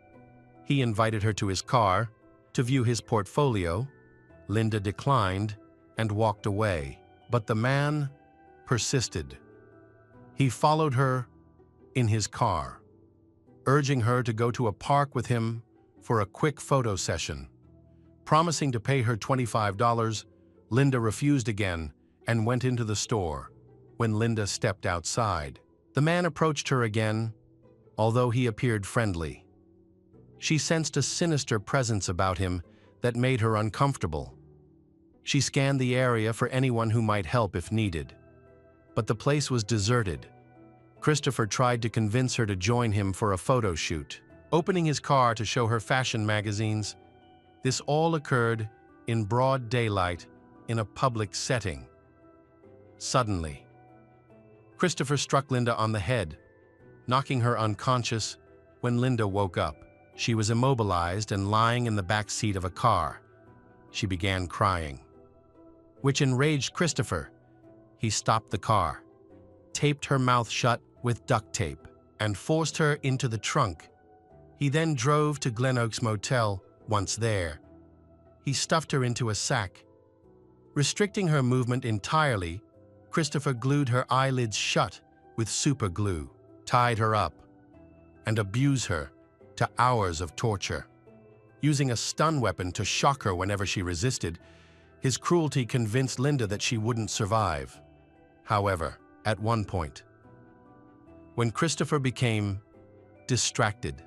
He invited her to his car to view his portfolio. Linda declined and walked away, but the man persisted. He followed her in his car, urging her to go to a park with him for a quick photo session. Promising to pay her $25, Linda refused again and went into the store. When Linda stepped outside, the man approached her again, although he appeared friendly. She sensed a sinister presence about him that made her uncomfortable. She scanned the area for anyone who might help if needed, but the place was deserted. Christopher tried to convince her to join him for a photo shoot, opening his car to show her fashion magazines. This all occurred in broad daylight in a public setting. Suddenly, Christopher struck Linda on the head, knocking her unconscious. When Linda woke up, she was immobilized and lying in the back seat of a car. She began crying, which enraged Christopher. He stopped the car, taped her mouth shut with duct tape, and forced her into the trunk. He then drove to Glen Oaks Motel. Once there, he stuffed her into a sack. Restricting her movement entirely, Christopher glued her eyelids shut with super glue, tied her up, and abused her to hours of torture. Using a stun weapon to shock her whenever she resisted, his cruelty convinced Linda that she wouldn't survive. However, at one point, when Christopher became distracted,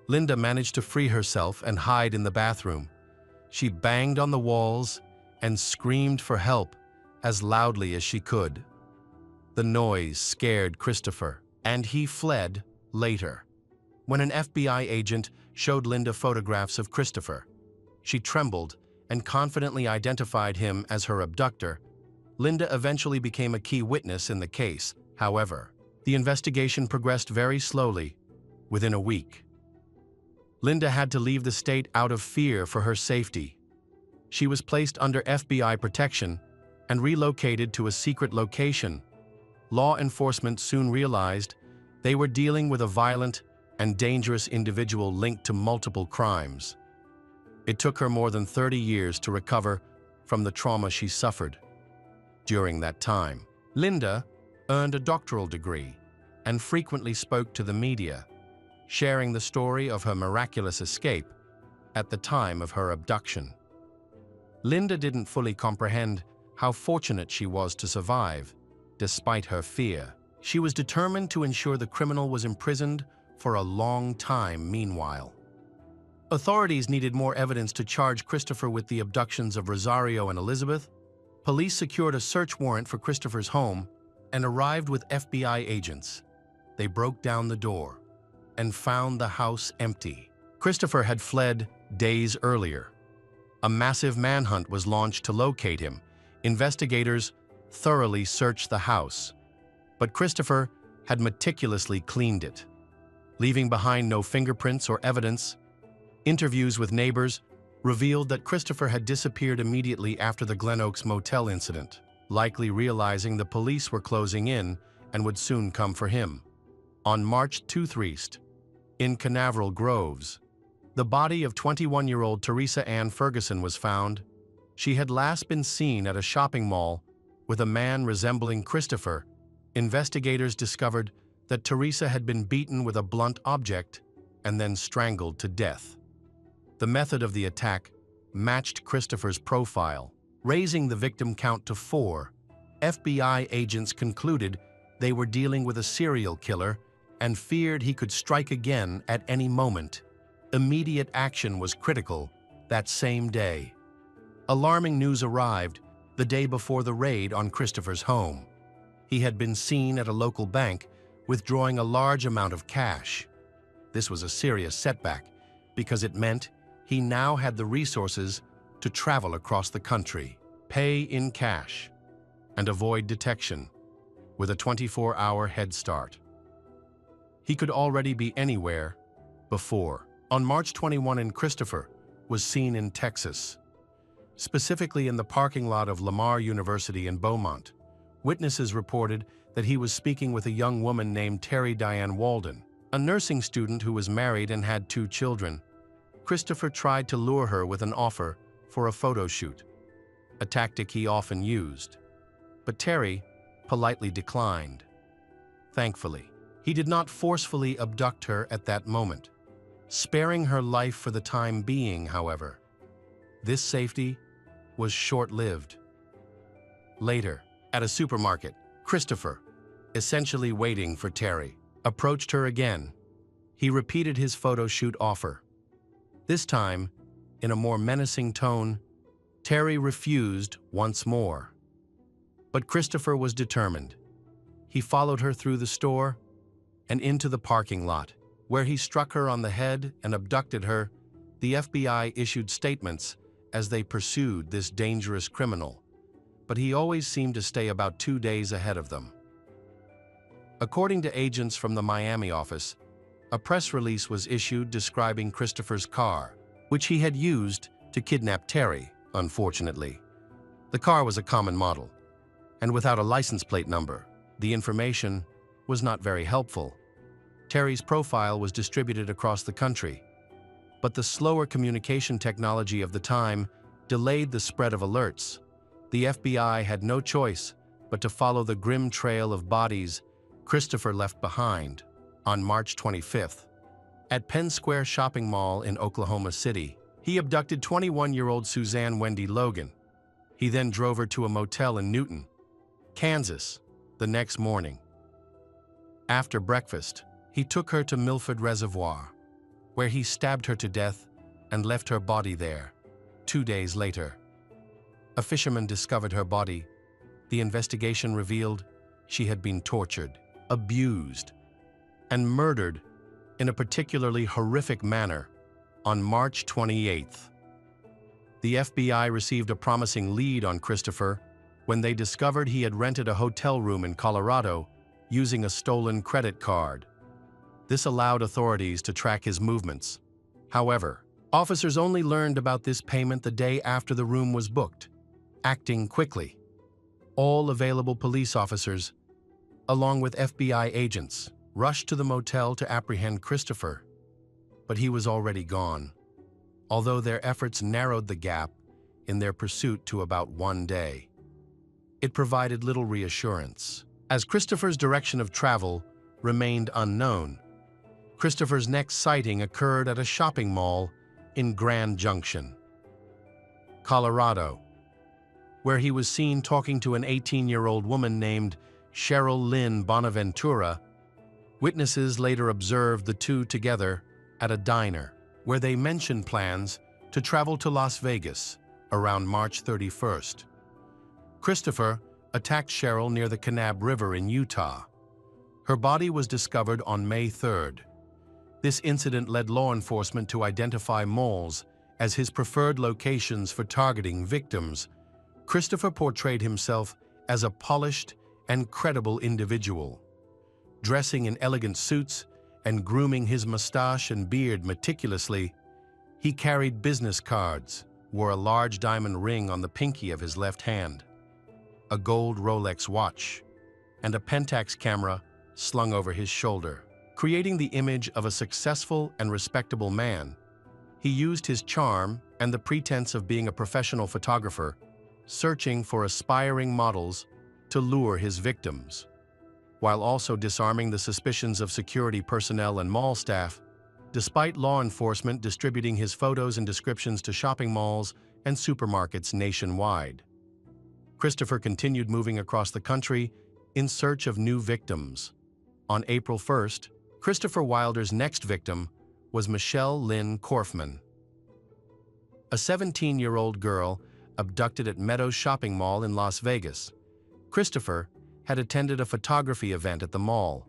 Linda managed to free herself and hide in the bathroom. She banged on the walls and screamed for help as loudly as she could. The noise scared Christopher, and he fled later. When an FBI agent showed Linda photographs of Christopher, she trembled and confidently identified him as her abductor. Linda eventually became a key witness in the case. However, the investigation progressed very slowly. Within a week, Linda had to leave the state out of fear for her safety. She was placed under FBI protection and relocated to a secret location. Law enforcement soon realized they were dealing with a violent and dangerous individual linked to multiple crimes. It took her more than 30 years to recover from the trauma she suffered. During that time, Linda earned a doctoral degree and frequently spoke to the media, sharing the story of her miraculous escape at the time of her abduction. Linda didn't fully comprehend how fortunate she was to survive, despite her fear. She was determined to ensure the criminal was imprisoned for a long time meanwhile. Authorities needed more evidence to charge Christopher with the abductions of Rosario and Elizabeth. Police secured a search warrant for Christopher's home and arrived with FBI agents. They broke down the door and found the house empty. Christopher had fled days earlier. A massive manhunt was launched to locate him. Investigators thoroughly searched the house, but Christopher had meticulously cleaned it, leaving behind no fingerprints or evidence. Interviews with neighbors revealed that Christopher had disappeared immediately after the Glen Oaks motel incident, likely realizing the police were closing in and would soon come for him. On March 23rd, in Canaveral Groves, the body of 21-year-old Teresa Ann Ferguson was found. She had last been seen at a shopping mall with a man resembling Christopher. Investigators discovered that Teresa had been beaten with a blunt object and then strangled to death. The method of the attack matched Christopher's profile, raising the victim count to 4. FBI agents concluded they were dealing with a serial killer and feared he could strike again at any moment. Immediate action was critical that same day. Alarming news arrived the day before the raid on Christopher's home. He had been seen at a local bank withdrawing a large amount of cash. This was a serious setback because it meant he now had the resources to travel across the country, pay in cash, and avoid detection with a 24-hour head start. He could already be anywhere before. On March 21, Christopher was seen in Texas, specifically in the parking lot of Lamar University in Beaumont. Witnesses reported that he was speaking with a young woman named Terry Diane Walden, a nursing student who was married and had 2 children. Christopher tried to lure her with an offer for a photo shoot, a tactic he often used. But Terry politely declined. Thankfully, he did not forcefully abduct her at that moment, sparing her life for the time being, however. This safety was short-lived. Later, at a supermarket, Christopher, essentially waiting for Terry, approached her again. He repeated his photo shoot offer. This time, in a more menacing tone, Terry refused once more. But Christopher was determined. He followed her through the store and into the parking lot, where he struck her on the head and abducted her. The FBI issued statements as they pursued this dangerous criminal, but he always seemed to stay about 2 days ahead of them. According to agents from the Miami office, a press release was issued describing Christopher's car, which he had used to kidnap Terry, unfortunately. The car was a common model, and without a license plate number, the information was not very helpful. Terry's profile was distributed across the country. but the slower communication technology of the time delayed the spread of alerts. The FBI had no choice but to follow the grim trail of bodies Christopher left behind. On March 25th, at Penn Square Shopping Mall in Oklahoma City, he abducted 21-year-old Suzanne Wendy Logan. He then drove her to a motel in Newton, Kansas, the next morning. After breakfast, he took her to Milford Reservoir, where he stabbed her to death and left her body there. 2 days later, a fisherman discovered her body. The investigation revealed she had been tortured, abused, and murdered in a particularly horrific manner. On March 28th, the FBI received a promising lead on Christopher when they discovered he had rented a hotel room in Colorado using a stolen credit card. This allowed authorities to track his movements. However, officers only learned about this payment the day after the room was booked. Acting quickly, all available police officers, along with FBI agents, rushed to the motel to apprehend Christopher, but he was already gone, although their efforts narrowed the gap in their pursuit to about 1 day. It provided little reassurance, as Christopher's direction of travel remained unknown. Christopher's next sighting occurred at a shopping mall in Grand Junction, Colorado, where he was seen talking to an 18-year-old woman named Cheryl Lynn Bonaventura. Witnesses later observed the two together at a diner, where they mentioned plans to travel to Las Vegas around March 31st. Christopher attacked Cheryl near the Kanab River in Utah. Her body was discovered on May 3rd. This incident led law enforcement to identify malls as his preferred locations for targeting victims. Christopher portrayed himself as a polished and credible individual, dressing in elegant suits and grooming his mustache and beard meticulously. He carried business cards, wore a large diamond ring on the pinky of his left hand, a gold Rolex watch, and a Pentax camera slung over his shoulder. Creating the image of a successful and respectable man, he used his charm and the pretense of being a professional photographer, searching for aspiring models to lure his victims, while also disarming the suspicions of security personnel and mall staff. Despite law enforcement distributing his photos and descriptions to shopping malls and supermarkets nationwide, Christopher continued moving across the country in search of new victims. On April 1st, Christopher Wilder's next victim was Michelle Lynn Korfman, a 17-year-old girl abducted at Meadows Shopping Mall in Las Vegas. Christopher had attended a photography event at the mall,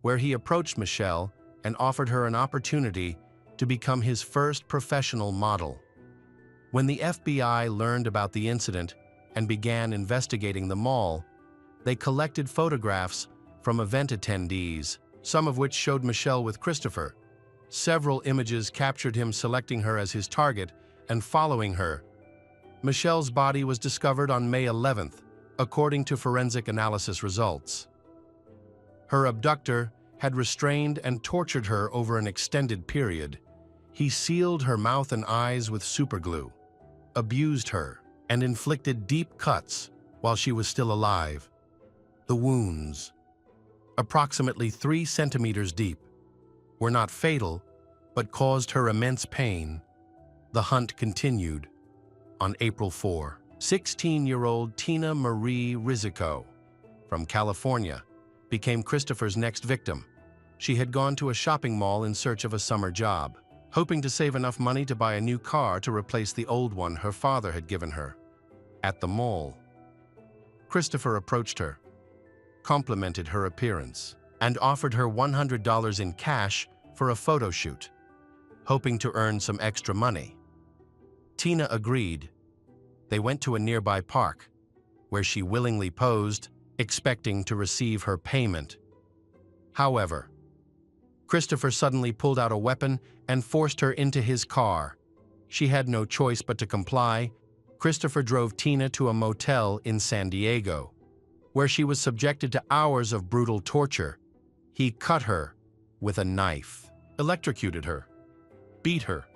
where he approached Michelle and offered her an opportunity to become his first professional model. When the FBI learned about the incident and began investigating the mall, they collected photographs from event attendees, some of which showed Michelle with Christopher. Several images captured him selecting her as his target and following her. Michelle's body was discovered on May 11th, according to forensic analysis results. Her abductor had restrained and tortured her over an extended period. He sealed her mouth and eyes with superglue, abused her, and inflicted deep cuts while she was still alive. The wounds, approximately 3 centimeters deep, were not fatal, but caused her immense pain. The hunt continued. On April 4, 16-year-old Tina Marie Rizzico from California became Christopher's next victim. She had gone to a shopping mall in search of a summer job, hoping to save enough money to buy a new car to replace the old one her father had given her. At the mall, Christopher approached her, complimented her appearance, and offered her $100 in cash for a photo shoot, hoping to earn some extra money. Tina agreed. They went to a nearby park, where she willingly posed, expecting to receive her payment. However, Christopher suddenly pulled out a weapon and forced her into his car. She had no choice but to comply. Christopher drove Tina to a motel in San Diego, where she was subjected to hours of brutal torture. He cut her with a knife, electrocuted her, beat her,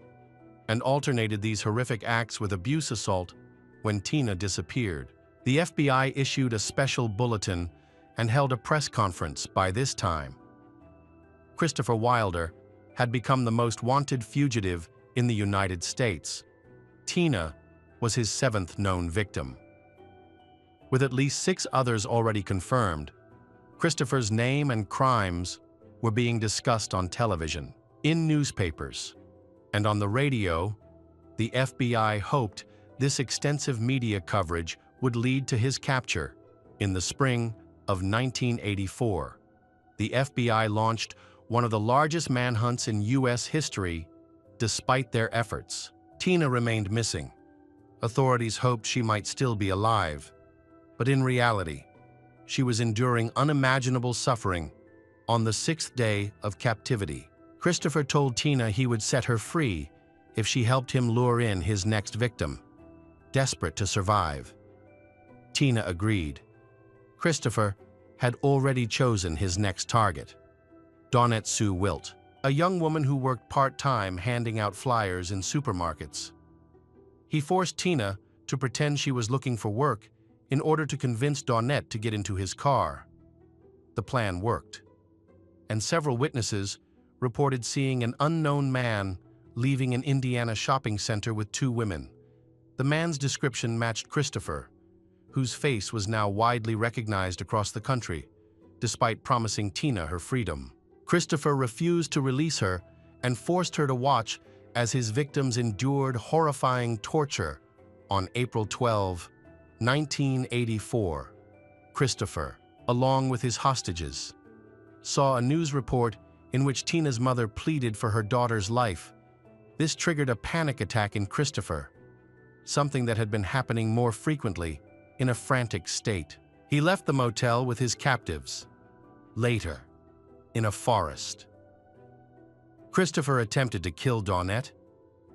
and alternated these horrific acts with abuse assault when Tina disappeared. The FBI issued a special bulletin and held a press conference. By this time, Christopher Wilder had become the most wanted fugitive in the United States. Tina was his seventh known victim. With at least 6 others already confirmed, Christopher's name and crimes were being discussed on television, in newspapers, and on the radio. The FBI hoped this extensive media coverage would lead to his capture. In the spring of 1984, the FBI launched one of the largest manhunts in U.S. history. Despite their efforts, Tina remained missing. Authorities hoped she might still be alive, but in reality, she was enduring unimaginable suffering on the 6th day of captivity. Christopher told Tina he would set her free if she helped him lure in his next victim. Desperate to survive, Tina agreed. Christopher had already chosen his next target, Dawnette Sue Wilt, a young woman who worked part-time handing out flyers in supermarkets. He forced Tina to pretend she was looking for work in order to convince Dawnette to get into his car. The plan worked, and several witnesses reported seeing an unknown man leaving an Indiana shopping center with 2 women. The man's description matched Christopher, whose face was now widely recognized across the country, despite promising Tina her freedom. Christopher refused to release her and forced her to watch as his victims endured horrifying torture. On April 12, 1984, Christopher, along with his hostages, saw a news report in which Tina's mother pleaded for her daughter's life. This triggered a panic attack in Christopher, something that had been happening more frequently in a frantic state. He left the motel with his captives. Later, in a forest, Christopher attempted to kill Dawnette.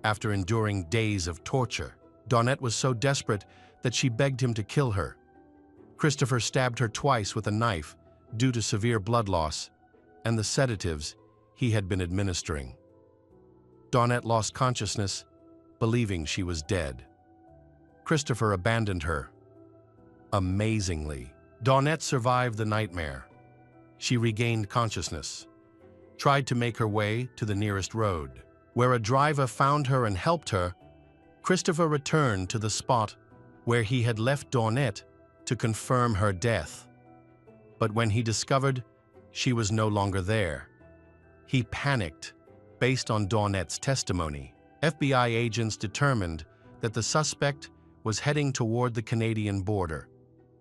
After enduring days of torture, Dawnette was so desperate that she begged him to kill her. Christopher stabbed her twice with a knife due to severe blood loss and the sedatives he had been administering. Dawnette lost consciousness, believing she was dead. Christopher abandoned her. Amazingly, Dawnette survived the nightmare. She regained consciousness, tried to make her way to the nearest road. Where a driver found her and helped her, Christopher returned to the spot where he had left Dawnette to confirm her death. But when he discovered she was no longer there, he panicked. Based on Dawnette's testimony, FBI agents determined that the suspect was heading toward the Canadian border.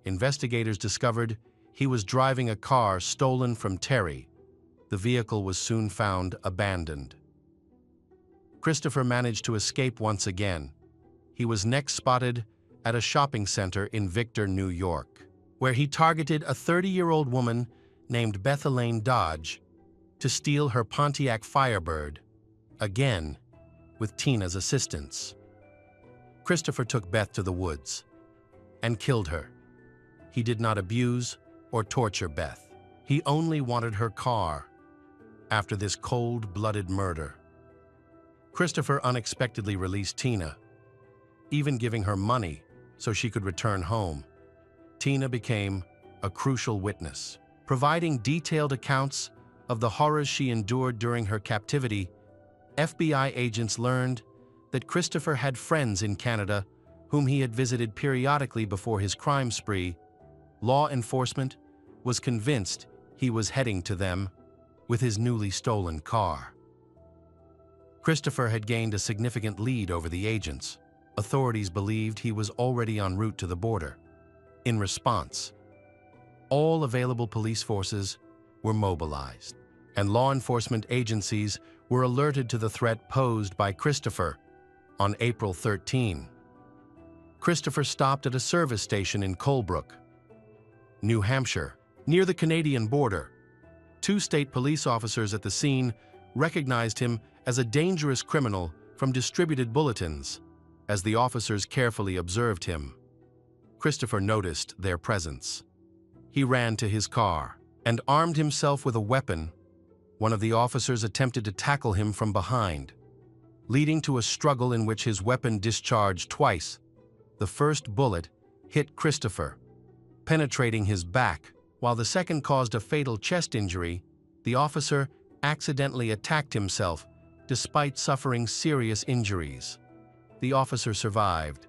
Investigators discovered he was driving a car stolen from Terry. The vehicle was soon found abandoned. Christopher managed to escape once again. He was next spotted at a shopping center in Victor, New York, where he targeted a 30-year-old woman named Beth Elaine Dodge to steal her Pontiac Firebird, again with Tina's assistance. Christopher took Beth to the woods and killed her. He did not abuse or torture Beth. He only wanted her car. After this cold-blooded murder, Christopher unexpectedly released Tina, even giving her money so she could return home. Tina became a crucial witness, providing detailed accounts of the horrors she endured during her captivity. FBI agents learned that Christopher had friends in Canada whom he had visited periodically before his crime spree. Law enforcement was convinced he was heading to them with his newly stolen car. Christopher had gained a significant lead over the agents. Authorities believed he was already en route to the border. In response, all available police forces were mobilized, and law enforcement agencies were alerted to the threat posed by Christopher. On April 13, Christopher stopped at a service station in Colebrook, New Hampshire, near the Canadian border. 2 state police officers at the scene recognized him as a dangerous criminal from distributed bulletins. As the officers carefully observed him, Christopher noticed their presence. He ran to his car and armed himself with a weapon. One of the officers attempted to tackle him from behind. leading to a struggle in which his weapon discharged twice. The first bullet hit Christopher, penetrating his back, while the second caused a fatal chest injury. The officer accidentally attacked himself, despite suffering serious injuries. The officer survived,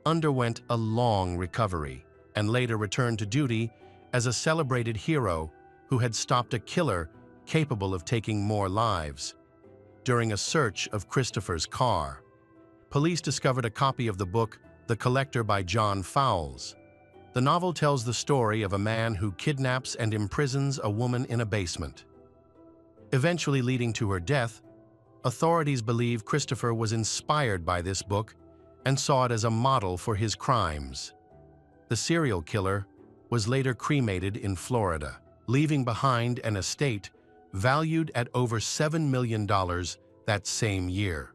underwent a long recovery, and later returned to duty as a celebrated hero who had stopped a killer capable of taking more lives. During a search of Christopher's car, police discovered a copy of the book The Collector by John Fowles. The novel tells the story of a man who kidnaps and imprisons a woman in a basement. Eventually leading to her death, authorities believe Christopher was inspired by this book and saw it as a model for his crimes. The serial killer was later cremated in Florida, leaving behind an estate valued at over $7 million that same year.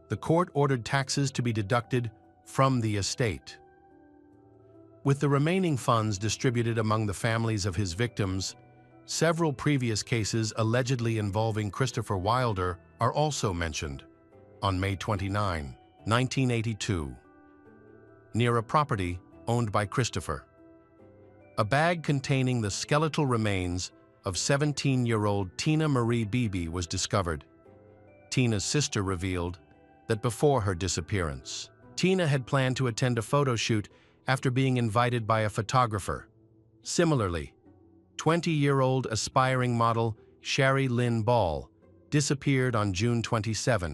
The court ordered taxes to be deducted from the estate. With the remaining funds distributed among the families of his victims, several previous cases allegedly involving Christopher Wilder are also mentioned. On May 29, 1982, near a property owned by Christopher, a bag containing the skeletal remains of 17-year-old Tina Marie Beebe was discovered. Tina's sister revealed that before her disappearance, Tina had planned to attend a photo shoot after being invited by a photographer. Similarly, 20-year-old aspiring model Sherry Lynn Ball disappeared on June 27,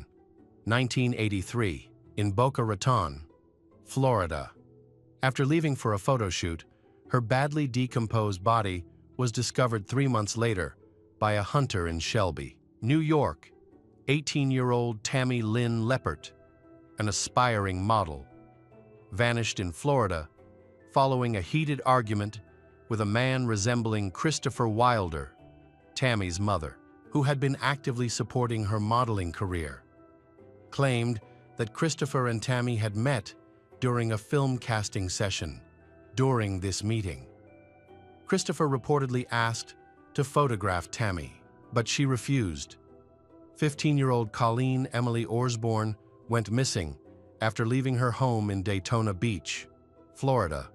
1983, in Boca Raton, Florida. After leaving for a photo shoot, her badly decomposed body was discovered 3 months later by a hunter in Shelby, New York. 18-year-old Tammy Lynn Leppert, an aspiring model, vanished in Florida following a heated argument with a man resembling Christopher Wilder, Tammy's mother, who had been actively supporting her modeling career, claimed that Christopher and Tammy had met during a film casting session. During this meeting, Christopher reportedly asked to photograph Tammy, but she refused. 15-year-old Colleen Emily Osborne went missing after leaving her home in Daytona Beach, Florida,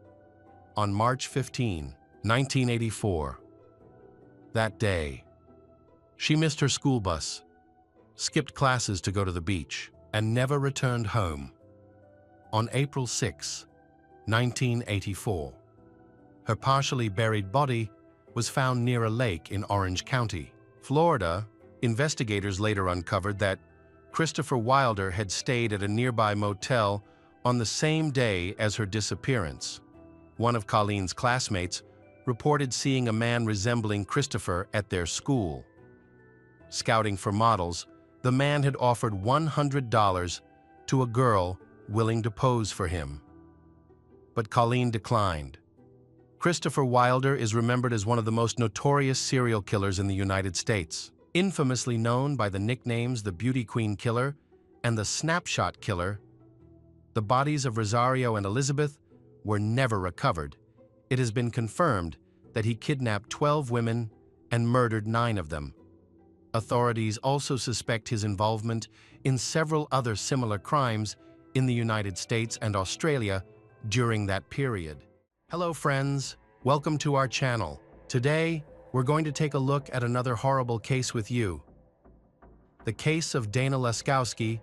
on March 15, 1984. That day, she missed her school bus, skipped classes to go to the beach, and never returned home. On April 6, 1984, her partially buried body was found near a lake in Orange County, Florida. Investigators later uncovered that Christopher Wilder had stayed at a nearby motel on the same day as her disappearance. One of Colleen's classmates reported seeing a man resembling Christopher at their school. Scouting for models, the man had offered $100 to a girl willing to pose for him, but Colleen declined. Christopher Wilder is remembered as one of the most notorious serial killers in the United States. Infamously known by the nicknames the Beauty Queen Killer and the Snapshot Killer, the bodies of Rosario and Elizabeth were never recovered. It has been confirmed that he kidnapped 12 women and murdered 9 of them. Authorities also suspect his involvement in several other similar crimes in the United States and Australia during that period. Hello friends, welcome to our channel. Today, we're going to take a look at another horrible case with you. The case of Dana Laskowski.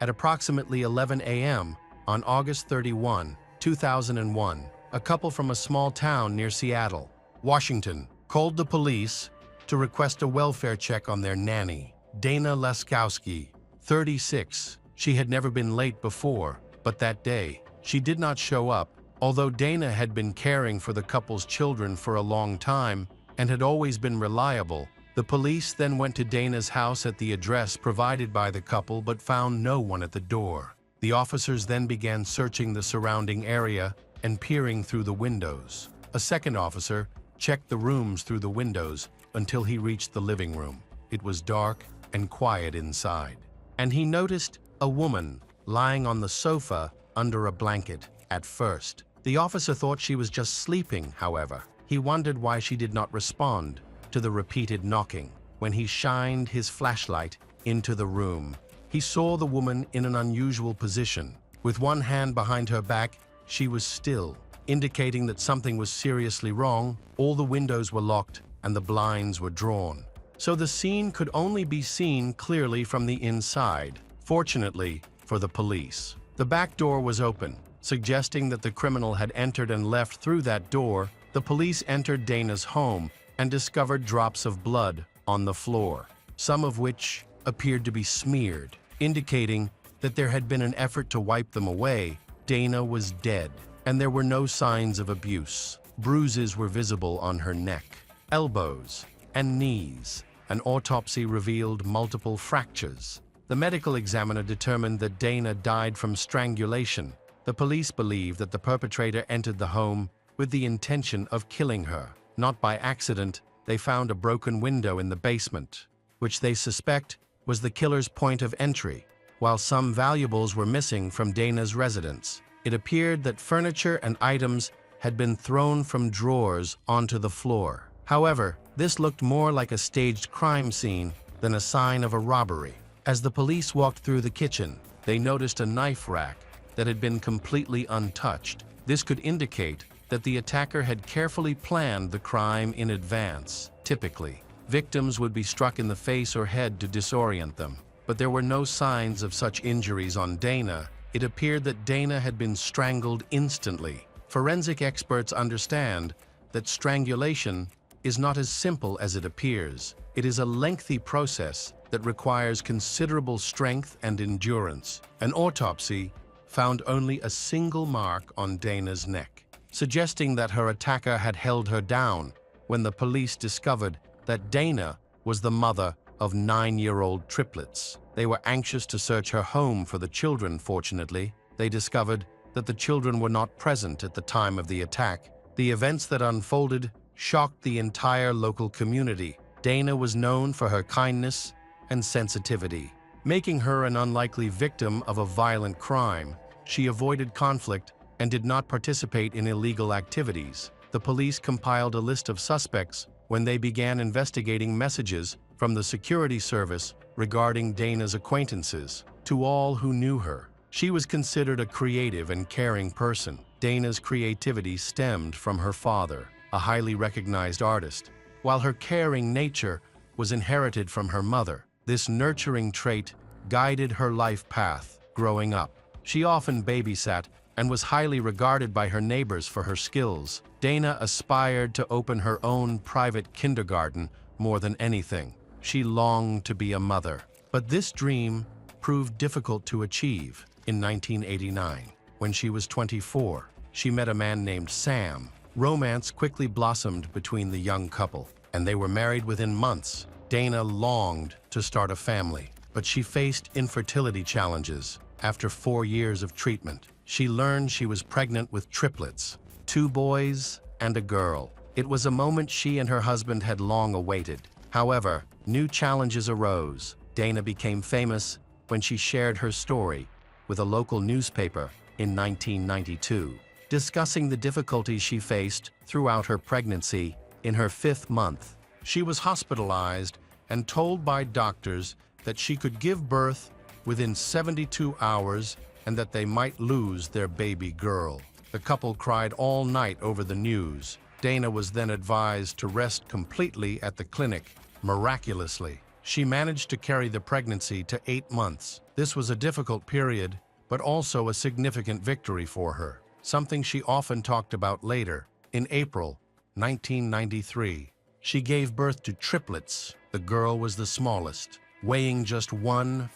At approximately 11 a.m. on August 31, 2001, a couple from a small town near Seattle, Washington, called the police to request a welfare check on their nanny, Dana Laskowski, 36. She had never been late before, but that day, she did not show up. Although Dana had been caring for the couple's children for a long time and had always been reliable, the police then went to Dana's house at the address provided by the couple but found no one at the door. The officers then began searching the surrounding area and peering through the windows. A second officer checked the rooms through the windows until he reached the living room. It was dark and quiet inside, and he noticed a woman lying on the sofa under a blanket. At first, the officer thought she was just sleeping. However, he wondered why she did not respond to the repeated knocking. When he shined his flashlight into the room, He saw the woman in an unusual position. With one hand behind her back, she was still, indicating that something was seriously wrong. All the windows were locked and the blinds were drawn, so the scene could only be seen clearly from the inside. Fortunately for the police, the back door was open, suggesting that the criminal had entered and left through that door. The police entered Dana's home and discovered drops of blood on the floor, some of which appeared to be smeared, indicating that there had been an effort to wipe them away. Dana was dead, and there were no signs of abuse. Bruises were visible on her neck, elbows, and knees. An autopsy revealed multiple fractures. The medical examiner determined that Dana died from strangulation. The police believe that the perpetrator entered the home with the intention of killing her. Not by accident, they found a broken window in the basement, which they suspect was the killer's point of entry. While some valuables were missing from Dana's residence, it appeared that furniture and items had been thrown from drawers onto the floor. However, this looked more like a staged crime scene than a sign of a robbery. As the police walked through the kitchen, they noticed a knife rack that had been completely untouched. This could indicate that the attacker had carefully planned the crime in advance. Typically, victims would be struck in the face or head to disorient them, but there were no signs of such injuries on Dana. It appeared that Dana had been strangled instantly. Forensic experts understand that strangulation is not as simple as it appears. It is a lengthy process that requires considerable strength and endurance. An autopsy found only a single mark on Dana's neck, suggesting that her attacker had held her down. When the police discovered that Dana was the mother of 9-year-old triplets, they were anxious to search her home for the children. Fortunately, they discovered that the children were not present at the time of the attack. The events that unfolded shocked the entire local community. Dana was known for her kindness and sensitivity, making her an unlikely victim of a violent crime. She avoided conflict and did not participate in illegal activities. The police compiled a list of suspects when they began investigating messages from the security service regarding Dana's acquaintances. To all who knew her, she was considered a creative and caring person. Dana's creativity stemmed from her father, a highly recognized artist, while her caring nature was inherited from her mother. This nurturing trait guided her life path. Growing up, she often babysat and was highly regarded by her neighbors for her skills. Dana aspired to open her own private kindergarten more than anything. She longed to be a mother, but this dream proved difficult to achieve. In 1989, when she was 24, she met a man named Sam. Romance quickly blossomed between the young couple, and they were married within months. Dana longed to start a family, but she faced infertility challenges. After 4 years of treatment, she learned she was pregnant with triplets, 2 boys and a girl. It was a moment she and her husband had long awaited. However, new challenges arose. Dana became famous when she shared her story with a local newspaper in 1992, discussing the difficulties she faced throughout her pregnancy. In her 5th month, she was hospitalized and told by doctors that she could give birth within 72 hours and that they might lose their baby girl. The couple cried all night over the news. Dana was then advised to rest completely at the clinic. Miraculously, she managed to carry the pregnancy to 8 months. This was a difficult period, but also a significant victory for her, something she often talked about later. In April 1993, she gave birth to triplets. The girl was the smallest, weighing just 1.5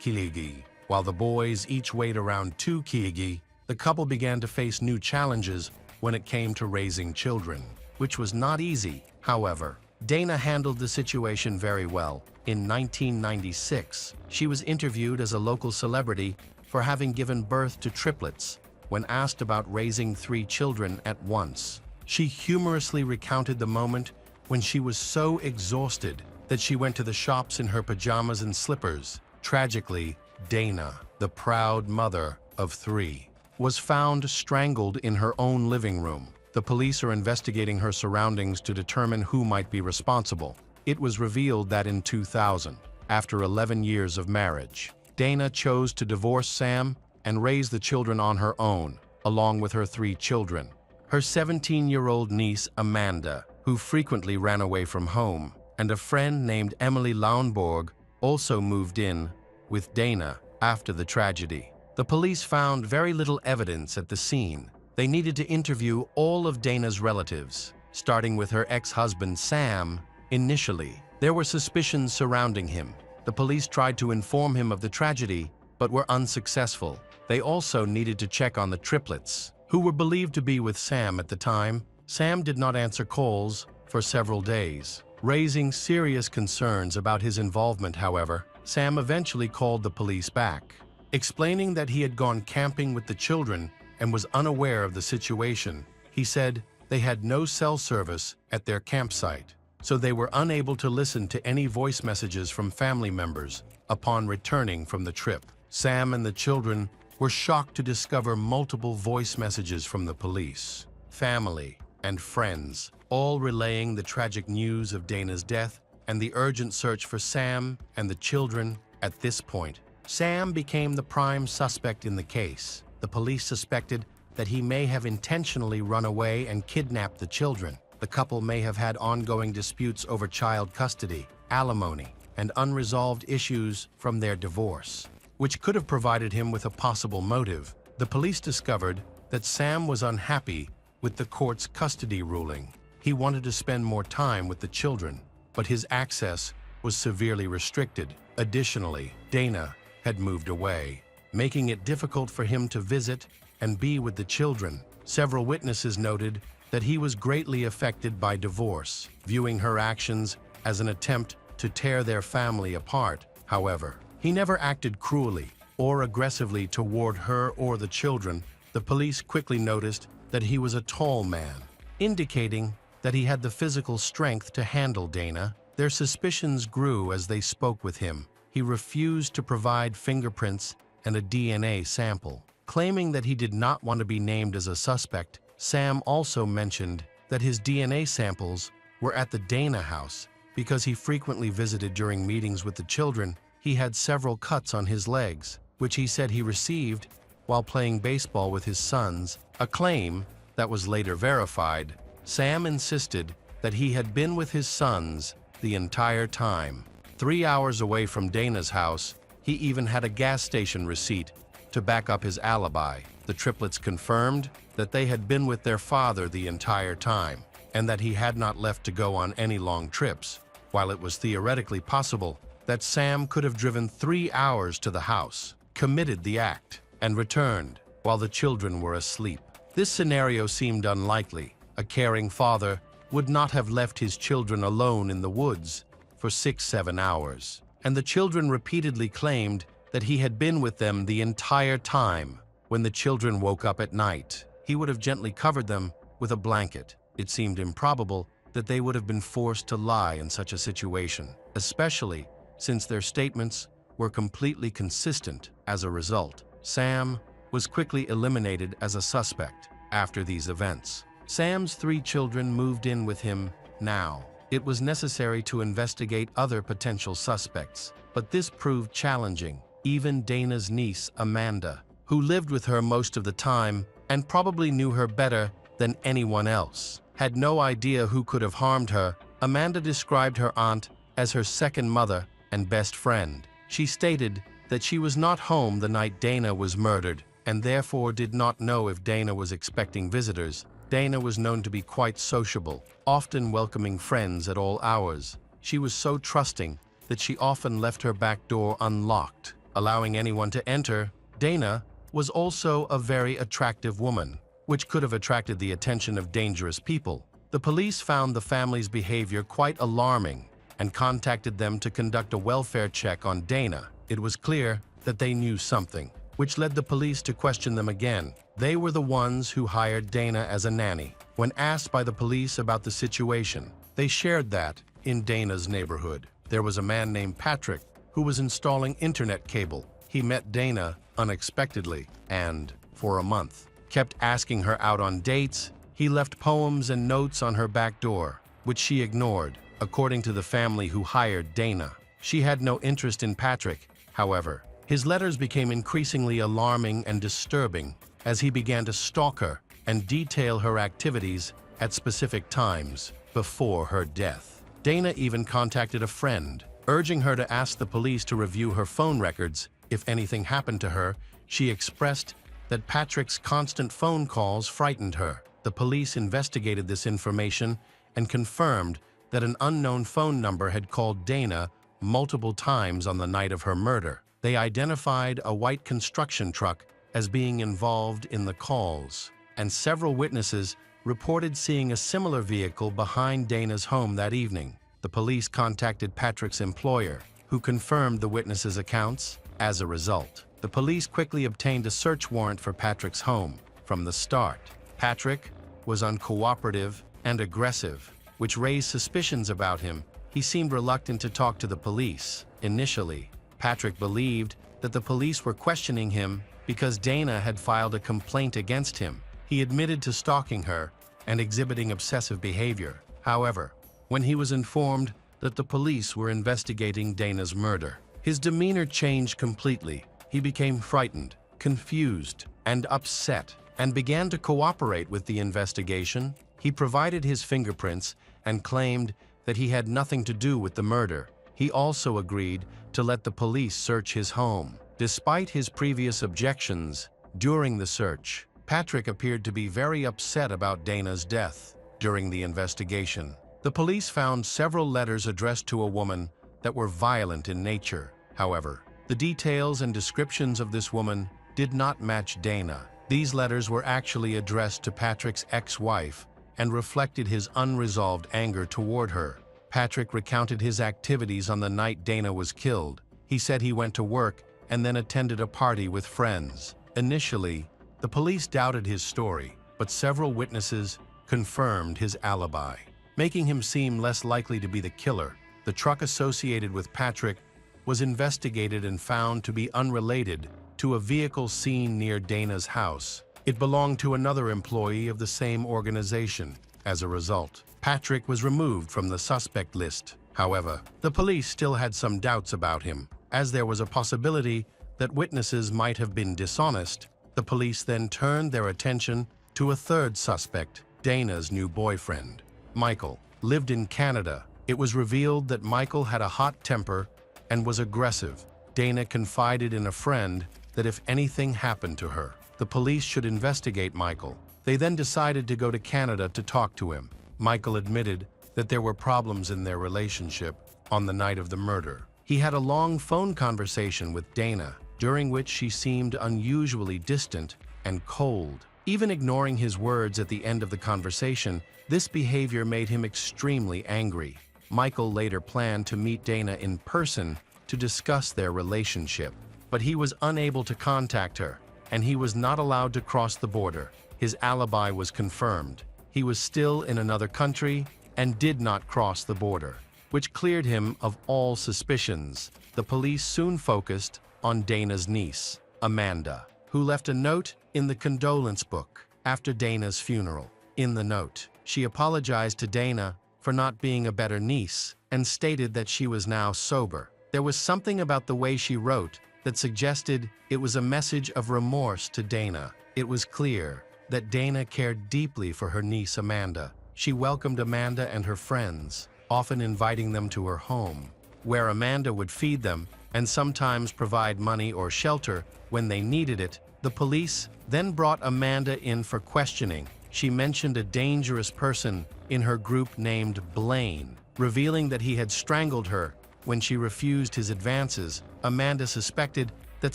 kg, while the boys each weighed around 2 kg. The couple began to face new challenges when it came to raising children, which was not easy. However, Dana handled the situation very well. In 1996, she was interviewed as a local celebrity for having given birth to triplets. When asked about raising 3 children at once, she humorously recounted the moment when she was so exhausted that she went to the shops in her pajamas and slippers. Tragically, Dana, the proud mother of 3, was found strangled in her own living room. The police are investigating her surroundings to determine who might be responsible. It was revealed that in 2000, after 11 years of marriage, Dana chose to divorce Sam and raise the children on her own, along with her 3 children. Her 17-year-old niece, Amanda, who frequently ran away from home, and a friend named Emily Lauenborg also moved in with Dana after the tragedy. The police found very little evidence at the scene. They needed to interview all of Dana's relatives, starting with her ex-husband Sam. Initially, there were suspicions surrounding him. The police tried to inform him of the tragedy, but were unsuccessful. They also needed to check on the triplets, who were believed to be with Sam at the time. Sam did not answer calls for several days, raising serious concerns about his involvement. However, Sam eventually called the police back, explaining that he had gone camping with the children and was unaware of the situation. He said they had no cell service at their campsite, so they were unable to listen to any voice messages from family members upon returning from the trip. Sam and the children were shocked to discover multiple voice messages from the police, family, and friends, all relaying the tragic news of Dana's death and the urgent search for Sam and the children. At this point, Sam became the prime suspect in the case. The police suspected that he may have intentionally run away and kidnapped the children. The couple may have had ongoing disputes over child custody, alimony, and unresolved issues from their divorce, which could have provided him with a possible motive. The police discovered that Sam was unhappy with the court's custody ruling. He wanted to spend more time with the children, but his access was severely restricted. Additionally, Dana had moved away, making it difficult for him to visit and be with the children. Several witnesses noted that he was greatly affected by divorce, viewing her actions as an attempt to tear their family apart. However, he never acted cruelly or aggressively toward her or the children. The police quickly noticed that he was a tall man, indicating that he had the physical strength to handle Dana. Their suspicions grew as they spoke with him. He refused to provide fingerprints and a DNA sample, claiming that he did not want to be named as a suspect. Sam also mentioned that his DNA samples were at the Dana house because he frequently visited during meetings with the children. He had several cuts on his legs, which he said he received while playing baseball with his sons, a claim that was later verified. Sam insisted that he had been with his sons the entire time. 3 hours away from Dana's house, he even had a gas station receipt to back up his alibi. The triplets confirmed that they had been with their father the entire time, and that he had not left to go on any long trips. While it was theoretically possible that Sam could have driven 3 hours to the house, committed the act, and returned while the children were asleep, this scenario seemed unlikely. A caring father would not have left his children alone in the woods for 6-7 hours, and the children repeatedly claimed that he had been with them the entire time. When the children woke up at night, he would have gently covered them with a blanket. It seemed improbable that they would have been forced to lie in such a situation, especially since their statements were completely consistent. As a result, Sam was quickly eliminated as a suspect after these events. Sam's 3 children moved in with him now. It was necessary to investigate other potential suspects, but this proved challenging. Even Dana's niece, Amanda, who lived with her most of the time and probably knew her better than anyone else, had no idea who could have harmed her. Amanda described her aunt as her second mother and best friend. She stated that she was not home the night Dana was murdered and therefore did not know if Dana was expecting visitors. Dana was known to be quite sociable, often welcoming friends at all hours. She was so trusting that she often left her back door unlocked, allowing anyone to enter. Dana was also a very attractive woman, which could have attracted the attention of dangerous people. The police found the family's behavior quite alarming and contacted them to conduct a welfare check on Dana. It was clear that they knew something, which led the police to question them again. They were the ones who hired Dana as a nanny. When asked by the police about the situation, they shared that in Dana's neighborhood, there was a man named Patrick who was installing internet cable. He met Dana unexpectedly and, for a month, kept asking her out on dates. He left poems and notes on her back door, which she ignored. According to the family who hired Dana, she had no interest in Patrick. However, His letters became increasingly alarming and disturbing as he began to stalk her and detail her activities at specific times before her death. Dana even contacted a friend, urging her to ask the police to review her phone records if anything happened to her. She expressed that Patrick's constant phone calls frightened her. The police investigated this information and confirmed that an unknown phone number had called Dana multiple times on the night of her murder. They identified a white construction truck as being involved in the calls, and several witnesses reported seeing a similar vehicle behind Dana's home that evening. The police contacted Patrick's employer, who confirmed the witnesses' accounts. As a result, the police quickly obtained a search warrant for Patrick's home. From the start, Patrick was uncooperative and aggressive, which raised suspicions about him. He seemed reluctant to talk to the police. Initially, Patrick believed that the police were questioning him because Dana had filed a complaint against him. He admitted to stalking her and exhibiting obsessive behavior. However, when he was informed that the police were investigating Dana's murder, his demeanor changed completely. He became frightened, confused, and upset, and began to cooperate with the investigation. He provided his fingerprints and claimed that he had nothing to do with the murder. He also agreed to let the police search his home. Despite his previous objections, during the search, Patrick appeared to be very upset about Dana's death. During the investigation, the police found several letters addressed to a woman that were violent in nature. However, the details and descriptions of this woman did not match Dana. These letters were actually addressed to Patrick's ex-wife and reflected his unresolved anger toward her. Patrick recounted his activities on the night Dana was killed. He said he went to work and then attended a party with friends. Initially, the police doubted his story, but several witnesses confirmed his alibi, making him seem less likely to be the killer. The truck associated with Patrick was investigated and found to be unrelated to a vehicle seen near Dana's house. It belonged to another employee of the same organization. As a result, Patrick was removed from the suspect list. However, the police still had some doubts about him, as there was a possibility that witnesses might have been dishonest. The police then turned their attention to a third suspect, Dana's new boyfriend. Michael lived in Canada. It was revealed that Michael had a hot temper and was aggressive. Dana confided in a friend that if anything happened to her, the police should investigate Michael. They then decided to go to Canada to talk to him. Michael admitted that there were problems in their relationship on the night of the murder. He had a long phone conversation with Dana, during which she seemed unusually distant and cold. Even ignoring his words at the end of the conversation, this behavior made him extremely angry. Michael later planned to meet Dana in person to discuss their relationship, but he was unable to contact her, and he was not allowed to cross the border. His alibi was confirmed. He was still in another country and did not cross the border, which cleared him of all suspicions. The police soon focused on Dana's niece, Amanda, who left a note in the condolence book after Dana's funeral. In the note, she apologized to Dana for not being a better niece and stated that she was now sober. There was something about the way she wrote that suggested it was a message of remorse to Dana. It was clear that Dana cared deeply for her niece Amanda. She welcomed Amanda and her friends, often inviting them to her home, where Amanda would feed them and sometimes provide money or shelter when they needed it. The police then brought Amanda in for questioning. She mentioned a dangerous person in her group named Blaine, revealing that he had strangled her when she refused his advances. Amanda suspected that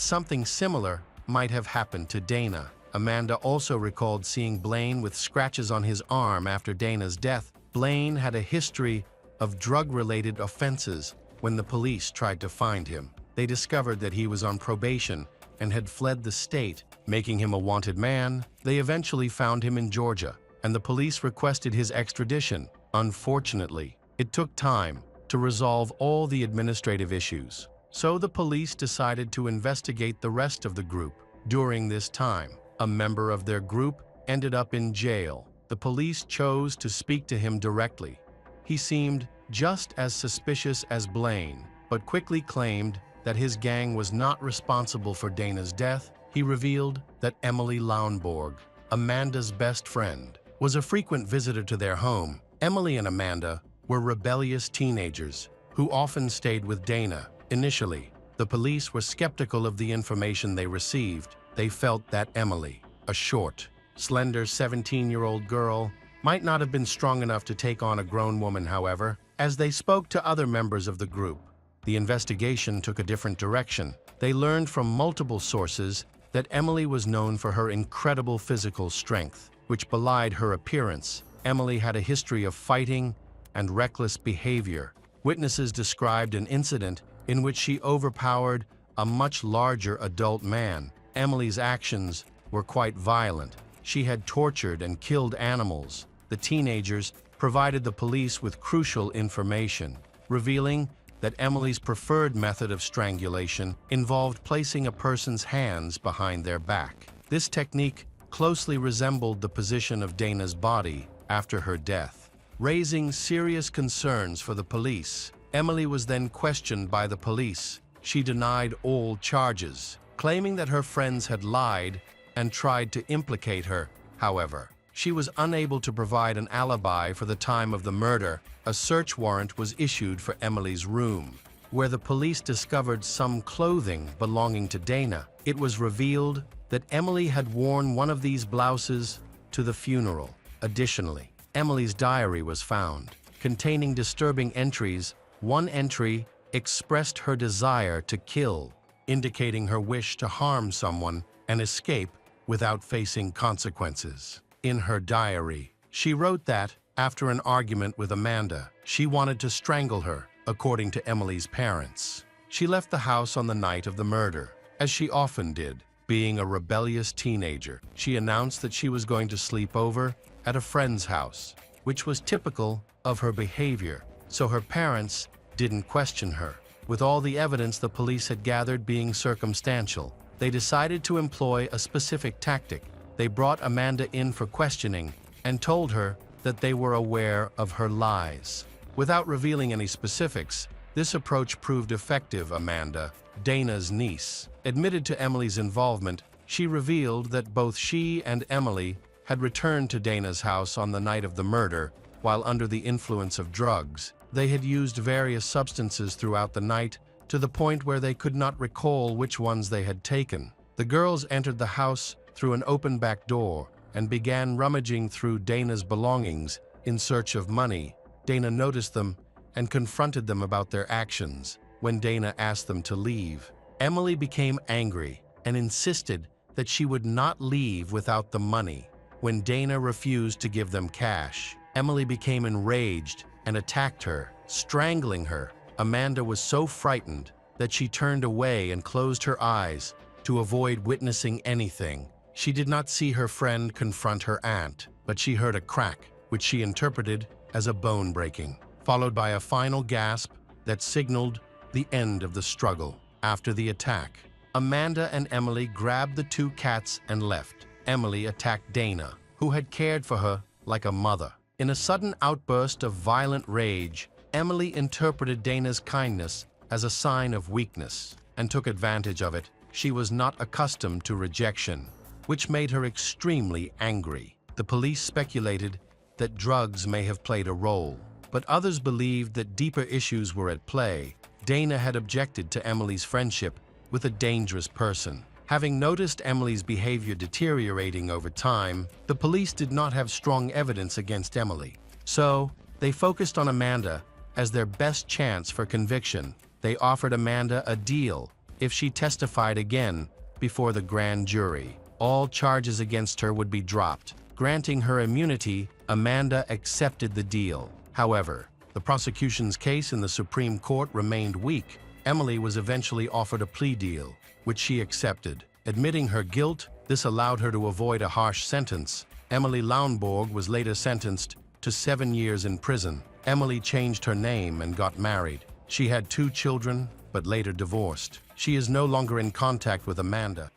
something similar might have happened to Dana. Amanda also recalled seeing Blaine with scratches on his arm after Dana's death. Blaine had a history of drug-related offenses. When the police tried to find him, they discovered that he was on probation and had fled the state, making him a wanted man. They eventually found him in Georgia, and the police requested his extradition. Unfortunately, it took time to resolve all the administrative issues, so the police decided to investigate the rest of the group. During this time, a member of their group ended up in jail. The police chose to speak to him directly. He seemed just as suspicious as Blaine, but quickly claimed that his gang was not responsible for Dana's death, he revealed that Emily Launborg, Amanda's best friend, was a frequent visitor to their home. Emily and Amanda were rebellious teenagers who often stayed with Dana. Initially, the police were skeptical of the information they received. They felt that Emily, a short, slender 17-year-old girl, might not have been strong enough to take on a grown woman. However, as they spoke to other members of the group, the investigation took a different direction. They learned from multiple sources that Emily was known for her incredible physical strength, which belied her appearance. Emily had a history of fighting and reckless behavior. Witnesses described an incident in which she overpowered a much larger adult man. Emily's actions were quite violent. She had tortured and killed animals. The teenagers provided the police with crucial information, revealing that Emily's preferred method of strangulation involved placing a person's hands behind their back. This technique closely resembled the position of Dana's body after her death, raising serious concerns for the police. Emily was then questioned by the police. She denied all charges, claiming that her friends had lied and tried to implicate her. However, she was unable to provide an alibi for the time of the murder. A search warrant was issued for Emily's room, where the police discovered some clothing belonging to Dana. It was revealed that Emily had worn one of these blouses to the funeral. Additionally, Emily's diary was found, containing disturbing entries. One entry expressed her desire to kill, indicating her wish to harm someone and escape without facing consequences. In her diary, she wrote that, after an argument with Amanda, she wanted to strangle her, according to Emily's parents. She left the house on the night of the murder, as she often did. Being a rebellious teenager, she announced that she was going to sleep over at a friend's house, which was typical of her behavior, so her parents didn't question her. With all the evidence the police had gathered being circumstantial, they decided to employ a specific tactic. They brought Amanda in for questioning and told her that they were aware of her lies. Without revealing any specifics, this approach proved effective. Amanda, Dana's niece, admitted to Emily's involvement. She revealed that both she and Emily had returned to Dana's house on the night of the murder while under the influence of drugs. They had used various substances throughout the night to the point where they could not recall which ones they had taken. The girls entered the house through an open back door and began rummaging through Dana's belongings in search of money. Dana noticed them and confronted them about their actions. When Dana asked them to leave, Emily became angry and insisted that she would not leave without the money. When Dana refused to give them cash, Emily became enraged and attacked her, strangling her. Amanda was so frightened that she turned away and closed her eyes to avoid witnessing anything. She did not see her friend confront her aunt, but she heard a crack, which she interpreted as a bone breaking, followed by a final gasp that signaled the end of the struggle. After the attack, Amanda and Emily grabbed the two cats and left. Emily attacked Dana, who had cared for her like a mother. In a sudden outburst of violent rage, Emily interpreted Dana's kindness as a sign of weakness and took advantage of it. She was not accustomed to rejection, which made her extremely angry. The police speculated that drugs may have played a role, but others believed that deeper issues were at play. Dana had objected to Emily's friendship with a dangerous person. Having noticed Emily's behavior deteriorating over time, the police did not have strong evidence against Emily. So, they focused on Amanda as their best chance for conviction. They offered Amanda a deal if she testified again before the grand jury. All charges against her would be dropped. Granting her immunity, Amanda accepted the deal. However, the prosecution's case in the Supreme Court remained weak. Emily was eventually offered a plea deal, which she accepted. Admitting her guilt, this allowed her to avoid a harsh sentence. Emily Launborg was later sentenced to 7 years in prison. Emily changed her name and got married. She had 2 children, but later divorced. She is no longer in contact with Amanda.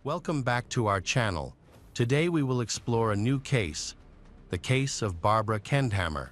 Welcome back to our channel. Today we will explore a new case, the case of Barbara Kendhammer.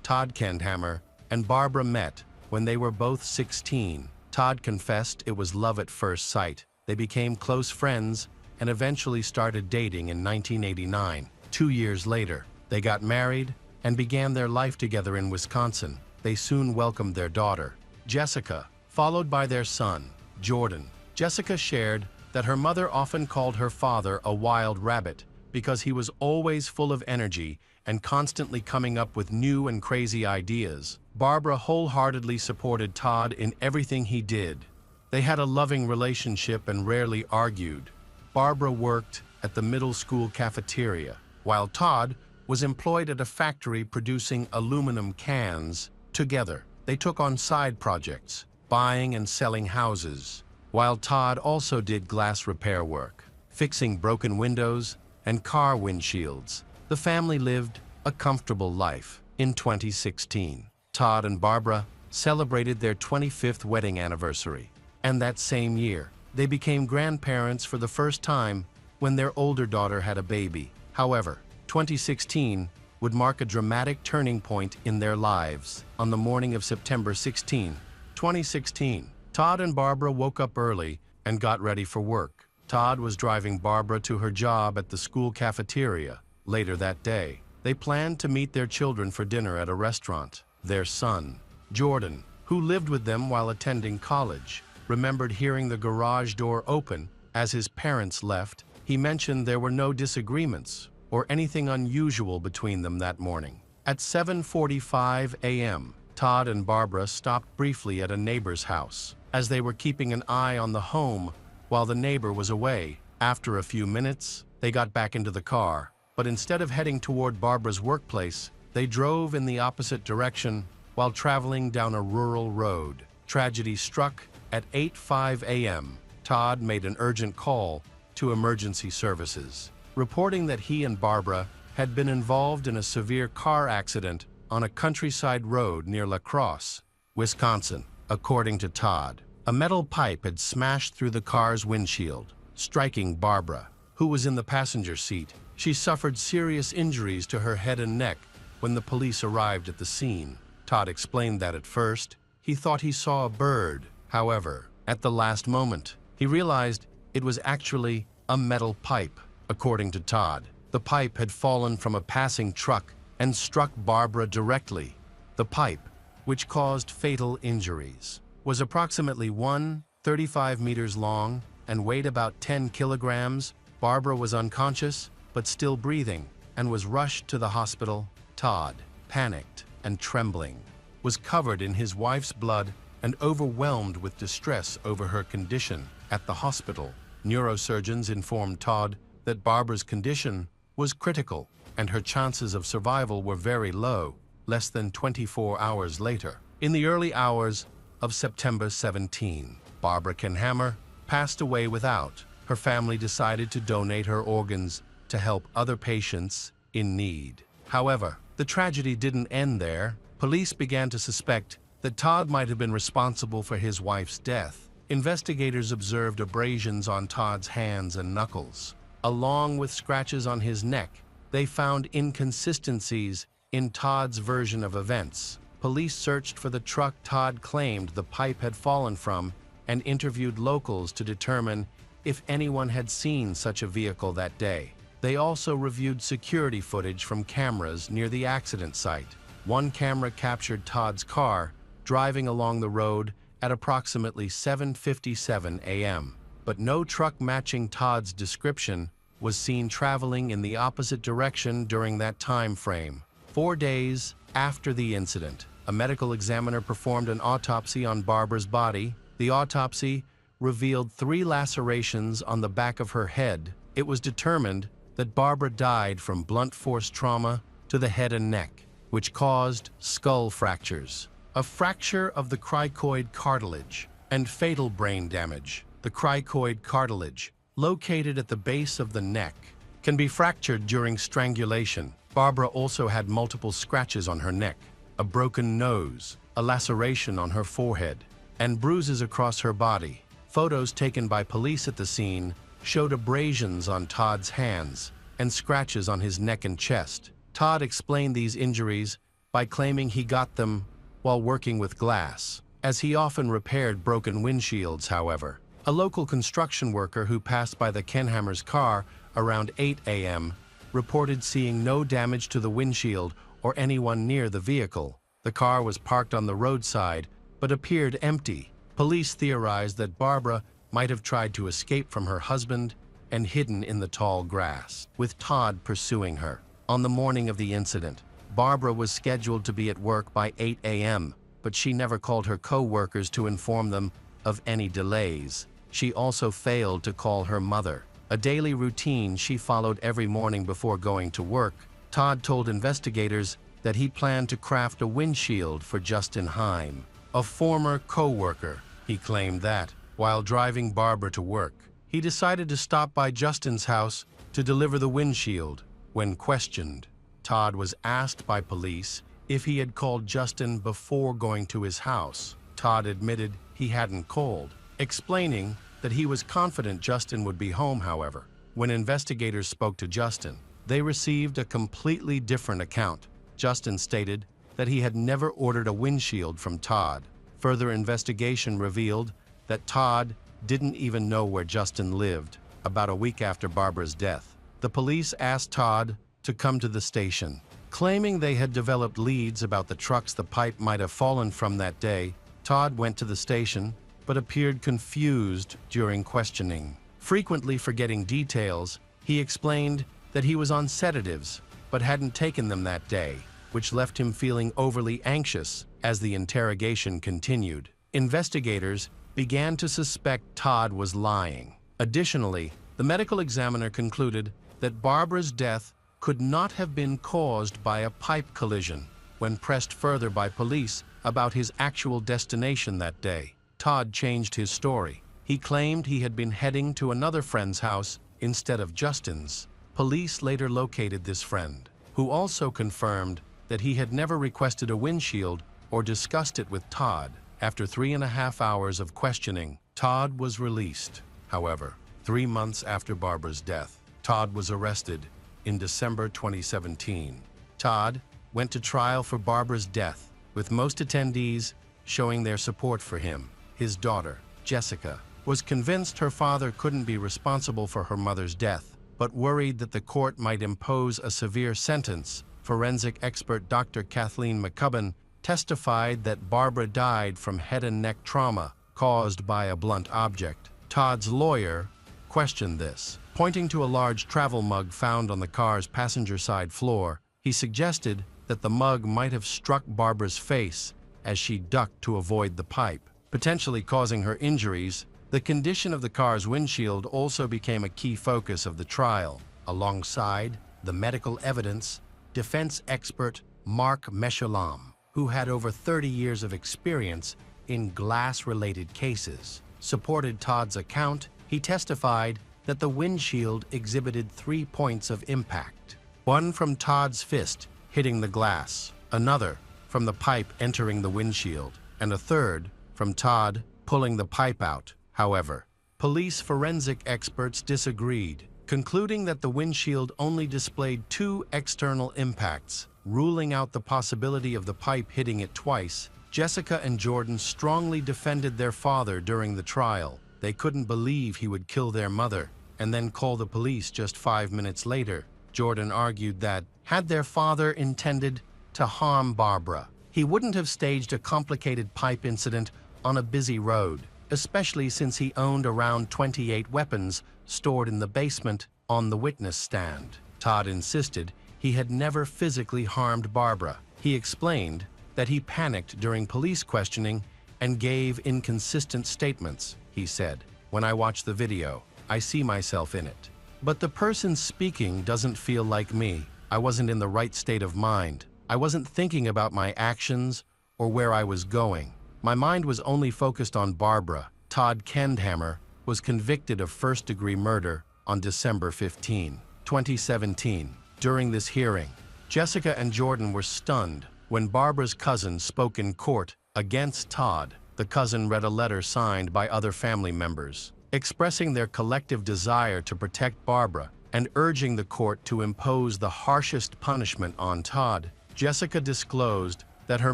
Todd Kendhammer and Barbara met when they were both 16. Todd confessed it was love at first sight. They became close friends and eventually started dating in 1989. 2 years later, they got married and began their life together in Wisconsin. They soon welcomed their daughter, Jessica, followed by their son, Jordan. Jessica shared that her mother often called her father a wild rabbit because he was always full of energy and constantly coming up with new and crazy ideas. Barbara wholeheartedly supported Todd in everything he did. They had a loving relationship and rarely argued. Barbara worked at the middle school cafeteria, while Todd was employed at a factory producing aluminum cans. Together, they took on side projects, buying and selling houses, while Todd also did glass repair work, fixing broken windows and car windshields. The family lived a comfortable life. In 2016, Todd and Barbara celebrated their 25th wedding anniversary, and that same year, they became grandparents for the first time when their older daughter had a baby. However, 2016 would mark a dramatic turning point in their lives. On the morning of September 16, 2016, Todd and Barbara woke up early and got ready for work. Todd was driving Barbara to her job at the school cafeteria. Later that day, they planned to meet their children for dinner at a restaurant. Their son, Jordan, who lived with them while attending college, remembered hearing the garage door open as his parents left. He mentioned there were no disagreements or anything unusual between them that morning. At 7:45 a.m., Todd and Barbara stopped briefly at a neighbor's house, as they were keeping an eye on the home while the neighbor was away. After a few minutes, they got back into the car, but instead of heading toward Barbara's workplace, they drove in the opposite direction while traveling down a rural road. Tragedy struck at 8:05 a.m. Todd made an urgent call to emergency services, reporting that he and Barbara had been involved in a severe car accident on a countryside road near La Crosse, Wisconsin. According to Todd, a metal pipe had smashed through the car's windshield, striking Barbara, who was in the passenger seat. She suffered serious injuries to her head and neck when the police arrived at the scene. Todd explained that at first, he thought he saw a bird. However, at the last moment, he realized it was actually a metal pipe. According to Todd, the pipe had fallen from a passing truck and struck Barbara directly. The pipe, which caused fatal injuries, was approximately 135 meters long and weighed about 10 kilograms. Barbara was unconscious, but still breathing, and was rushed to the hospital. Todd, panicked and trembling, was covered in his wife's blood and overwhelmed with distress over her condition. At the hospital, neurosurgeons informed Todd that Barbara's condition was critical and her chances of survival were very low. Less than 24 hours later, in the early hours of September 17, Barbara Kenhammer passed away without. Her family decided to donate her organs to help other patients in need. However, the tragedy didn't end there. Police began to suspect that Todd might have been responsible for his wife's death. Investigators observed abrasions on Todd's hands and knuckles, along with scratches on his neck. They found inconsistencies in Todd's version of events. Police searched for the truck Todd claimed the pipe had fallen from and interviewed locals to determine if anyone had seen such a vehicle that day. They also reviewed security footage from cameras near the accident site. One camera captured Todd's car driving along the road at approximately 7:57 a.m., but no truck matching Todd's description was seen traveling in the opposite direction during that time frame. 4 days after the incident, a medical examiner performed an autopsy on Barbara's body. The autopsy revealed 3 lacerations on the back of her head. It was determined that Barbara died from blunt force trauma to the head and neck, which caused skull fractures, a fracture of the cricoid cartilage, and fatal brain damage. The cricoid cartilage, located at the base of the neck, can be fractured during strangulation. Barbara also had multiple scratches on her neck, a broken nose, a laceration on her forehead, and bruises across her body. Photos taken by police at the scene showed abrasions on Todd's hands and scratches on his neck and chest. Todd explained these injuries by claiming he got them while working with glass. as he often repaired broken windshields, however. A local construction worker who passed by the Kenhammer's car around 8 a.m. reported seeing no damage to the windshield or anyone near the vehicle. The car was parked on the roadside, but appeared empty. Police theorized that Barbara might have tried to escape from her husband and hidden in the tall grass, with Todd pursuing her. On the morning of the incident, Barbara was scheduled to be at work by 8 a.m., but she never called her co-workers to inform them of any delays. She also failed to call her mother, a daily routine she followed every morning before going to work. Todd told investigators that he planned to craft a windshield for Justin Heim, a former co-worker. He claimed that, while driving Barbara to work, he decided to stop by Justin's house to deliver the windshield. When questioned, Todd was asked by police if he had called Justin before going to his house. Todd admitted he hadn't called, explaining that he was confident Justin would be home. However, when investigators spoke to Justin, they received a completely different account. Justin stated that he had never ordered a windshield from Todd. Further investigation revealed that Todd didn't even know where Justin lived. About a week after Barbara's death, the police asked Todd to come to the station, claiming they had developed leads about the trucks the pipe might have fallen from that day. Todd went to the station, but appeared confused during questioning. Frequently forgetting details, he explained that he was on sedatives, but hadn't taken them that day, which left him feeling overly anxious as the interrogation continued. Investigators began to suspect Todd was lying. Additionally, the medical examiner concluded that Barbara's death could not have been caused by a pipe collision. When pressed further by police about his actual destination that day, Todd changed his story. He claimed he had been heading to another friend's house instead of Justin's. Police later located this friend, who also confirmed that he had never requested a windshield or discussed it with Todd. After 3.5 hours of questioning, Todd was released. However, 3 months after Barbara's death, Todd was arrested in December 2017. Todd went to trial for Barbara's death, with most attendees showing their support for him. His daughter, Jessica, was convinced her father couldn't be responsible for her mother's death, but worried that the court might impose a severe sentence. Forensic expert Dr. Kathleen McCubbin testified that Barbara died from head and neck trauma caused by a blunt object. Todd's lawyer questioned this. Pointing to a large travel mug found on the car's passenger side floor, he suggested that the mug might have struck Barbara's face as she ducked to avoid the pipe, potentially causing her injuries. The condition of the car's windshield also became a key focus of the trial. Alongside the medical evidence, defense expert Mark Meshulam, who had over 30 years of experience in glass-related cases, supported Todd's account. He testified that the windshield exhibited 3 points of impact: one from Todd's fist hitting the glass, another from the pipe entering the windshield, and a third from Todd pulling the pipe out. However, police forensic experts disagreed, concluding that the windshield only displayed 2 external impacts, ruling out the possibility of the pipe hitting it twice. Jessica and Jordan strongly defended their father during the trial. They couldn't believe he would kill their mother and then call the police just 5 minutes later. Jordan argued that, had their father intended to harm Barbara, he wouldn't have staged a complicated pipe incident on a busy road, especially since he owned around 28 weapons stored in the basement on the witness stand. Todd insisted he had never physically harmed Barbara. He explained that he panicked during police questioning and gave inconsistent statements. He said, "When I watch the video, I see myself in it. But the person speaking doesn't feel like me. I wasn't in the right state of mind. I wasn't thinking about my actions or where I was going. My mind was only focused on Barbara." Todd Kendhammer was convicted of first-degree murder on December 15, 2017. During this hearing, Jessica and Jordan were stunned when Barbara's cousin spoke in court against Todd. The cousin read a letter signed by other family members, expressing their collective desire to protect Barbara and urging the court to impose the harshest punishment on Todd. Jessica disclosed that her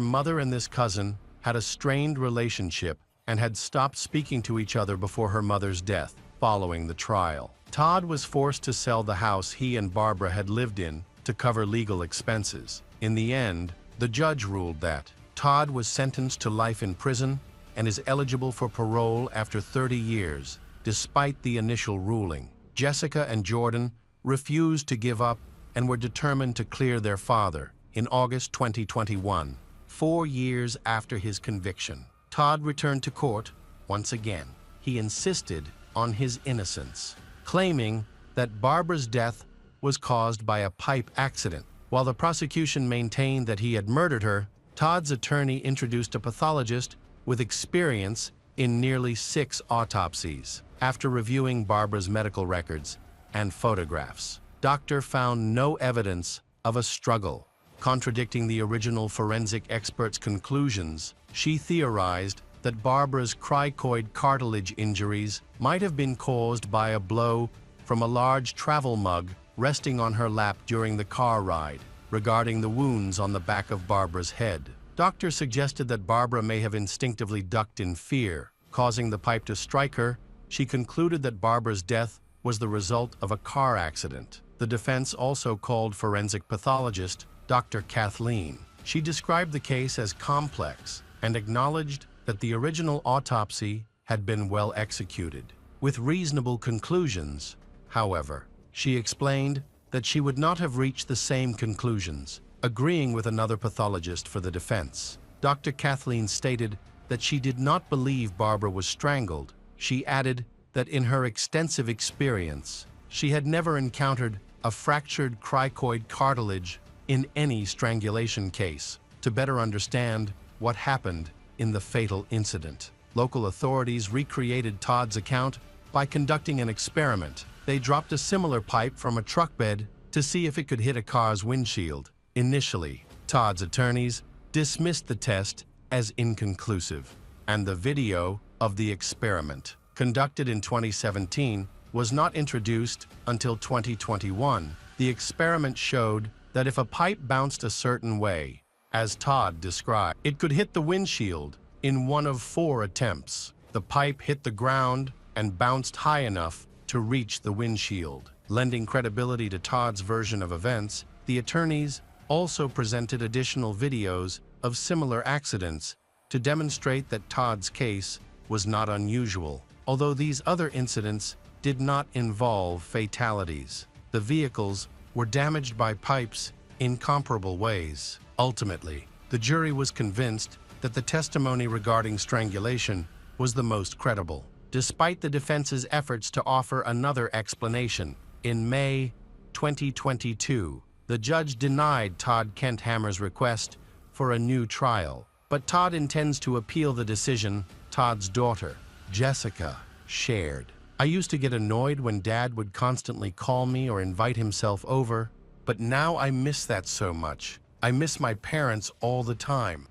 mother and this cousin had a strained relationship and had stopped speaking to each other before her mother's death following the trial. Todd was forced to sell the house he and Barbara had lived in to cover legal expenses. In the end, the judge ruled that Todd was sentenced to life in prison and is eligible for parole after 30 years. Despite the initial ruling, Jessica and Jordan refused to give up and were determined to clear their father. In August 2021, 4 years after his conviction, Todd returned to court once again. He insisted on his innocence, claiming that Barbara's death was caused by a pipe accident. While the prosecution maintained that he had murdered her, Todd's attorney introduced a pathologist with experience in nearly 6 autopsies. After reviewing Barbara's medical records and photographs, Doctor found no evidence of a struggle. Contradicting the original forensic expert's conclusions, she theorized that Barbara's cricoid cartilage injuries might have been caused by a blow from a large travel mug resting on her lap during the car ride. Regarding the wounds on the back of Barbara's head, doctors suggested that Barbara may have instinctively ducked in fear, causing the pipe to strike her. She concluded that Barbara's death was the result of a car accident. The defense also called forensic pathologist Dr. Kathleen. She described the case as complex and acknowledged that the original autopsy had been well executed, with reasonable conclusions. However, she explained that she would not have reached the same conclusions, agreeing with another pathologist for the defense. Dr. Kathleen stated that she did not believe Barbara was strangled. She added that in her extensive experience, she had never encountered a fractured cricoid cartilage in any strangulation case. To better understand what happened in the fatal incident, local authorities recreated Todd's account by conducting an experiment. They dropped a similar pipe from a truck bed to see if it could hit a car's windshield. Initially, Todd's attorneys dismissed the test as inconclusive, and the video of the experiment, conducted in 2017, was not introduced until 2021. The experiment showed that if a pipe bounced a certain way, as Todd described, it could hit the windshield in one of 4 attempts. The pipe hit the ground and bounced high enough to reach the windshield. Lending credibility to Todd's version of events, the attorneys also presented additional videos of similar accidents to demonstrate that Todd's case was not unusual. Although these other incidents did not involve fatalities, the vehicles were damaged by pipes in comparable ways. Ultimately, the jury was convinced that the testimony regarding strangulation was the most credible. Despite the defense's efforts to offer another explanation, in May 2022, the judge denied Todd Kenthammer's request for a new trial, but Todd intends to appeal the decision. Todd's daughter, Jessica, shared, "I used to get annoyed when Dad would constantly call me or invite himself over, but now I miss that so much. I miss my parents all the time."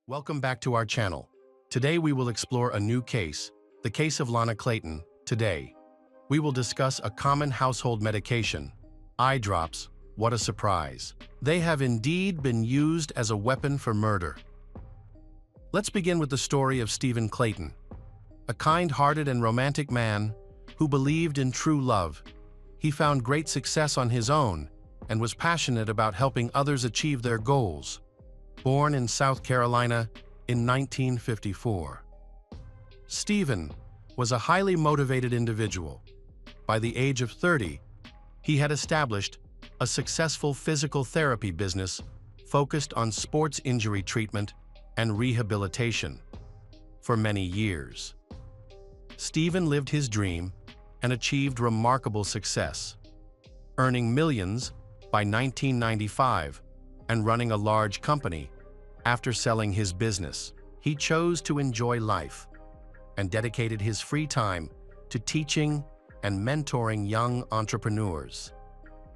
Welcome back to our channel. Today we will explore a new case, the case of Lana Clayton. Today, we will discuss a common household medication, eye drops. What a surprise. They have indeed been used as a weapon for murder. Let's begin with the story of Stephen Clayton, a kind-hearted and romantic man who believed in true love. He found great success on his own and was passionate about helping others achieve their goals. Born in South Carolina in 1954, Stephen was a highly motivated individual. By the age of 30, he had established a successful physical therapy business focused on sports injury treatment and rehabilitation. For many years, Stephen lived his dream and achieved remarkable success, earning millions by 1995 and running a large company. After selling his business, he chose to enjoy life and dedicated his free time to teaching and mentoring young entrepreneurs,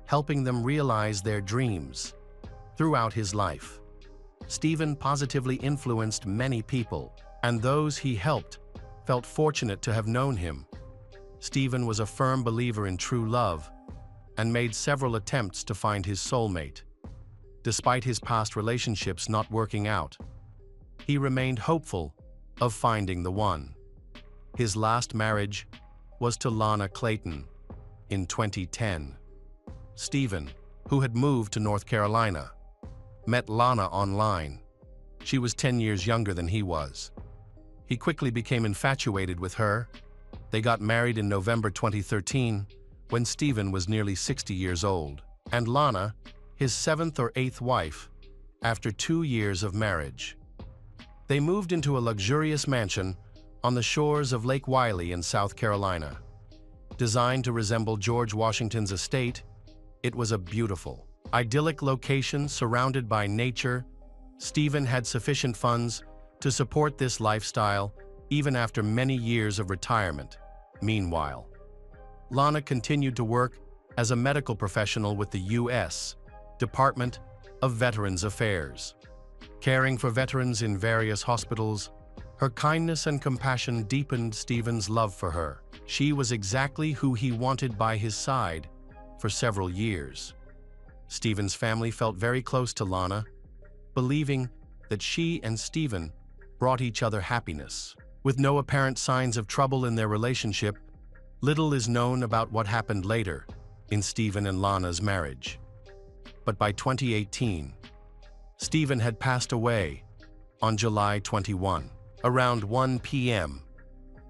helping them realize their dreams. Throughout his life, Stephen positively influenced many people, and those he helped felt fortunate to have known him. Stephen was a firm believer in true love and made several attempts to find his soulmate. Despite his past relationships not working out, he remained hopeful of finding the one. His last marriage was to Lana Clayton in 2010. Stephen, who had moved to North Carolina, met Lana online. She was 10 years younger than he was. He quickly became infatuated with her. They got married in November 2013, when Stephen was nearly 60 years old, and Lana, his 7th or 8th wife, after 2 years of marriage. They moved into a luxurious mansion on the shores of Lake Wylie in South Carolina. Designed to resemble George Washington's estate, it was a beautiful, idyllic location surrounded by nature. Stephen had sufficient funds to support this lifestyle even after many years of retirement. Meanwhile, Lana continued to work as a medical professional with the U.S. Department of Veterans Affairs. Caring for veterans in various hospitals, her kindness and compassion deepened Stephen's love for her. She was exactly who he wanted by his side for several years. Stephen's family felt very close to Lana, believing that she and Stephen brought each other happiness. With no apparent signs of trouble in their relationship, little is known about what happened later in Stephen and Lana's marriage. But by 2018, Stephen had passed away on July 21. Around 1 p.m.,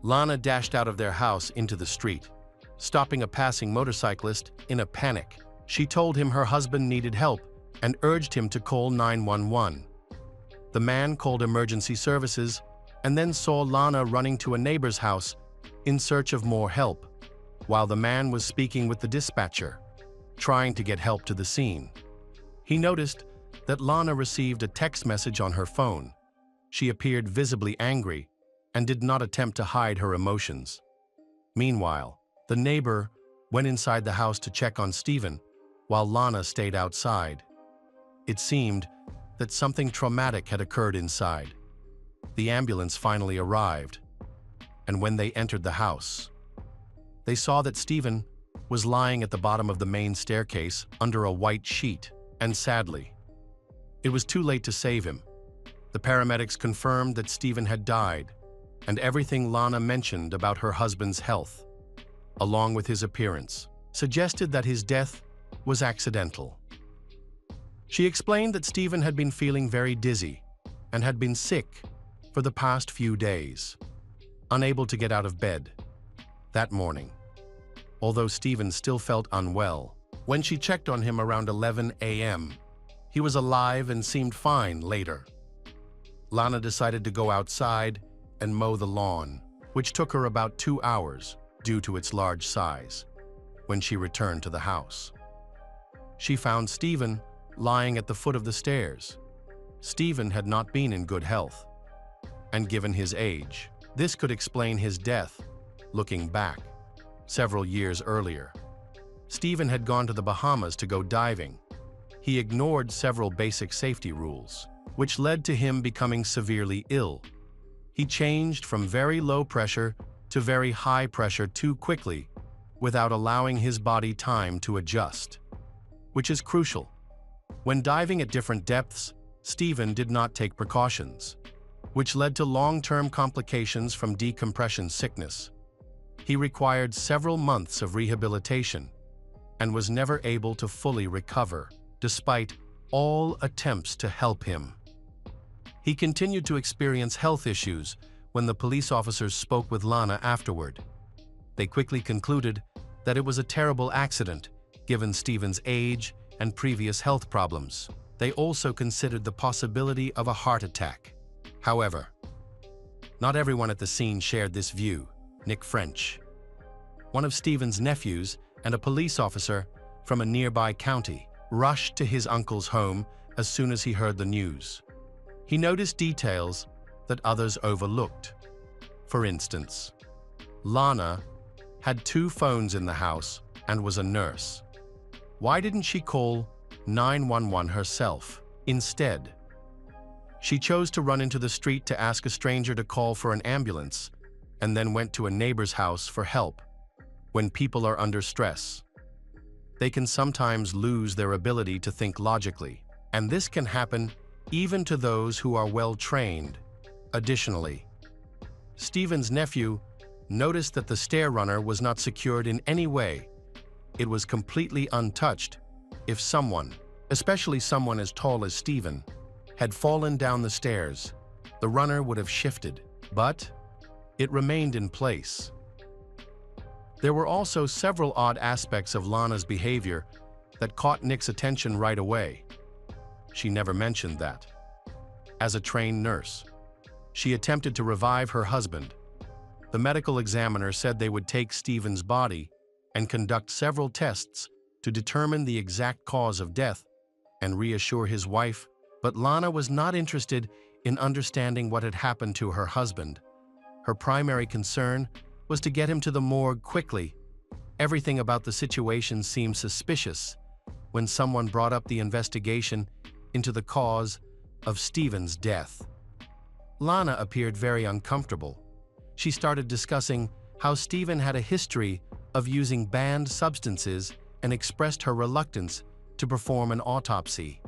Lana dashed out of their house into the street, stopping a passing motorcyclist in a panic. She told him her husband needed help and urged him to call 911. The man called emergency services and then saw Lana running to a neighbor's house in search of more help, while the man was speaking with the dispatcher, trying to get help to the scene. He noticed that Lana received a text message on her phone. She appeared visibly angry and did not attempt to hide her emotions. Meanwhile, the neighbor went inside the house to check on Stephen, while Lana stayed outside. It seemed that something traumatic had occurred inside. The ambulance finally arrived, and when they entered the house, they saw that Stephen was lying at the bottom of the main staircase under a white sheet, and sadly, it was too late to save him. The paramedics confirmed that Stephen had died, and everything Lana mentioned about her husband's health, along with his appearance, suggested that his death was accidental. She explained that Stephen had been feeling very dizzy and had been sick for the past few days, unable to get out of bed that morning, although Stephen still felt unwell. When she checked on him around 11 a.m., he was alive and seemed fine later. Lana decided to go outside and mow the lawn, which took her about 2 hours due to its large size. When she returned to the house, she found Stephen lying at the foot of the stairs. Stephen had not been in good health, and given his age, this could explain his death. Looking back, several years earlier, Stephen had gone to the Bahamas to go diving. He ignored several basic safety rules, which led to him becoming severely ill. He changed from very low pressure to very high pressure too quickly, without allowing his body time to adjust, which is crucial. When diving at different depths, Stephen did not take precautions, which led to long-term complications from decompression sickness. He required several months of rehabilitation and was never able to fully recover, despite all attempts to help him. He continued to experience health issues when the police officers spoke with Lana afterward. They quickly concluded that it was a terrible accident, given Stephen's age and previous health problems. They also considered the possibility of a heart attack. However, not everyone at the scene shared this view. Nick French, one of Stephen's nephews and a police officer from a nearby county, rushed to his uncle's home as soon as he heard the news. He noticed details that others overlooked. For instance, Lana had 2 phones in the house and was a nurse. Why didn't she call 911 herself? Instead, she chose to run into the street to ask a stranger to call for an ambulance, and then went to a neighbor's house for help. When people are under stress, they can sometimes lose their ability to think logically, and this can happen even to those who are well trained Additionally, Stephen's nephew noticed that the stair runner was not secured in any way. It was completely untouched. If someone, especially someone as tall as Stephen, had fallen down the stairs, the runner would have shifted, but it remained in place. There were also several odd aspects of Lana's behavior that caught Nick's attention right away. She never mentioned that. As a trained nurse, she attempted to revive her husband. The medical examiner said they would take Stephen's body and conduct several tests to determine the exact cause of death and reassure his wife, but Lana was not interested in understanding what had happened to her husband. Her primary concern was to get him to the morgue quickly. Everything about the situation seemed suspicious when someone brought up the investigation into the cause of Stephen's death. Lana appeared very uncomfortable. She started discussing how Stephen had a history of using banned substances and expressed her reluctance to perform an autopsy,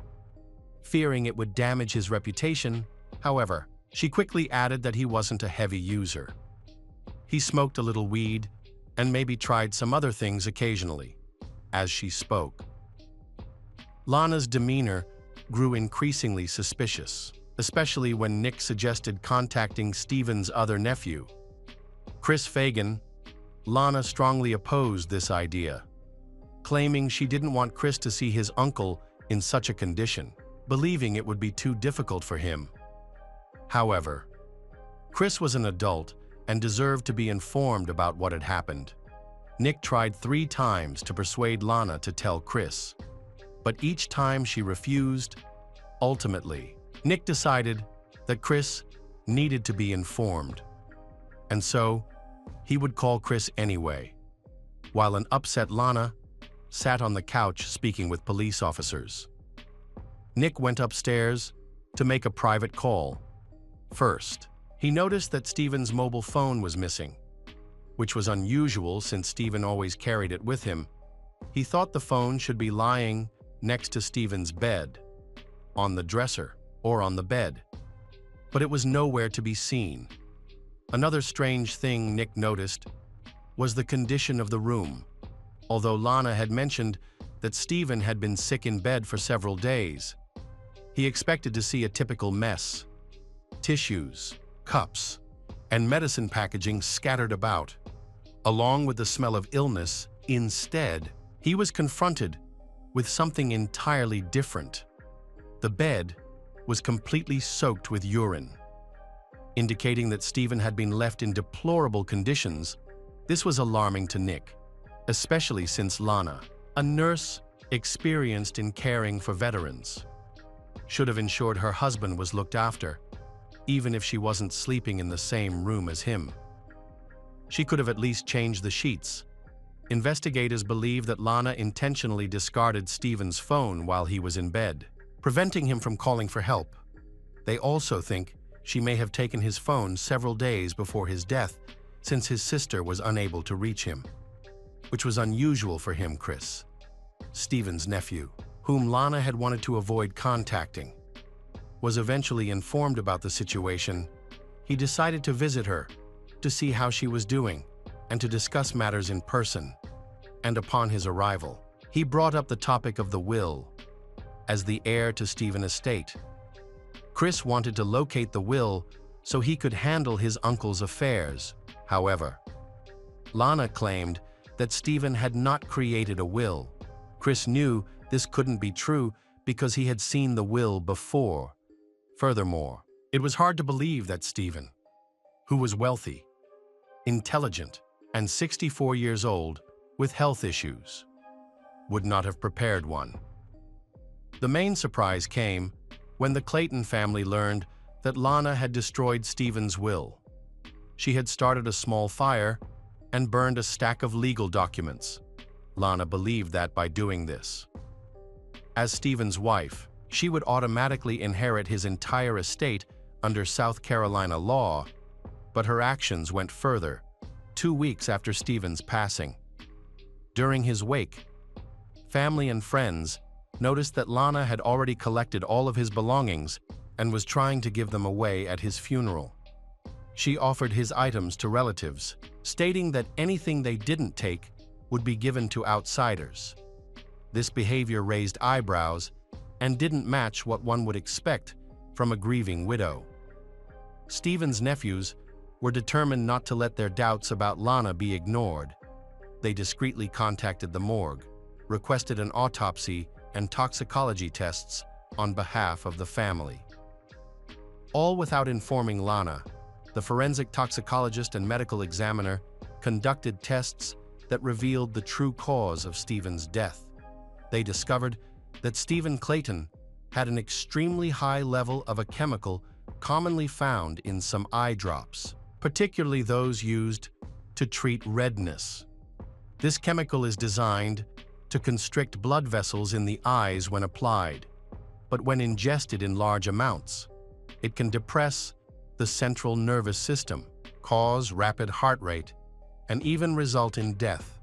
fearing it would damage his reputation. However, she quickly added that he wasn't a heavy user. He smoked a little weed and maybe tried some other things occasionally. As she spoke, Lana's demeanor grew increasingly suspicious, especially when Nick suggested contacting Stephen's other nephew, Chris Fagan. Lana strongly opposed this idea, claiming she didn't want Chris to see his uncle in such a condition, believing it would be too difficult for him. However, Chris was an adult and deserved to be informed about what had happened. Nick tried 3 times to persuade Lana to tell Chris, but each time she refused. Ultimately, Nick decided that Chris needed to be informed, and so he would call Chris anyway, while an upset Lana sat on the couch speaking with police officers. Nick went upstairs to make a private call. First, he noticed that Stephen's mobile phone was missing, which was unusual since Stephen always carried it with him. He thought the phone should be lying next to Stephen's bed, on the dresser, or on the bed, but it was nowhere to be seen. Another strange thing Nick noticed was the condition of the room. Although Lana had mentioned that Stephen had been sick in bed for several days, he expected to see a typical mess: tissues, cups, and medicine packaging scattered about, along with the smell of illness. Instead, he was confronted with something entirely different. The bed was completely soaked with urine, indicating that Stephen had been left in deplorable conditions. This was alarming to Nick, especially since Lana, a nurse experienced in caring for veterans, should have ensured her husband was looked after, even if she wasn't sleeping in the same room as him. She could have at least changed the sheets. Investigators believe that Lana intentionally discarded Stephen's phone while he was in bed, preventing him from calling for help. They also think she may have taken his phone several days before his death, since his sister was unable to reach him, which was unusual for him. Chris, Stephen's nephew, whom Lana had wanted to avoid contacting, was eventually informed about the situation. He decided to visit her to see how she was doing and to discuss matters in person. And upon his arrival, he brought up the topic of the will. As the heir to Stephen's estate, Chris wanted to locate the will so he could handle his uncle's affairs. However, Lana claimed that Stephen had not created a will. Chris knew this couldn't be true because he had seen the will before. Furthermore, it was hard to believe that Stephen, who was wealthy, intelligent, and 64 years old with health issues, would not have prepared one. The main surprise came when the Clayton family learned that Lana had destroyed Stephen's will. She had started a small fire and burned a stack of legal documents. Lana believed that by doing this, as Stephen's wife, she would automatically inherit his entire estate under South Carolina law, but her actions went further. 2 weeks after Stephen's passing, during his wake, family and friends noticed that Lana had already collected all of his belongings and was trying to give them away at his funeral. She offered his items to relatives, stating that anything they didn't take would be given to outsiders. This behavior raised eyebrows and didn't match what one would expect from a grieving widow. Stephen's nephews were determined not to let their doubts about Lana be ignored. They discreetly contacted the morgue, requested an autopsy and toxicology tests on behalf of the family. All without informing Lana, the forensic toxicologist and medical examiner conducted tests that revealed the true cause of Stephen's death. They discovered that Stephen Clayton had an extremely high level of a chemical commonly found in some eye drops, particularly those used to treat redness. This chemical is designed to constrict blood vessels in the eyes when applied, but when ingested in large amounts, it can depress the central nervous system, cause rapid heart rate, and even result in death,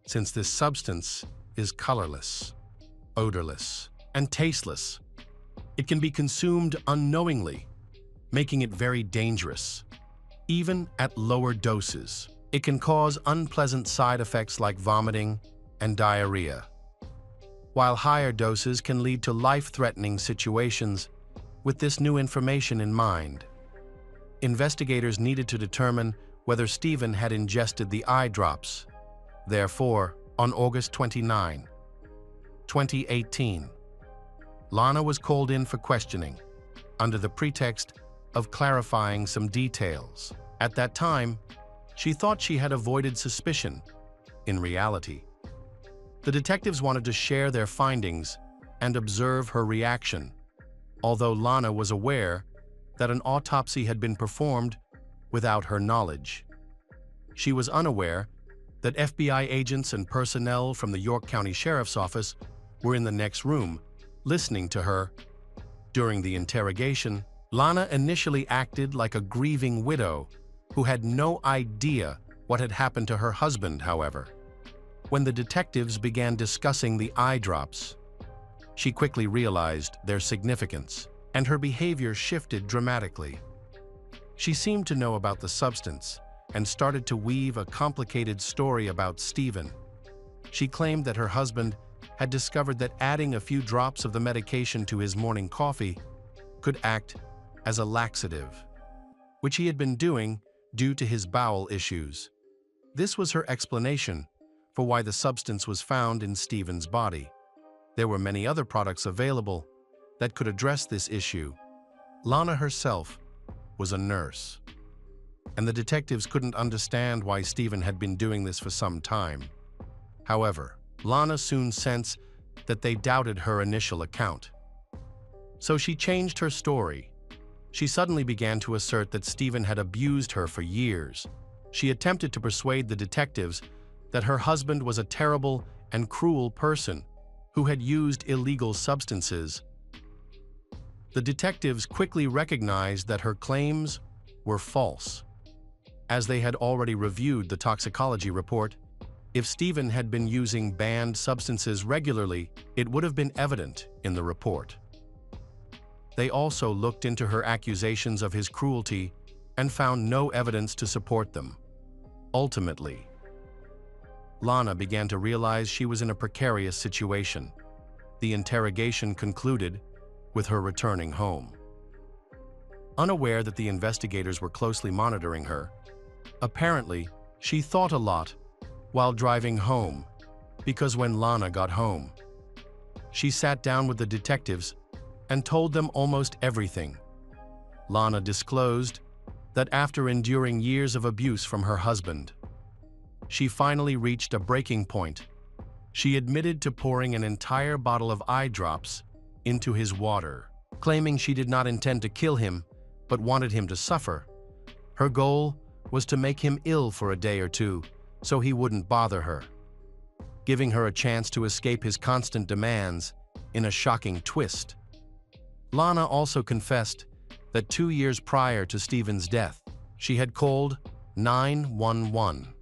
since this substance is colorless, odorless, and tasteless. It can be consumed unknowingly, making it very dangerous. Even at lower doses, it can cause unpleasant side effects like vomiting and diarrhea, while higher doses can lead to life-threatening situations. With this new information in mind, investigators needed to determine whether Stephen had ingested the eye drops. Therefore, on August 29, 2018, Lana was called in for questioning under the pretext of clarifying some details. At that time, she thought she had avoided suspicion. In reality, the detectives wanted to share their findings and observe her reaction, although Lana was aware that an autopsy had been performed without her knowledge. She was unaware that FBI agents and personnel from the York County Sheriff's Office were in the next room, listening to her. During the interrogation, Lana initially acted like a grieving widow who had no idea what had happened to her husband. However, when the detectives began discussing the eye drops, she quickly realized their significance, and her behavior shifted dramatically. She seemed to know about the substance and started to weave a complicated story about Stephen. She claimed that her husband had discovered that adding a few drops of the medication to his morning coffee could act as a laxative, which he had been doing due to his bowel issues. This was her explanation for why the substance was found in Stephen's body. There were many other products available that could address this issue. Lana herself was a nurse, and the detectives couldn't understand why Stephen had been doing this for some time. However, Lana soon sensed that they doubted her initial account. So she changed her story. She suddenly began to assert that Stephen had abused her for years. She attempted to persuade the detectives that her husband was a terrible and cruel person who had used illegal substances. The detectives quickly recognized that her claims were false, as they had already reviewed the toxicology report. If Stephen had been using banned substances regularly, it would have been evident in the report. They also looked into her accusations of his cruelty and found no evidence to support them. Ultimately, Lana began to realize she was in a precarious situation. The interrogation concluded with her returning home. Unaware that the investigators were closely monitoring her, apparently, she thought a lot while driving home, because when Lana got home, she sat down with the detectives and told them almost everything. Lana disclosed that after enduring years of abuse from her husband, she finally reached a breaking point. She admitted to pouring an entire bottle of eye drops into his water, claiming she did not intend to kill him, but wanted him to suffer. Her goal was to make him ill for a day or two, so he wouldn't bother her, giving her a chance to escape his constant demands. In a shocking twist, Lana also confessed that 2 years prior to Stephen's death, she had called 911.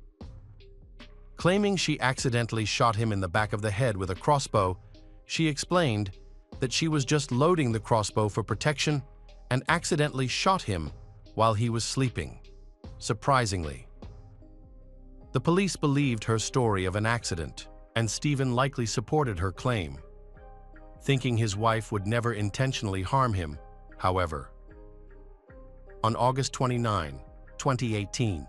Claiming she accidentally shot him in the back of the head with a crossbow, she explained that she was just loading the crossbow for protection and accidentally shot him while he was sleeping. Surprisingly, the police believed her story of an accident, and Stephen likely supported her claim, thinking his wife would never intentionally harm him. However, on August 29, 2018,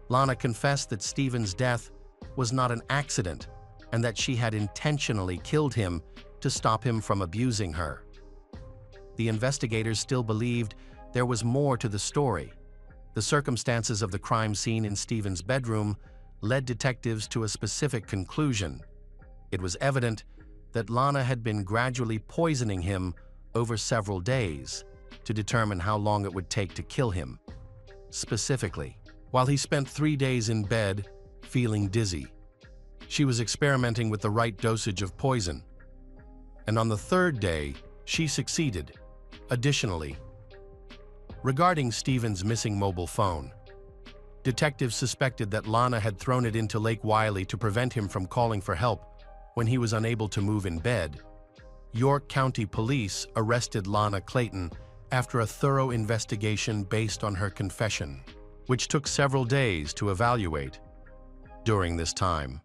Lana confessed that Stephen's death was not an accident and that she had intentionally killed him to stop him from abusing her. The investigators still believed there was more to the story. The circumstances of the crime scene in Stephen's bedroom led detectives to a specific conclusion. It was evident that Lana had been gradually poisoning him over several days to determine how long it would take to kill him. Specifically, while he spent 3 days in bed feeling dizzy, she was experimenting with the right dosage of poison. And on the 3rd day, she succeeded. Additionally, regarding Stephen's missing mobile phone, detectives suspected that Lana had thrown it into Lake Wylie to prevent him from calling for help when he was unable to move in bed. York County Police arrested Lana Clayton after a thorough investigation based on her confession, which took several days to evaluate. During this time,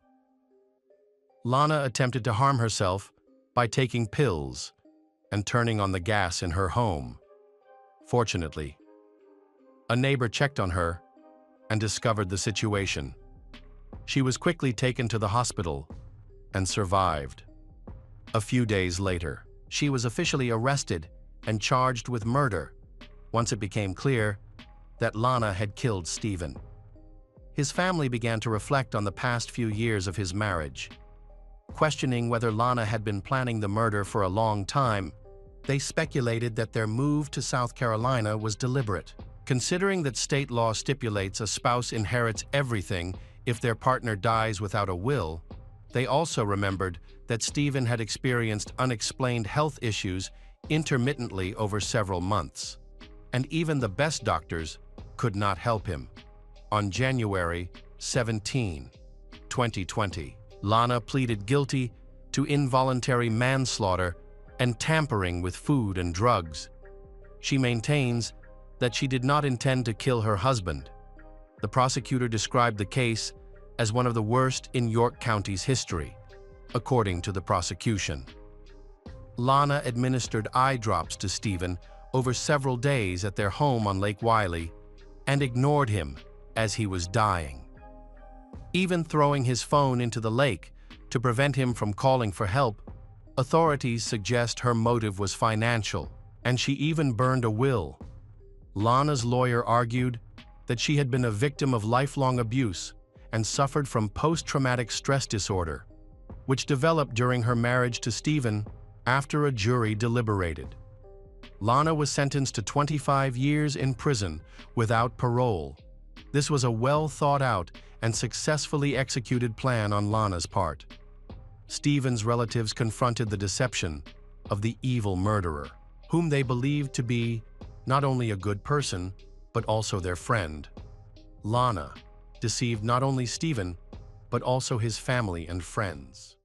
Lana attempted to harm herself by taking pills and turning on the gas in her home. Fortunately, a neighbor checked on her and discovered the situation. She was quickly taken to the hospital and survived. A few days later, she was officially arrested and charged with murder once it became clear that Lana had killed Stephen. His family began to reflect on the past few years of his marriage. Questioning whether Lana had been planning the murder for a long time, they speculated that their move to South Carolina was deliberate. Considering that state law stipulates a spouse inherits everything if their partner dies without a will, they also remembered that Stephen had experienced unexplained health issues intermittently over several months, and even the best doctors could not help him. On January 17, 2020, Lana pleaded guilty to involuntary manslaughter and tampering with food and drugs. She maintains that she did not intend to kill her husband. The prosecutor described the case as one of the worst in York County's history, according to the prosecution. Lana administered eye drops to Stephen over several days at their home on Lake Wylie and ignored him as he was dying, even throwing his phone into the lake to prevent him from calling for help. Authorities suggest her motive was financial, and she even burned a will. Lana's lawyer argued that she had been a victim of lifelong abuse and suffered from post-traumatic stress disorder, which developed during her marriage to Stephen after a jury deliberated. Lana was sentenced to 25 years in prison without parole. This was a well-thought-out and successfully executed plan on Lana's part. Stephen's relatives confronted the deception of the evil murderer, whom they believed to be not only a good person, but also their friend. Lana deceived not only Stephen, but also his family and friends.